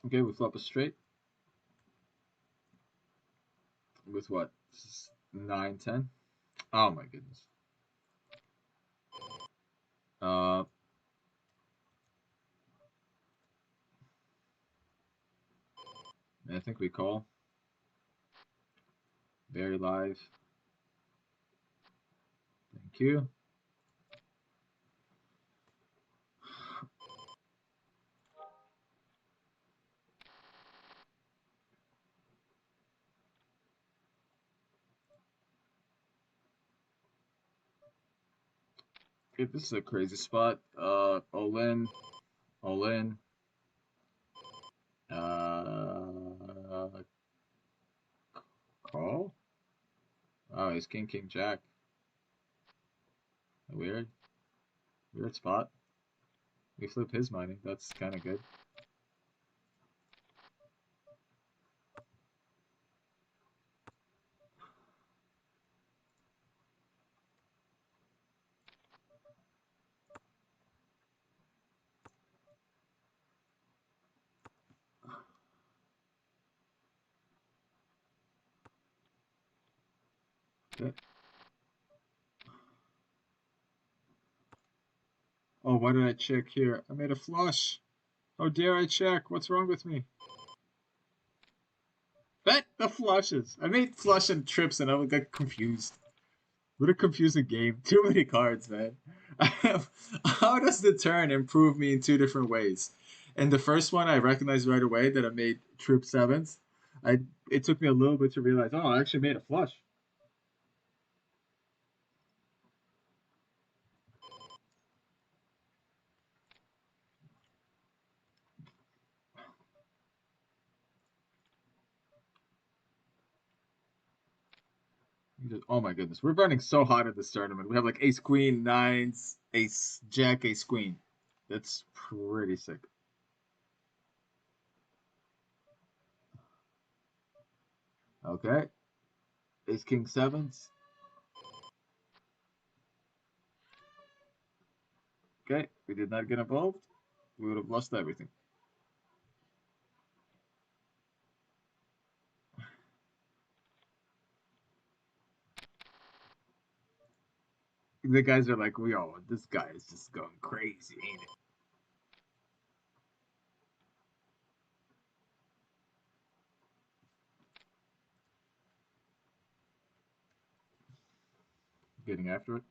Okay, we flop a straight. With what? 9, 10? Oh my goodness. Uh, I think we call. Very live. Thank you. Okay, this is a crazy spot. All in. All in. Call? Oh, he's king, king, jack. Weird. Weird spot. We flip his money. That's kind of good. Okay. Oh, why did I check here? I made a flush. How dare I check? What's wrong with me? Bet the flushes. I made flush and trips and I got confused. What a confusing game. Too many cards, man. How does the turn improve me in two different ways? And the first one, I recognized right away that I made trip sevens. It took me a little bit to realize, oh, I actually made a flush. Oh my goodness, we're running so hot at this tournament. We have like ace queen, nines, ace jack, ace queen. That's pretty sick. Okay, ace king sevens. Okay, we did not get involved. We would have lost everything. The guys are like, "Yo, this guy is just going crazy, ain't it?" Getting after it.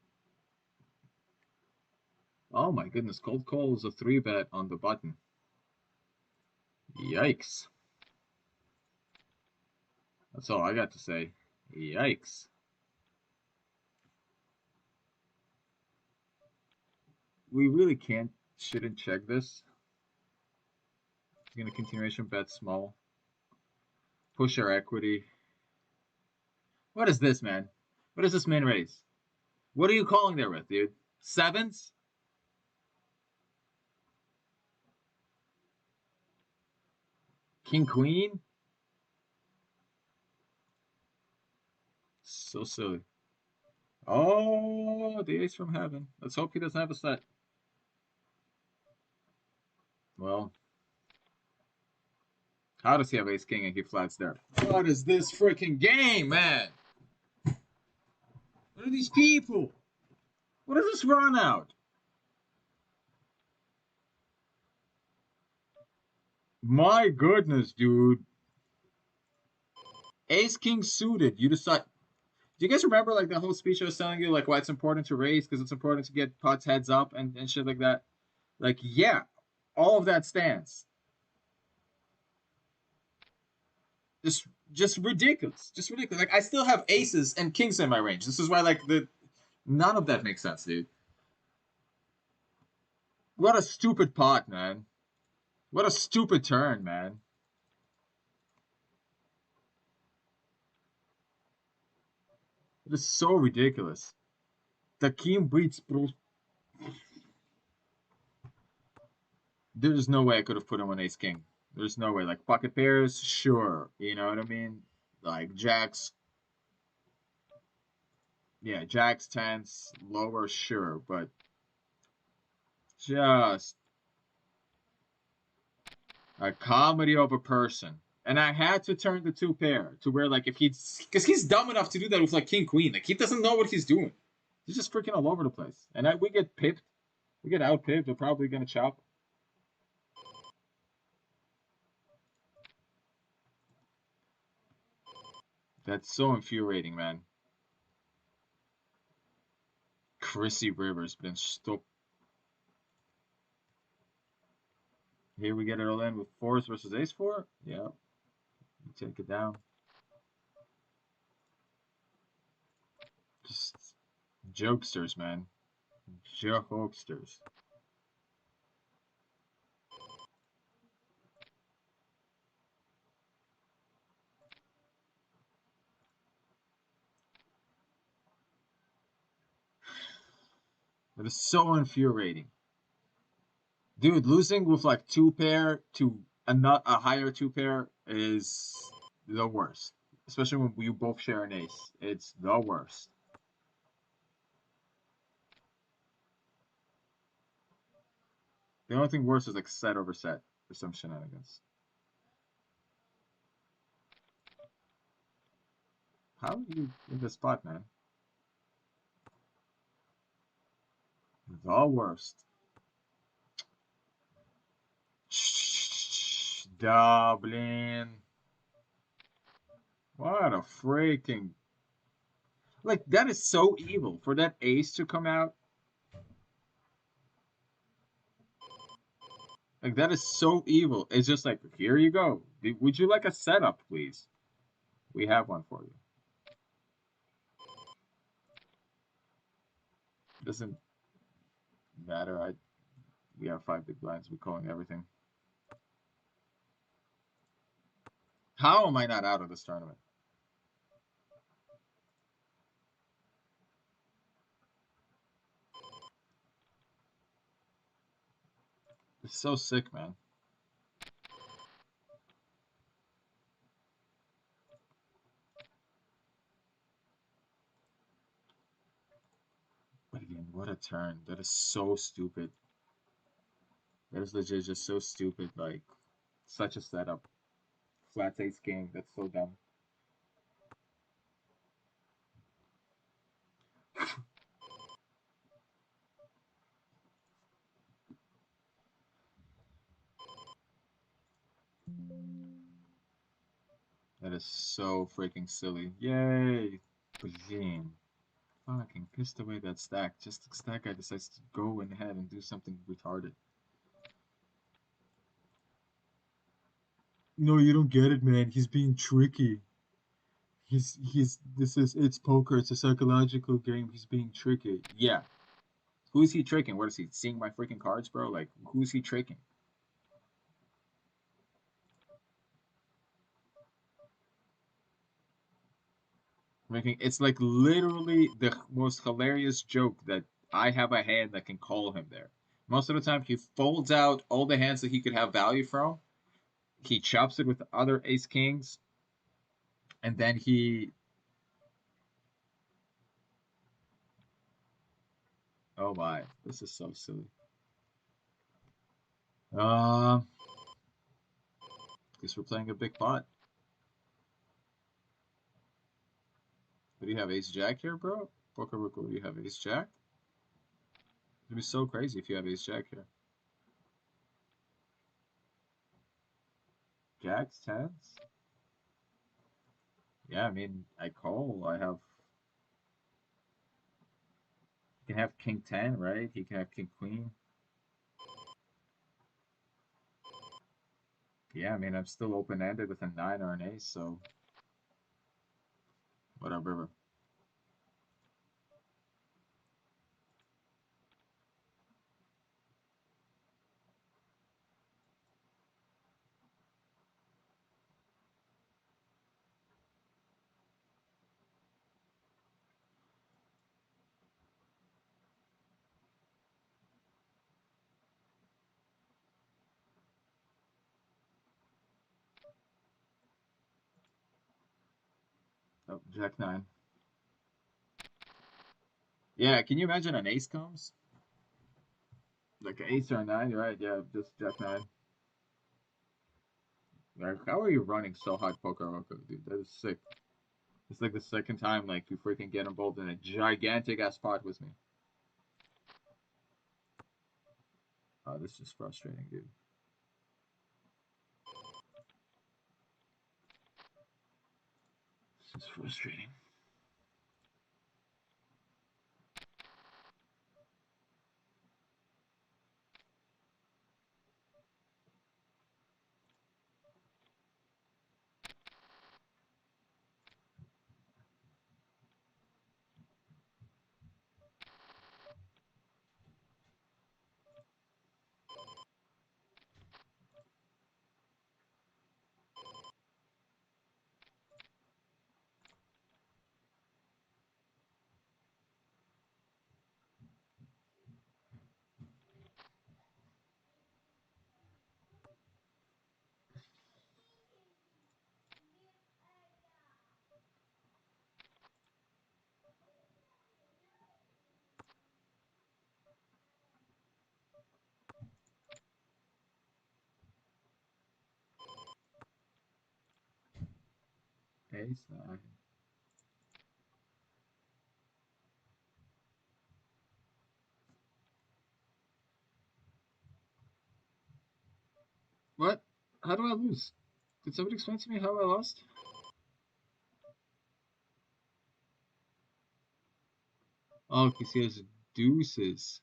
Oh my goodness, cold call is a 3-bet on the button. Yikes. That's all I got to say. Yikes. We really shouldn't check this. He's gonna continuation bet small. Push our equity. What is this, man? What is this min raise? What are you calling there with, dude? Sevens? King queen? So silly. Oh, the ace from heaven. Let's hope he doesn't have a set. Well, how does he have ace king and he flats there? What is this freaking game, man? What are these people? What is this run out? My goodness, dude. Ace king suited. You decide. Do you guys remember like the whole speech I was telling you, like why it's important to raise because it's important to get pots heads up and shit like that? Like, yeah, all of that stands. Just just ridiculous. Just ridiculous. Like I still have aces and kings in my range. This is why like the none of that makes sense, dude. What a stupid pot, man. What a stupid turn, man. It is so ridiculous. The king beats Bruce. There's no way I could have put him on ace king. There's no way. Like pocket pairs, sure. You know what I mean? Like jacks, yeah, jacks, tens, lower, sure. But just a comedy of a person. And I had to turn the two pair to where like if he's because he's dumb enough to do that with like king queen. Like he doesn't know what he's doing. He's just freaking all over the place. And we get pipped. We get out pipped. We're probably gonna chop. That's so infuriating, man. Chrissy Rivers been stopped. Here we get it all in with fours versus ace four. Yeah, take it down. Just jokesters, man. Jokesters. It is so infuriating. Dude, losing with like 2 pair to a higher 2 pair is the worst. Especially when you both share an ace. It's the worst. The only thing worse is like set over set or some shenanigans. How are you in this spot, man? The worst. Dublin. What a freaking. Like, that is so evil for that ace to come out. Like, that is so evil. It's just like, here you go. Would you like a setup, please? We have one for you. Doesn't matter. We have 5 big blinds. We're calling everything. How am I not out of this tournament? It's so sick, man. But again, what a turn. That is so stupid. That is legit just so stupid. Like, such a setup. Flats ace king. That's so dumb. That is so freaking silly. Yay! Bajin. Fucking pissed away that stack. Just the stack guy decides to go ahead and do something retarded. No, you don't get it, man. He's being tricky. It's poker. It's a psychological game. He's being tricky. Yeah. Who's he tricking? What is he seeing my freaking cards, bro? Like, who's he tricking? Making it's like literally the most hilarious joke that I have a hand that can call him there. Most of the time, he folds out all the hands that he could have value from. He chops it with the other ace kings, and then he. Oh my, this is so silly. Um, guess we're playing a big pot. What do you have, ace jack here, bro? Poker Rooker, do you have ace jack? It'd be so crazy if you have ace jack here. Jacks, tens. Yeah, I mean, I call. I have. He can have king 10, right? He can have king queen. Yeah, I mean, I'm still open-ended with a 9 or an ace, so whatever. Oh, jack 9. Yeah, can you imagine an ace comes? Like an ace or a 9, right? Yeah, just jack 9. Like, how are you running so hard poker, dude? That is sick. It's like the second time, like, you freaking get involved in a gigantic ass pot with me. Oh, this is frustrating, dude. This is frustrating. Ace 9. What? How do I lose? Could somebody explain to me how I lost? Oh, because he has deuces.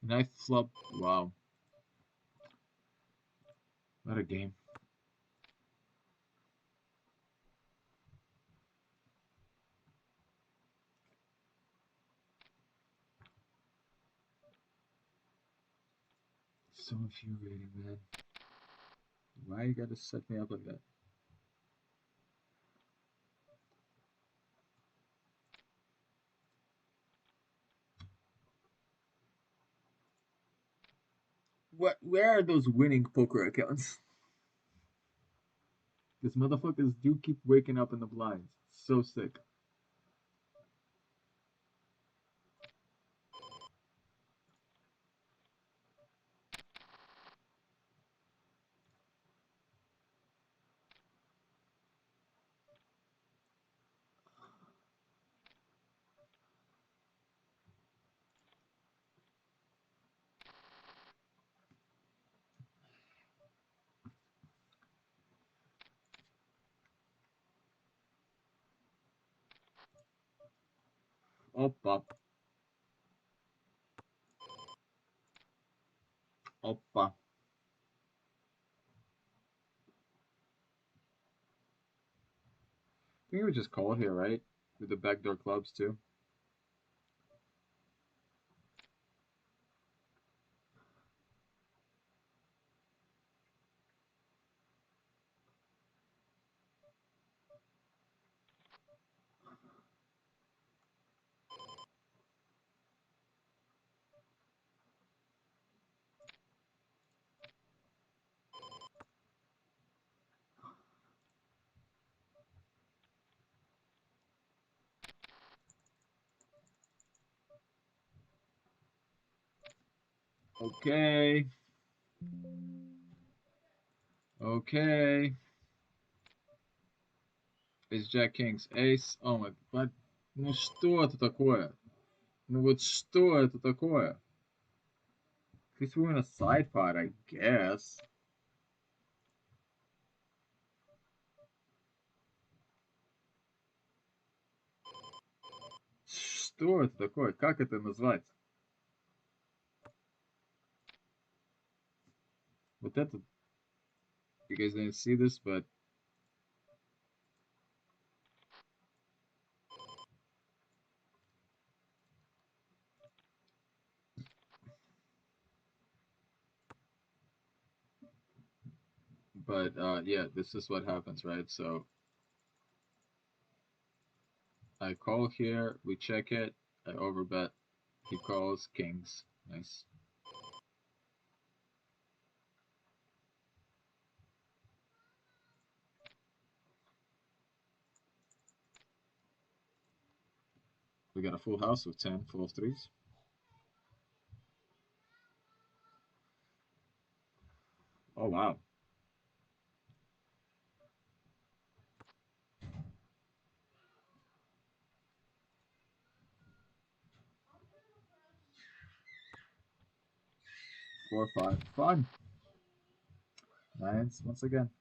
And I flop. Wow. What a game. So infuriating, man. Why you gotta set me up like that? What? Where are those winning poker accounts? These motherfuckers do keep waking up in the blinds. So sick. Opa. Opa. I think we just call here, right? With the backdoor clubs too. Okay. Okay. Ace Jack Kings. Ace. Oh my god. Ну что это такое? Ну вот что это такое? At least we're in a side pot, I guess. Что это такое? Как это назвать? Вот это... You guys didn't see this, but yeah, this is what happens, right? So I call here, we check it, I overbet, he calls kings. Nice. We got a full house with 10, full of threes. Oh wow. Four, five, fun. Nines once again.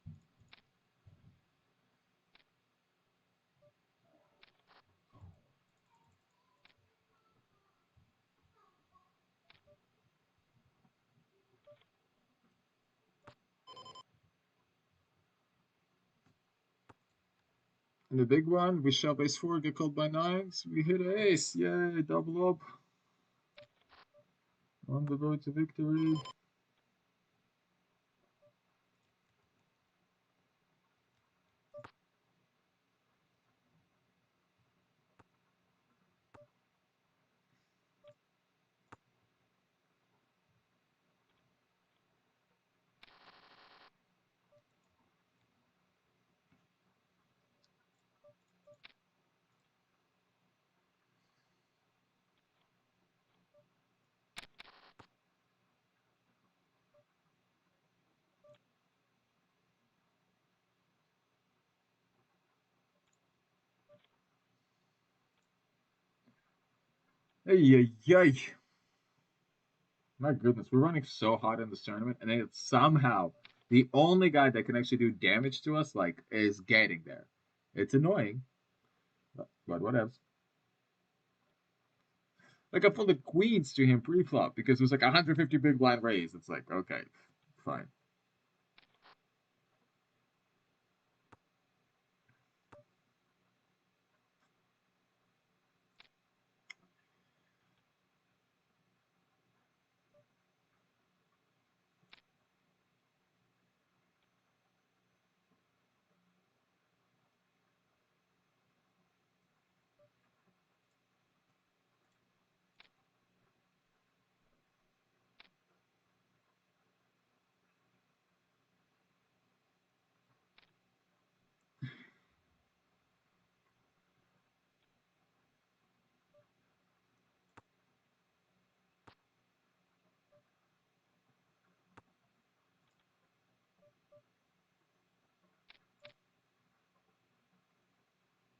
In the big one, we shove ace four, get called by nines. We hit ace. Yay, double up. On the road to victory. Ay, ay, ay. My goodness, we're running so hot in this tournament, and it's somehow the only guy that can actually do damage to us, like, is getting there. It's annoying, but whatever. Like, I pulled the queens to him pre-flop because it was like 150 big blind raise. It's like, okay, fine.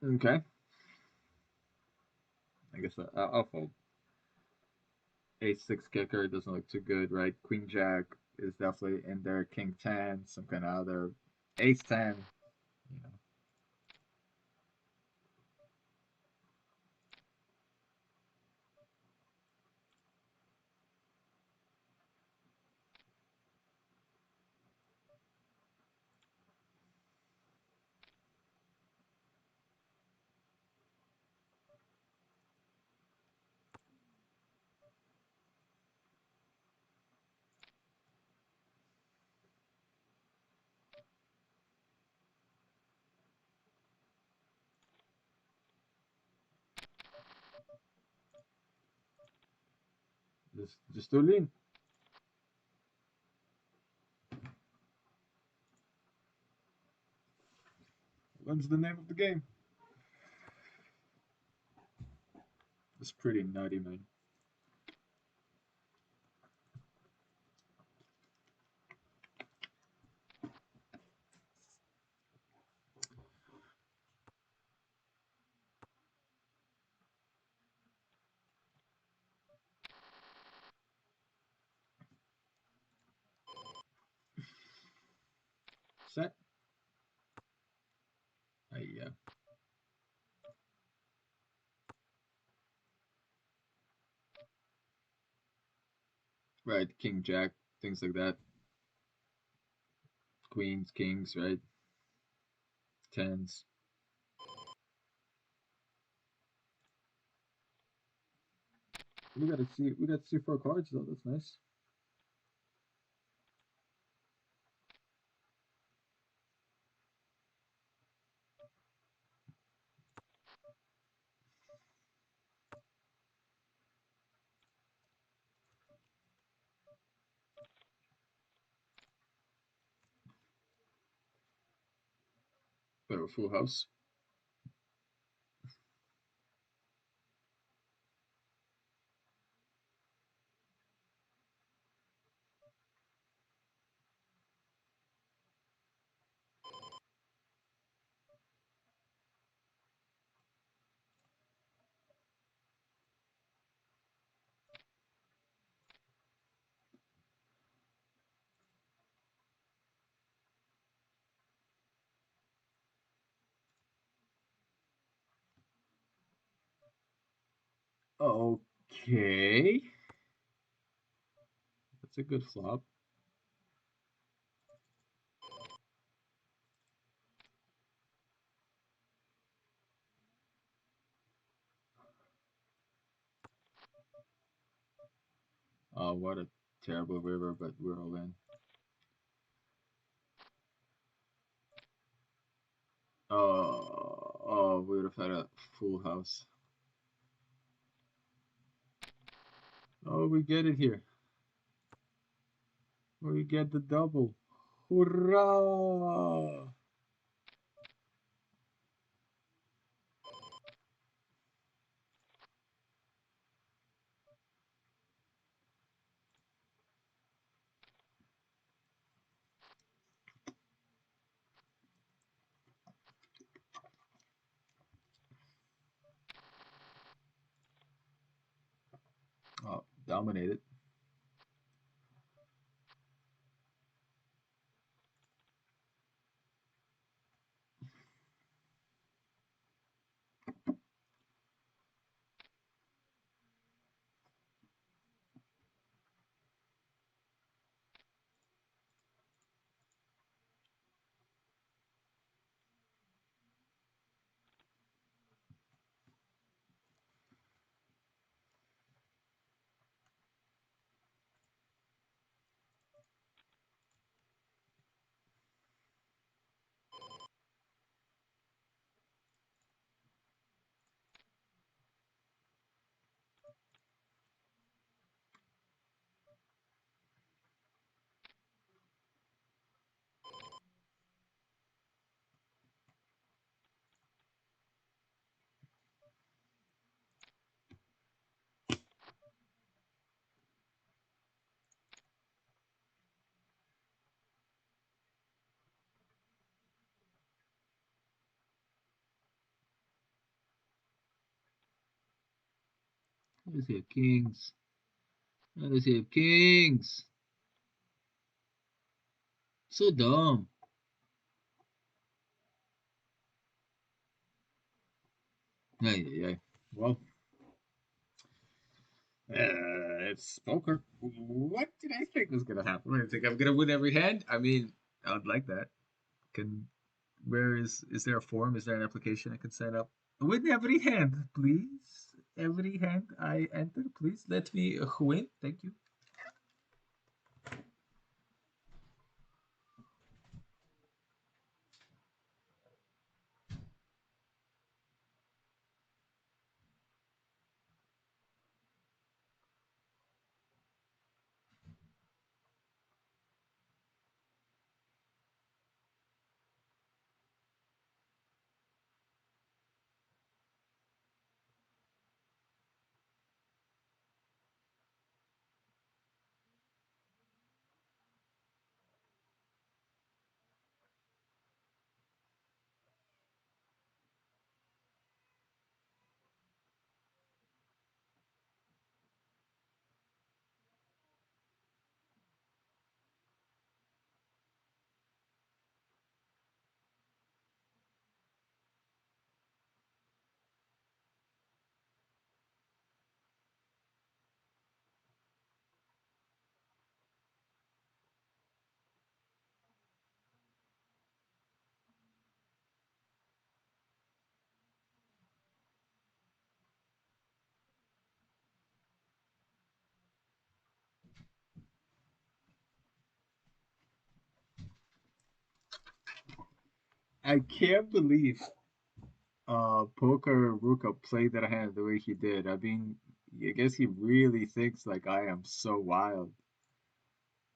Okay, I guess I'll fold. Ace six kicker doesn't look too good, right? Queen jack is definitely in there. King 10, some kind of other ace 10, you know. Just do lean. When's the name of the game? It's pretty nutty, man. Set. Yeah. Right, king jack, things like that. Queens, kings, right? Tens. We got to see four cards though. That's nice. Oh, full house. Okay. That's a good flop. Oh, what a terrible river, but we're all in. Oh, we would have had a full house. Oh, we get it here. We get the double. Hurrah! dominated. How does he have kings? How does he have kings? So dumb. Yeah. Well, it's poker. What did I think was gonna happen? I think I'm gonna win every hand. I mean, I'd like that. Can where is there a form? Is there an application I can sign up? Win every hand, please. Every hand I enter, please let me win. Thank you. I can't believe Poker Ruka played that hand the way he did. I mean, I guess he really thinks like I am so wild.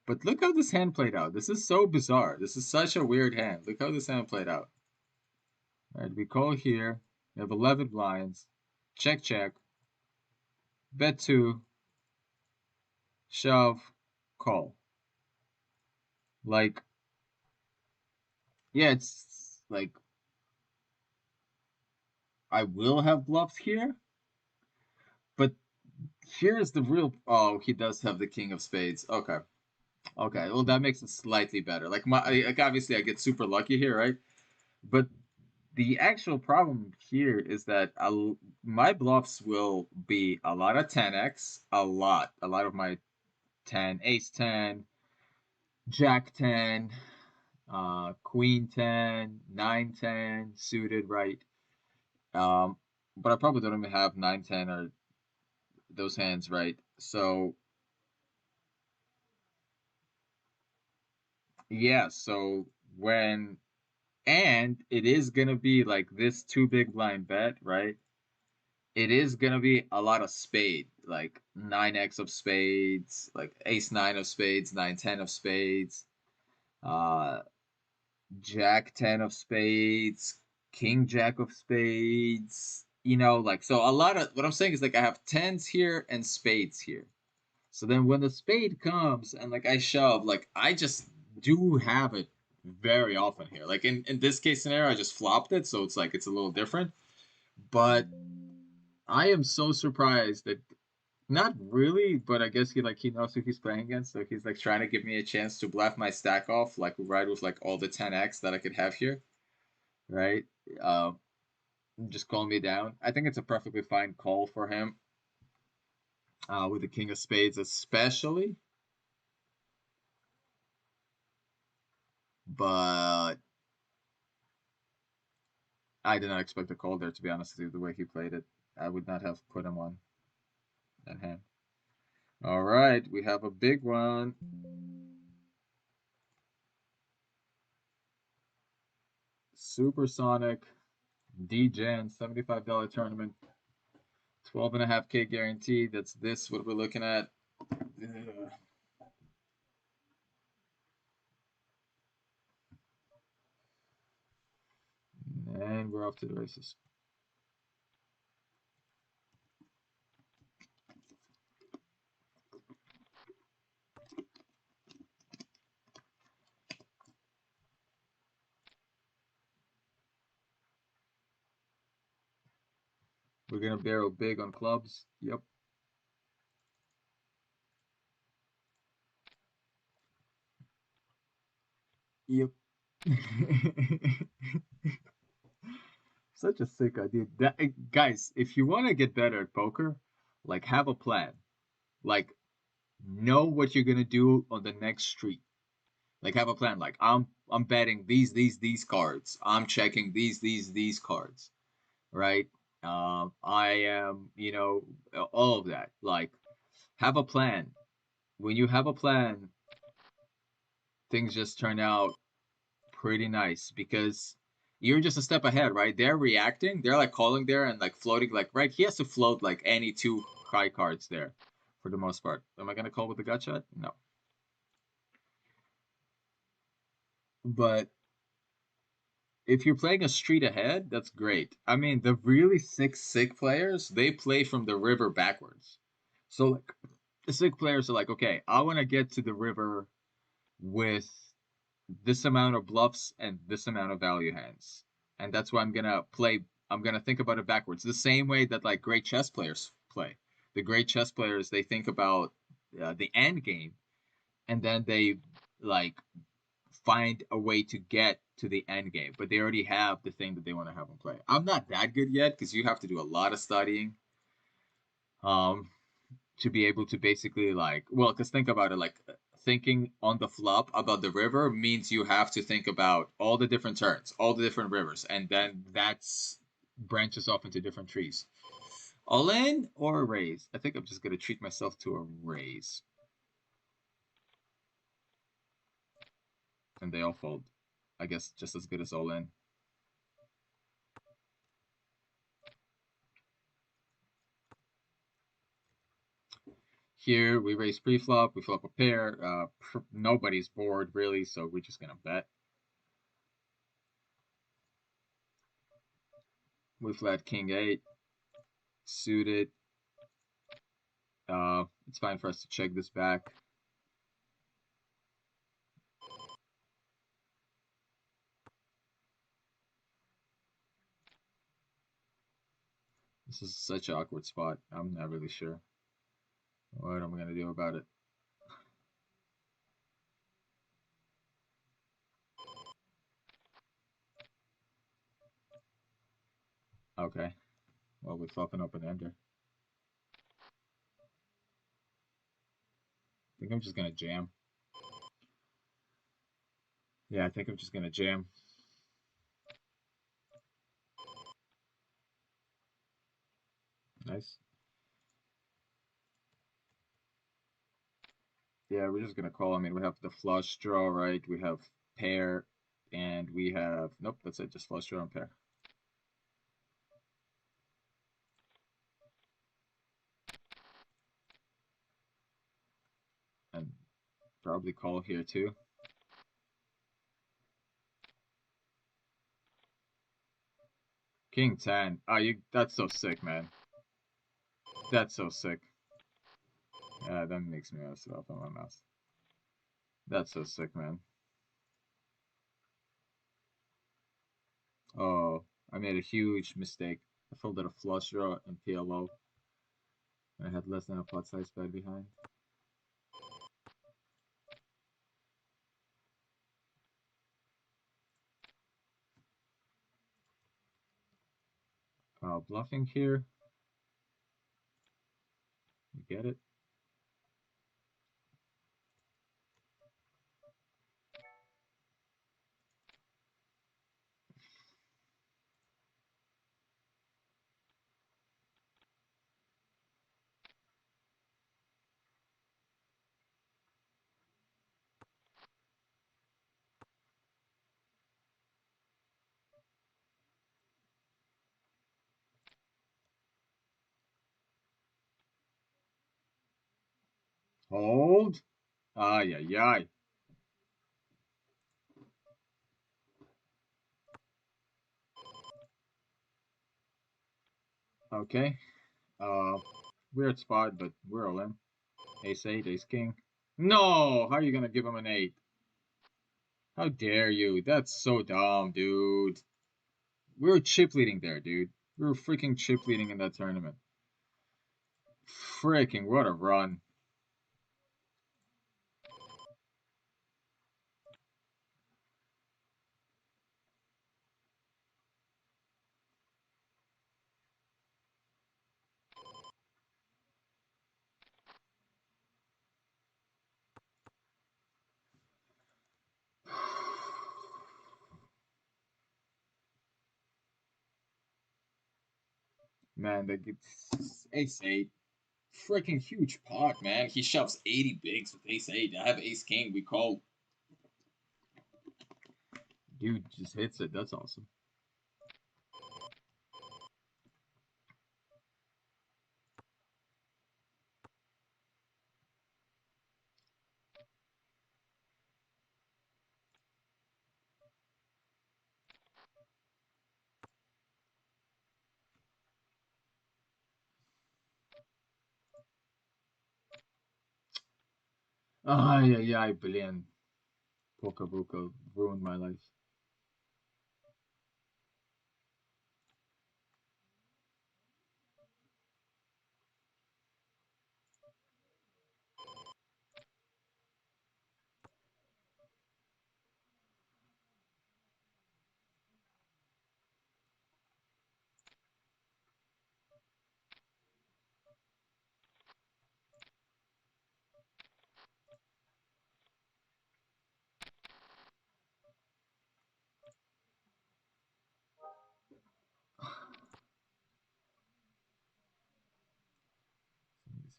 But look how this hand played out. This is so bizarre. This is such a weird hand. Look how this hand played out. All right, we call here. We have 11 blinds. Check, check. Bet two. Shove. Call. Like, yeah, it's like I will have bluffs here, but here's the real. Oh, he does have the king of spades. Okay. Okay. Well, that makes it slightly better. Like obviously I get super lucky here, right? But the actual problem here is that my bluffs will be a lot of 10x, a lot of my 10, ace 10, jack 10, queen 10, 9 10 suited, right? Um, but I probably don't even have 9 10 or those hands, right? So yeah, so when and it is gonna be like this two big blind bet, right? It is gonna be a lot of spade, like 9x of spades, like ace 9 of spades, 9 10 of spades, uh, jack 10 of spades, king jack of spades. You know, like so a lot of what I'm saying is like I have tens here and spades here. So then when the spade comes and like I shove, like I just do have it very often here. Like in this case scenario, I just flopped it, so it's a little different. But I am so surprised that Not really, but I guess he knows who he's playing against, so he's like trying to give me a chance to bluff my stack off, like right with like all the 10x that I could have here, right? Um, just call me down. I think it's a perfectly fine call for him, with the king of spades especially, but I did not expect a call there, to be honest with you, the way he played it. I would not have put him on that hand. All right, we have a big one. Supersonic D-Gen $75 tournament, 12.5K guaranteed. That's this what we're looking at. And we're off to the races. We're gonna barrel big on clubs. Yep. Yep. Such a sick idea. Guys, if you want to get better at poker, like have a plan. Like know what you're gonna do on the next street. Like have a plan. Like I'm betting these cards. I'm checking these cards. Right? I am, all of that. Like have a plan. When you have a plan, things just turn out pretty nice because you're just a step ahead, right? They're reacting. They're like calling there and like floating, like, right? He has to float like any two high cards there for the most part. Am I going to call with the gut shot? No. But if you're playing a street ahead, that's great. I mean, the really sick players, they play from the river backwards. So, like, the sick players are like, okay, I want to get to the river with this amount of bluffs and this amount of value hands. And that's why I'm gonna think about it backwards. The same way that like great chess players play. The great chess players, they think about the end game and then they like find a way to get to the end game, but they already have the thing that they want to have them play. I'm not that good yet because you have to do a lot of studying. Um, to be able to basically like, well, because think about it, like thinking on the flop about the river means you have to think about all the different turns, all the different rivers, and then that's branches off into different trees. All in or a raise? I think I'm just gonna treat myself to a raise, and they all fold. I guess just as good as all in. Here we raise pre-flop, we flop a pair. Nobody's bored really, so we're just gonna bet. We flat king eight, suited. It's fine for us to check this back. This is such an awkward spot. I'm not really sure what I'm gonna do about it. Okay. Well, we flop an open ender. I think I'm just gonna jam. Yeah, I think I'm just gonna jam. Nice. Yeah, we're just gonna call. I mean, we have the flush draw, right? We have pair, and we have nope. That's it. Just flush draw and pair. And probably call here too. King 10. Oh, you. That's so sick, man. That's so sick. Yeah, that makes me mess it up on my mouse. That's so sick, man. Oh, I made a huge mistake. I folded a flush draw and PLO. I had less than a pot size bet behind. Bluffing here. You get it? Hold. Ay, ay, ay. Okay. Uh, Weird spot, but we're all in. Ace 8, ace king. No! How are you gonna give him an 8? How dare you? That's so dumb, dude. We were chip leading there, dude. We were freaking chip leading in that tournament. Freaking, what a run. Man, that gets ace 8. Freaking huge pot, man. He shoves 80 bigs with ace 8. I have ace king. We call. Dude just hits it. That's awesome. Ay, ay, ay, billion. Poker ruined my life.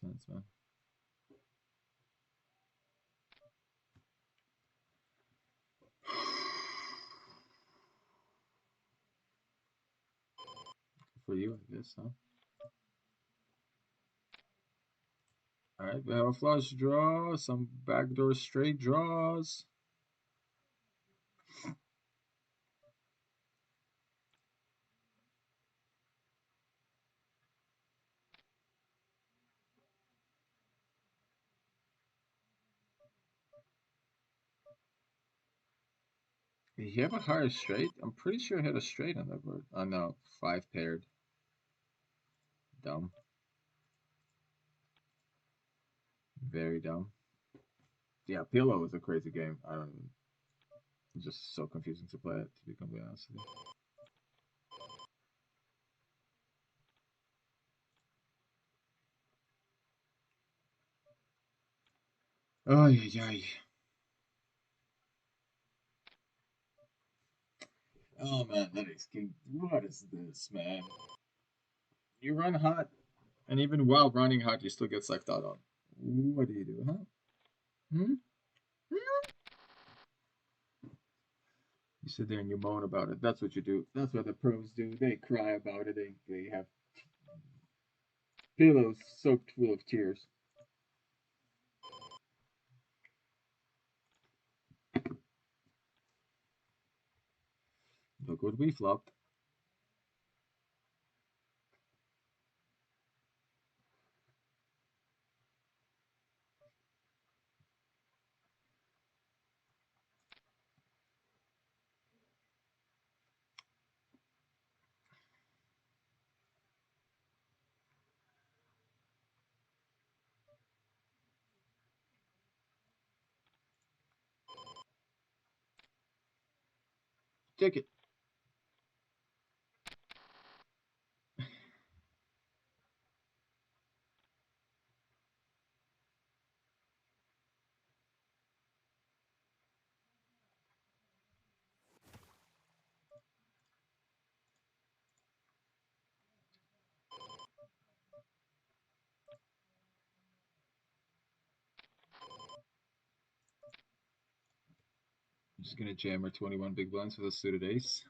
Makes sense, man. For you, I guess, huh? Alright, we have a flush draw, some backdoor straight draws. Did he have a higher straight? I'm pretty sure I had a straight on that board. Oh no, 5 paired. Dumb. Very dumb. Yeah, Pillow was a crazy game. I don't even. It's just so confusing to play it, to be completely honest with you. Oh, yeah, yeah. Oh man, that is king. What is this, man? You run hot, and even while running hot, you still get sucked out on. What do you do, huh? Hmm? You sit there and you moan about it. That's what you do. That's what the pros do. They cry about it. They have pillows soaked full of tears. Look what we flopped. Take it. I'm just gonna jam our 21 big blinds with a suited ace.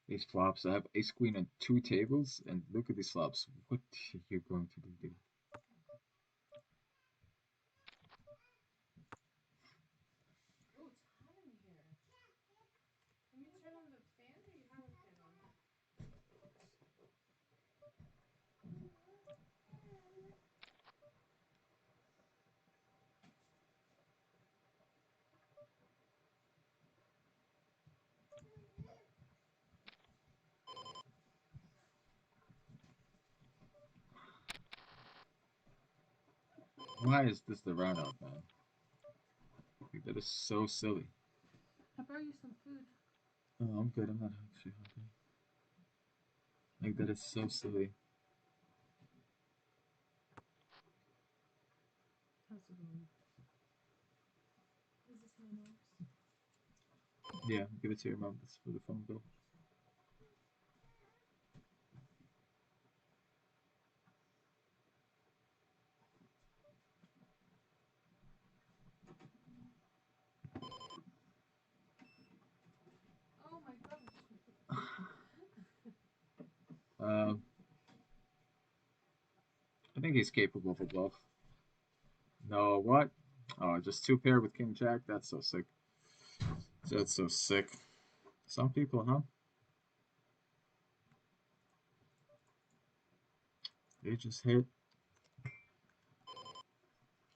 These flops, I have ace queen on 2 tables, and look at these flops. What are you going to do, dude? Oh, it's hot in here. Can you turn on the fan or you have a fan on? Why is this the round out, man? Like, that is so silly. I brought you some food. Oh, I'm good. I'm not actually hungry. Like, that is so silly. How's it going? Is this my mom's? Yeah, give it to your mom. That's for the phone bill. Oh my gosh. Um, I think he's capable of a bluff. No, what? Oh, just 2 pair with king jack? That's so sick. That's so sick. Some people, huh? They just hit.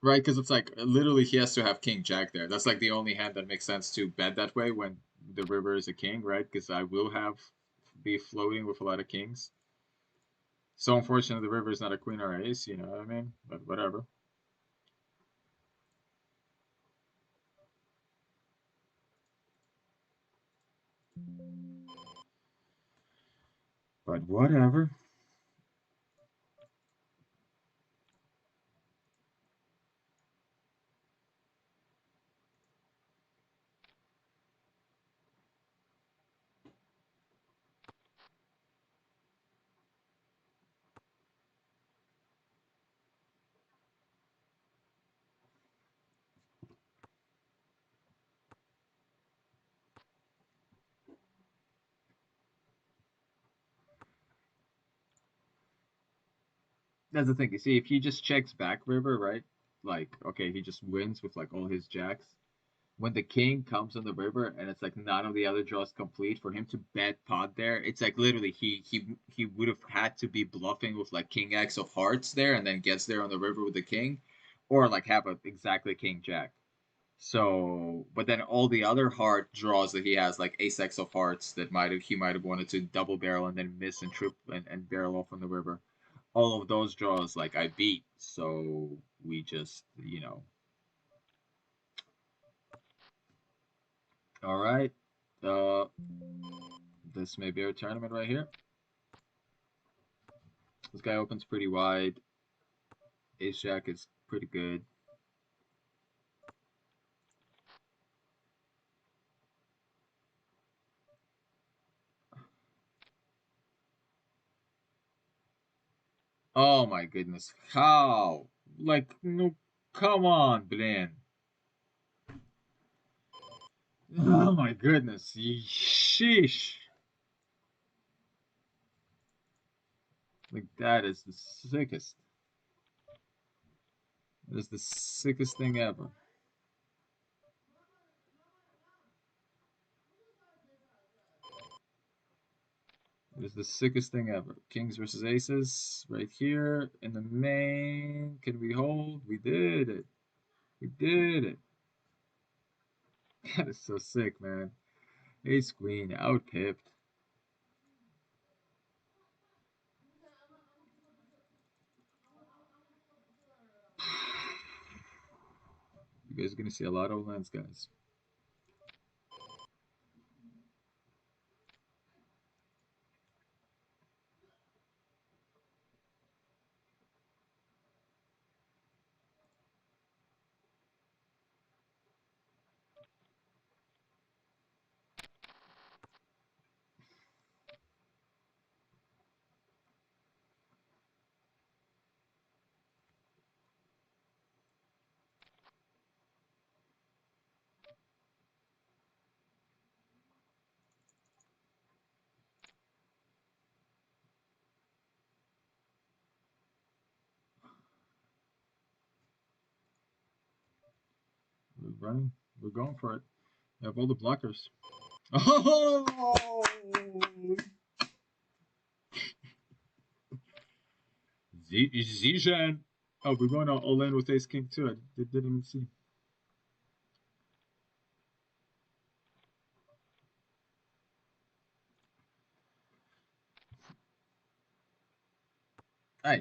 Right, because it's like literally he has to have king jack there. That's like the only hand that makes sense to bet that way when the river is a king, right? Because I will be floating with a lot of kings. So unfortunately, the river is not a queen or ace, you know what I mean? But whatever. But whatever. That's the thing. You see, if he just checks back river, right? Like, okay, he just wins with like all his jacks. When the king comes on the river and it's like none of the other draws complete, for him to bet pot there, it's like literally he would have had to be bluffing with like king x of hearts there and then gets there on the river with the king, or like have a exactly king jack. So, but then all the other heart draws that he has, like ace x of hearts, that he might have wanted to double barrel and then miss and trip and barrel off on the river. All of those draws, like I beat. So we just, all right. Uh, this may be our tournament right here. This guy opens pretty wide. Ace jack is pretty good. Oh my goodness. How? Like, no, come on, Blin. Oh my goodness. Sheesh. Like, that is the sickest. That is the sickest thing ever. It is the sickest thing ever. Kings versus aces right here in the main. Can we hold? We did it. We did it. That is so sick, man. Ace queen out pipped. You guys are gonna see a lot of lands, guys. We're running. We're going for it. We have all the blockers. Oh! Zijan. Oh, we're going all in with ace king too. I didn't even see.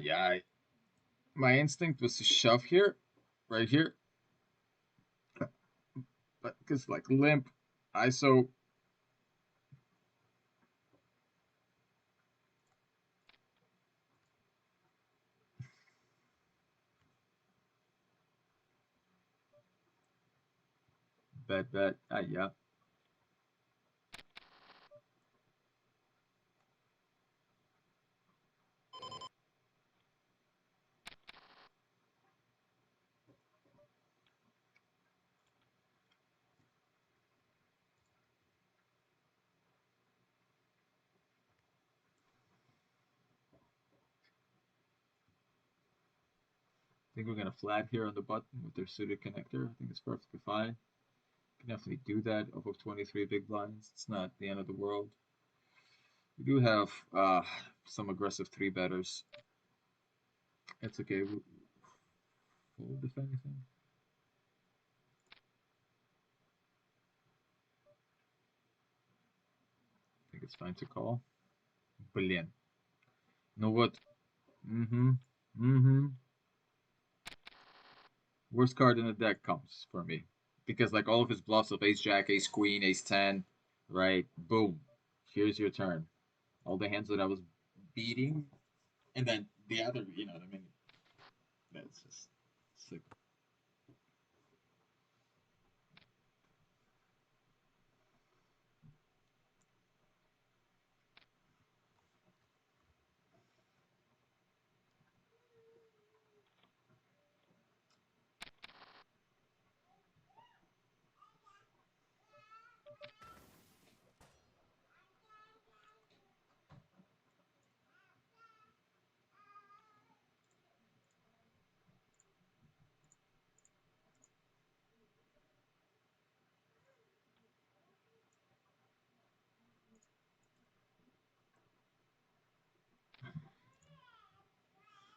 Yeah. My instinct was to shove here, right here, but because like limp, ISO. Bet. Yeah. I think we're gonna flat here on the button with their suited connector. I think it's perfectly fine. Can definitely do that off of 23 big blinds. It's not the end of the world. We do have some aggressive three betters. It's okay. We'll fold if anything. I think it's fine to call. Блин. Ну вот. Mm-hmm. Worst card in the deck comes for me. Because like all of his bluffs of ace jack, ace queen, ace 10, right? Boom. Here's your turn. All the hands that I was beating. And then the other, you know what I mean? That's just sick.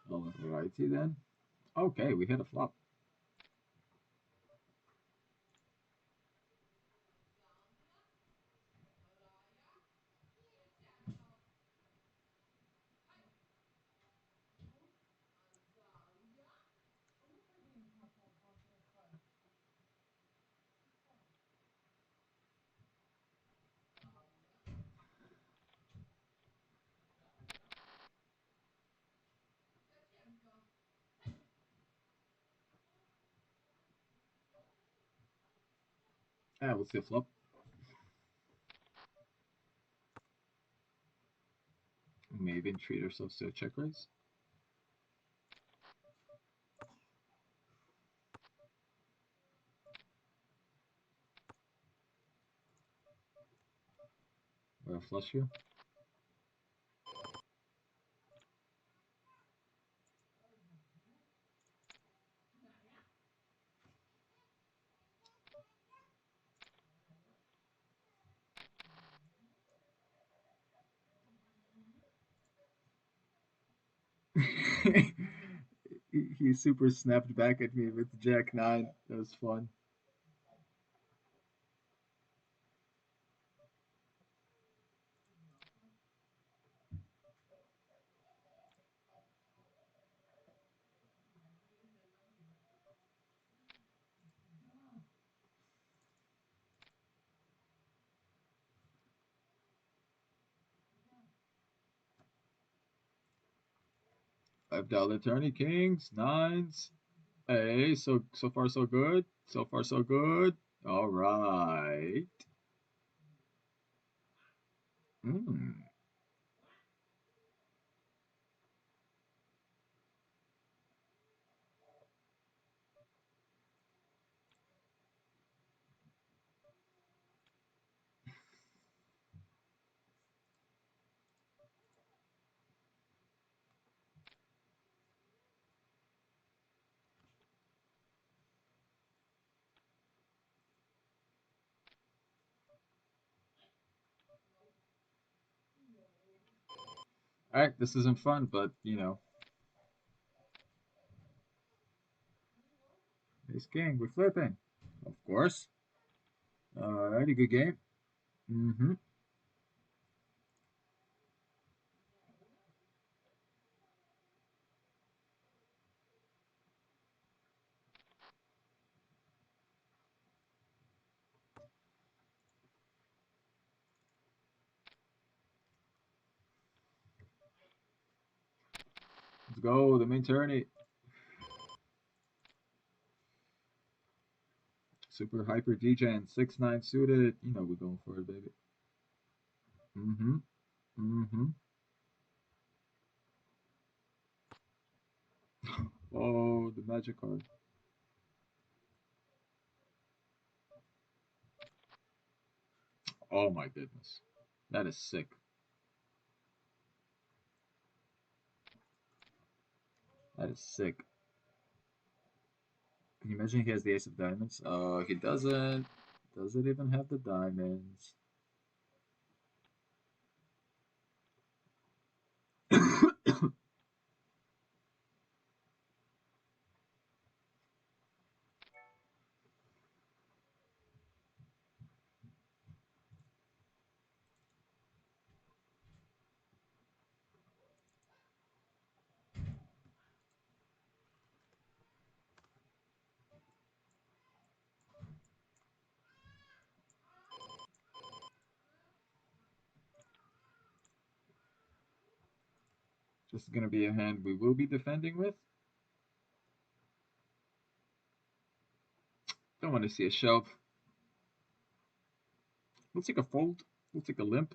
Alrighty then. Okay, we hit a flop. We'll see a flop. Maybe treat ourselves to a check raise. Or a flush here. He super snapped back at me with Jack 9. That was fun. $5 tourney, kings, nines. Hey, so far so good. So far so good. All right. Mm. All right, this isn't fun, but you know, ace king, we're flipping, of course. Alrighty, good game. Mm-hmm. Let's go, the main tourney. Super hyper degen, 6-9 suited. You know we're going for it, baby. Mm-hmm. Mm-hmm. Oh, the magic card. Oh my goodness. That is sick. That is sick. Can you imagine he has the ace of diamonds? He doesn't. Doesn't even have the diamonds. This is gonna be a hand we will be defending with. Don't want to see a shove. We'll take a fold. We'll take a limp.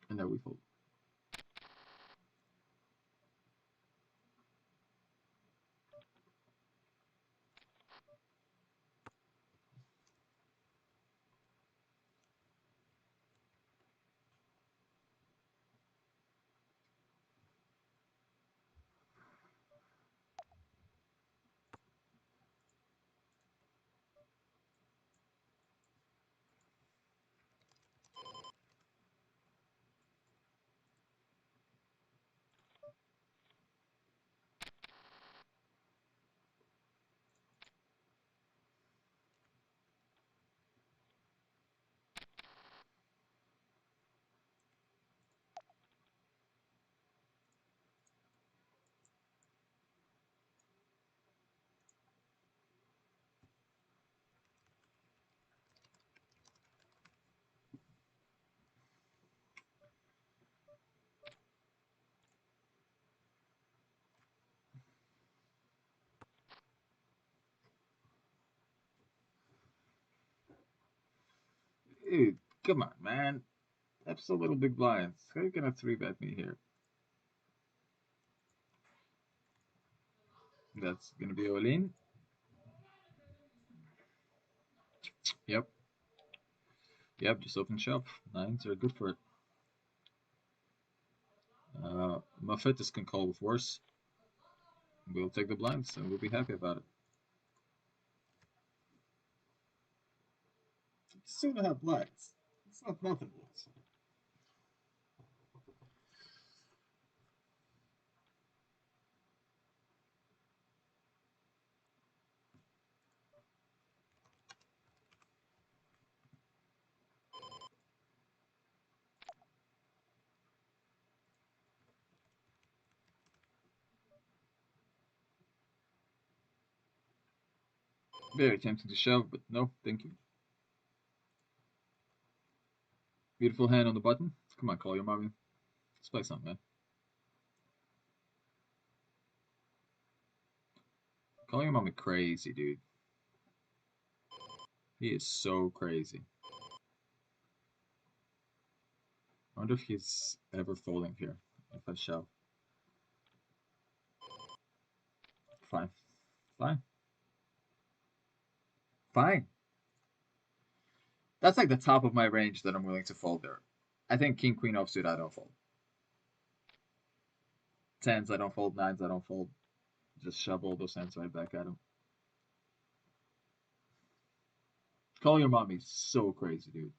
And now we fold. Dude, come on, man. That's a little big blinds. How are you gonna three bet me here? That's gonna be all in. Yep. Yep, just open shop. Nines are good for it. Mafetis can call with worse. We'll take the blinds and we'll be happy about it. It's 2.5 blinds. It's not nothing. Very tempting to shove, but no, thank you. Beautiful hand on the button. Come on, call your mommy. Let's play something, man. Call your mommy crazy, dude. He is so crazy. I wonder if he's ever folding here. If I shove. Fine. Fine. Fine. That's like the top of my range that I'm willing to fold there. I think king, queen offsuit, I don't fold. Tens, I don't fold. Nines, I don't fold. Just shove all those hands right back at him. Call your mommy so crazy, dude.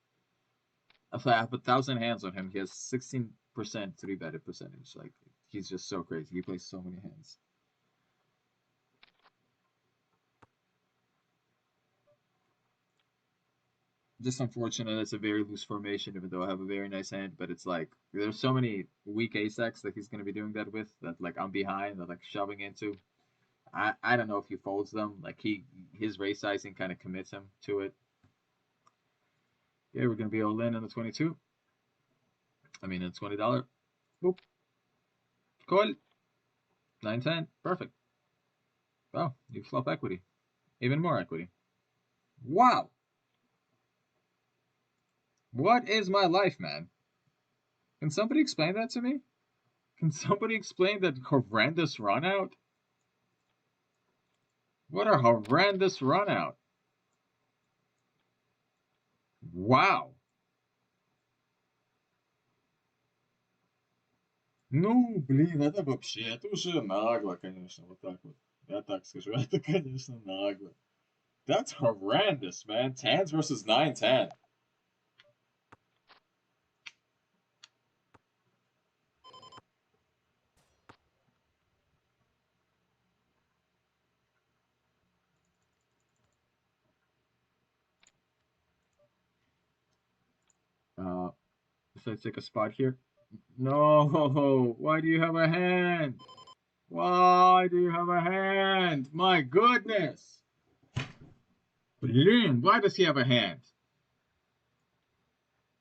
If I have 1,000 hands on him, he has 16% 3-betted percentage. Like, he's just so crazy. He plays so many hands. Just unfortunate it's a very loose formation, even though I have a very nice hand. But it's like, there's so many weak ace-X that he's going to be doing that with, that like I'm behind, that like shoving into. I don't know if he folds them. Like his raise sizing kind of commits him to it. Yeah, we're going to be all in on the 22. I mean, it's $20. Boop. Call. 9-10. Perfect. Oh, you flop equity. Even more equity. Wow. What is my life, man? Can somebody explain that to me? Can somebody explain that horrendous run out? What a horrendous run out. Wow. Ну, блин, это вообще, это уже нагло, конечно, вот так вот. Я так скажу, это, конечно, нагло. That's horrendous, man. Tens versus 9-10. If I take a spot here. No, why do you have a hand? Why do you have a hand? My goodness. Blin, why does he have a hand?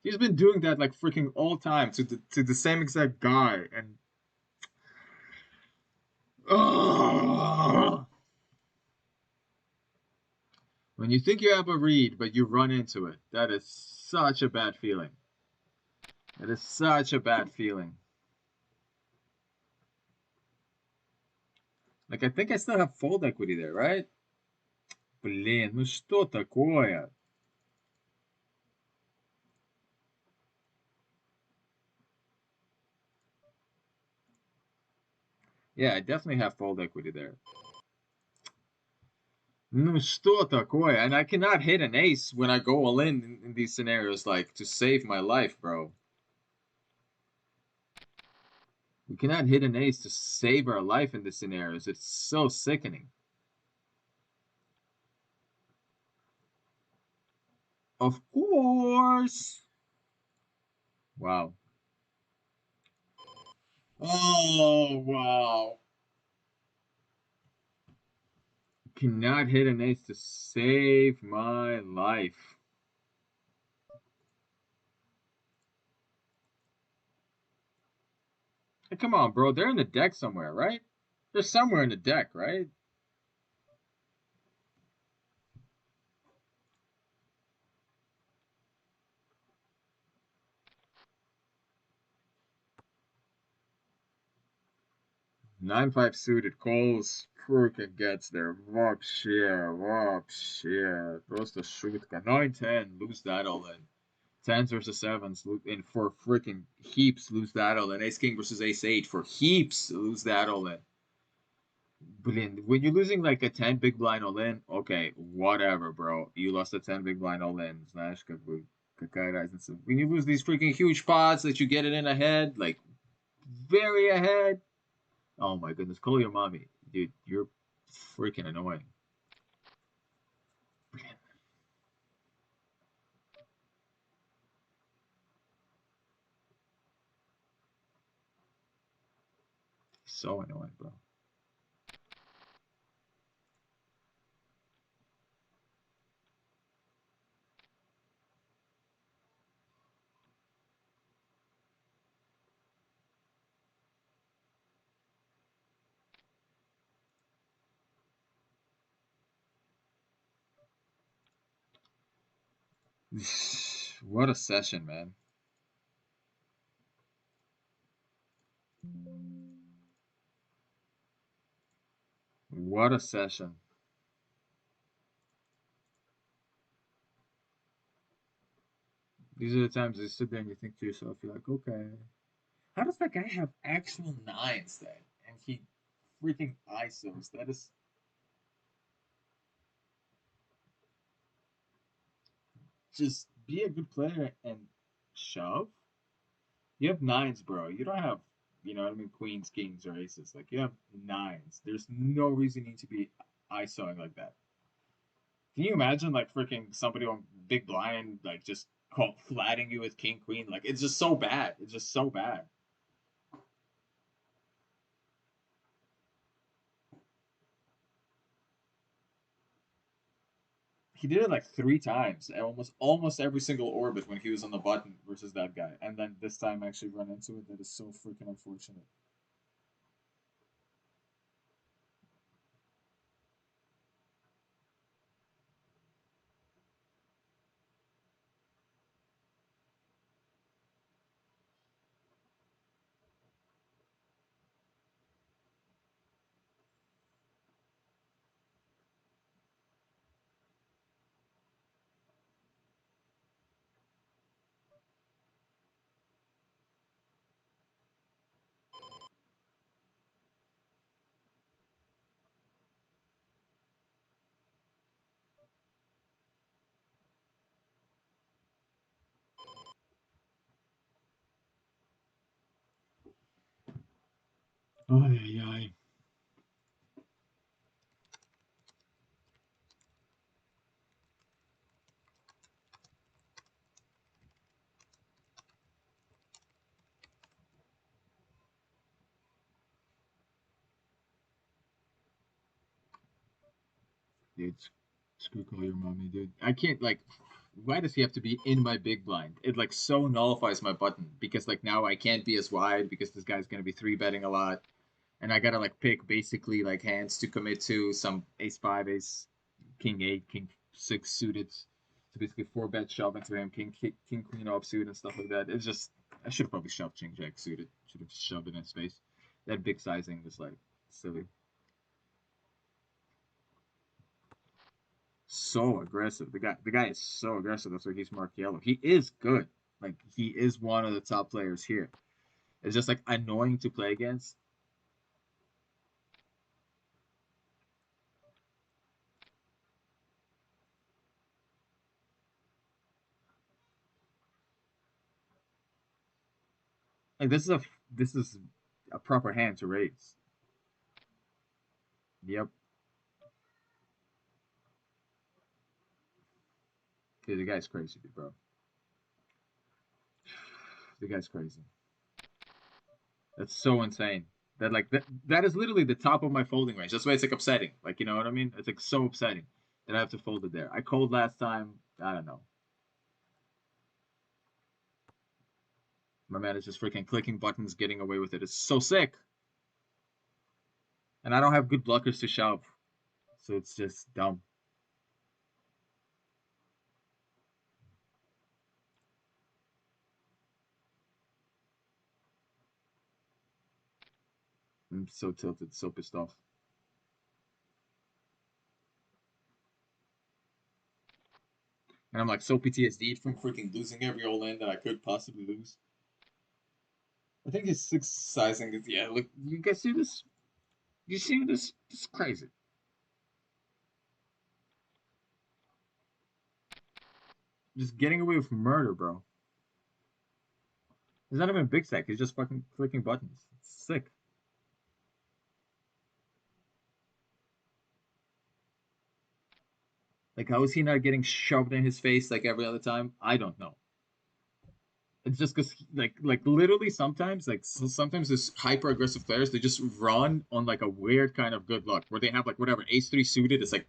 He's been doing that like freaking all time to the same exact guy, and ugh. When you think you have a read, but you run into it, that is such a bad feeling. That is such a bad feeling. Like, I think I still have fold equity there, right? Блин, ну что такое? Yeah, I definitely have fold equity there. Ну что такое? And I cannot hit an ace when I go all in these scenarios, like, to save my life, bro. We cannot hit an ace to save our life in these scenarios. It's so sickening. Of course. Wow. Oh, wow. Cannot hit an ace to save my life. Hey, come on, bro. They're in the deck somewhere, right? They're somewhere in the deck, right? 9-5 suited calls. Freaking gets there. Вообще. Просто шутка. 9-10, lose that all in. 10s versus 7s, and for freaking heaps, lose that all in. Ace King versus Ace 8, for heaps, lose that all in. Блин, when you're losing like a 10 big blind all in, okay, whatever, bro. You lost a 10 big blind all in. Знаешь, как бы, какая разница. When you lose these freaking huge pots that you get it in ahead, like, very ahead. Oh my goodness, call your mommy. Dude, you're freaking annoying. Блин. So annoying, bro. What a session, man. What a session. These are the times you sit there and you think to yourself, you're like, okay, how does that guy have actual nines then? And he freaking ISOs. That is just be a good player and shove. You have nines, bro. You don't have, you know what I mean, queens, kings, or aces. Like, you have nines. There's no reason you need to be ISOing like that. Can you imagine, like, freaking somebody on big blind, like, just call flatting you with king, queen? Like, it's just so bad. It's just so bad. He did it like 3 times, almost every single orbit when he was on the button versus that guy, and then this time actually run into it. That is so freaking unfortunate. Ay, ay, ay. Dude, screw call your mommy, dude. I can't like. Why does he have to be in my big blind? It like so nullifies my button because like now I can't be as wide because this guy's gonna be three betting a lot, and I gotta like pick basically like hands to commit to some ace five, ace king eight, king six suited. So basically four bet shove into him, king queen offsuit and stuff like that. It's just I should have probably shoved king jack suited. Should have shoved it in his face. That big sizing was like silly. So aggressive. The guy is so aggressive. That's why he's marked yellow. He is good. Like he is one of the top players here. It's just like annoying to play against. Like this is a proper hand to raise. Yep. Dude, the guy's crazy, bro. The guy's crazy. That's so insane. That is literally the top of my folding range. That's why it's like upsetting. Like you know what I mean? It's like so upsetting that I have to fold it there. I called last time. I don't know. My man is just freaking clicking buttons, getting away with it. It's so sick. And I don't have good blockers to shove. So it's just dumb. I'm so tilted, so pissed off. And I'm like so PTSD from freaking losing every all-in that I could possibly lose. I think his six sizing is, yeah, look, you guys see this? You see this? This is crazy. Just getting away with murder, bro. He's not even a big stack. He's just fucking clicking buttons. It's sick. Like, how is he not getting shoved in his face like every other time? I don't know. It's just because, like literally sometimes, like sometimes this hyper aggressive players they just run on like a weird kind of good luck where they have like whatever ace three suited, it's like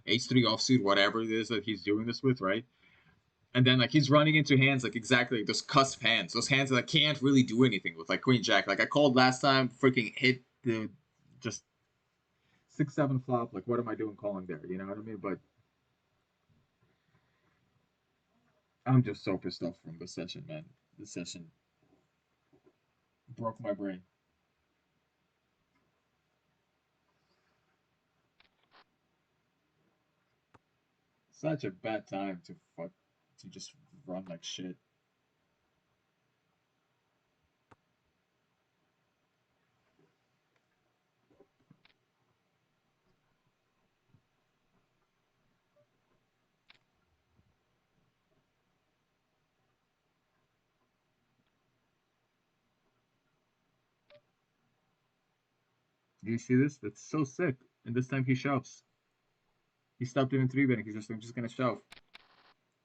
ace three offsuit, whatever it is that he's doing this with, right? And then like he's running into hands like exactly like those cusp hands, those hands that I can't really do anything with, like Queen Jack. Like I called last time, freaking hit the just 6-7 flop. Like what am I doing calling there? You know what I mean? But I'm just so pissed off from this session, man. This session broke my brain. Such a bad time to just run like shit. Do you see this? That's so sick. And this time he shoves. He stopped doing three betting. He's just I'm just gonna shove.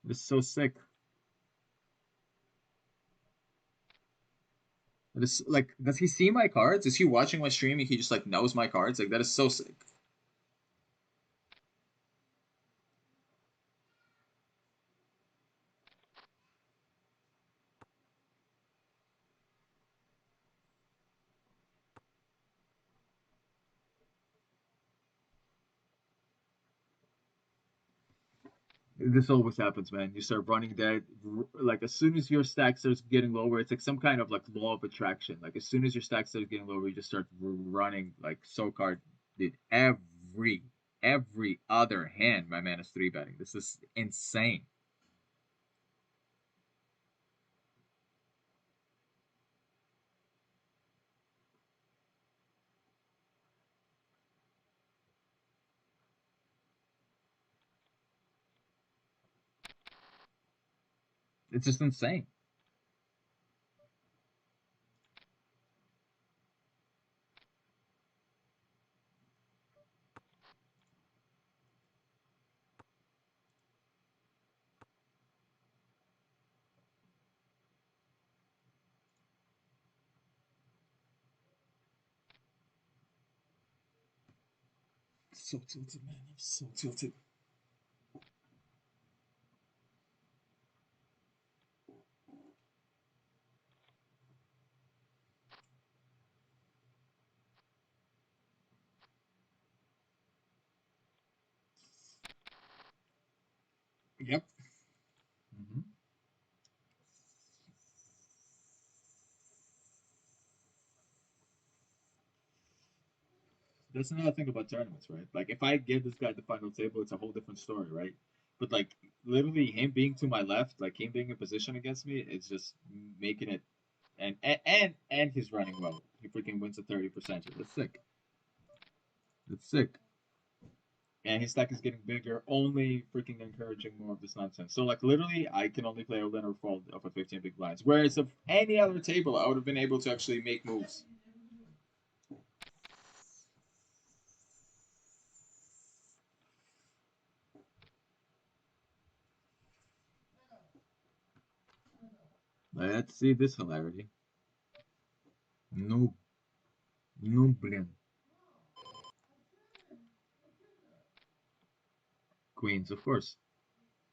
This is so sick. This like does he see my cards? Is he watching my stream and he just like knows my cards? Like that is so sick. This always happens, man. You start running dead. Like as soon as your stack starts getting lower, it's like some kind of like law of attraction. Like as soon as your stack starts getting lower, you just start running like so hard. Dude, every other hand, my man is three betting. This is insane. It's just insane. So tilted, man. I'm so tilted. Yep. Mm-hmm. That's another thing about tournaments, right? Like if I give this guy the final table, it's a whole different story, right? But like literally him being to my left, like him being in position against me, it's just making it and he's running well. He freaking wins a 30%. That's sick. That's sick. And his stack is getting bigger, only freaking encouraging more of this nonsense. So like literally I can only play a win or fold off of 15 big blinds. Whereas of any other table I would have been able to actually make moves. Let's see this hilarity. No, no, блин. Queens, of course.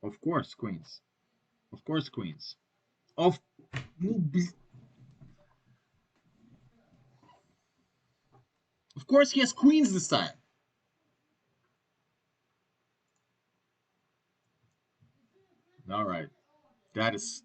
Of course, queens. Of course, queens. Of of course, he has queens this time. All right, that is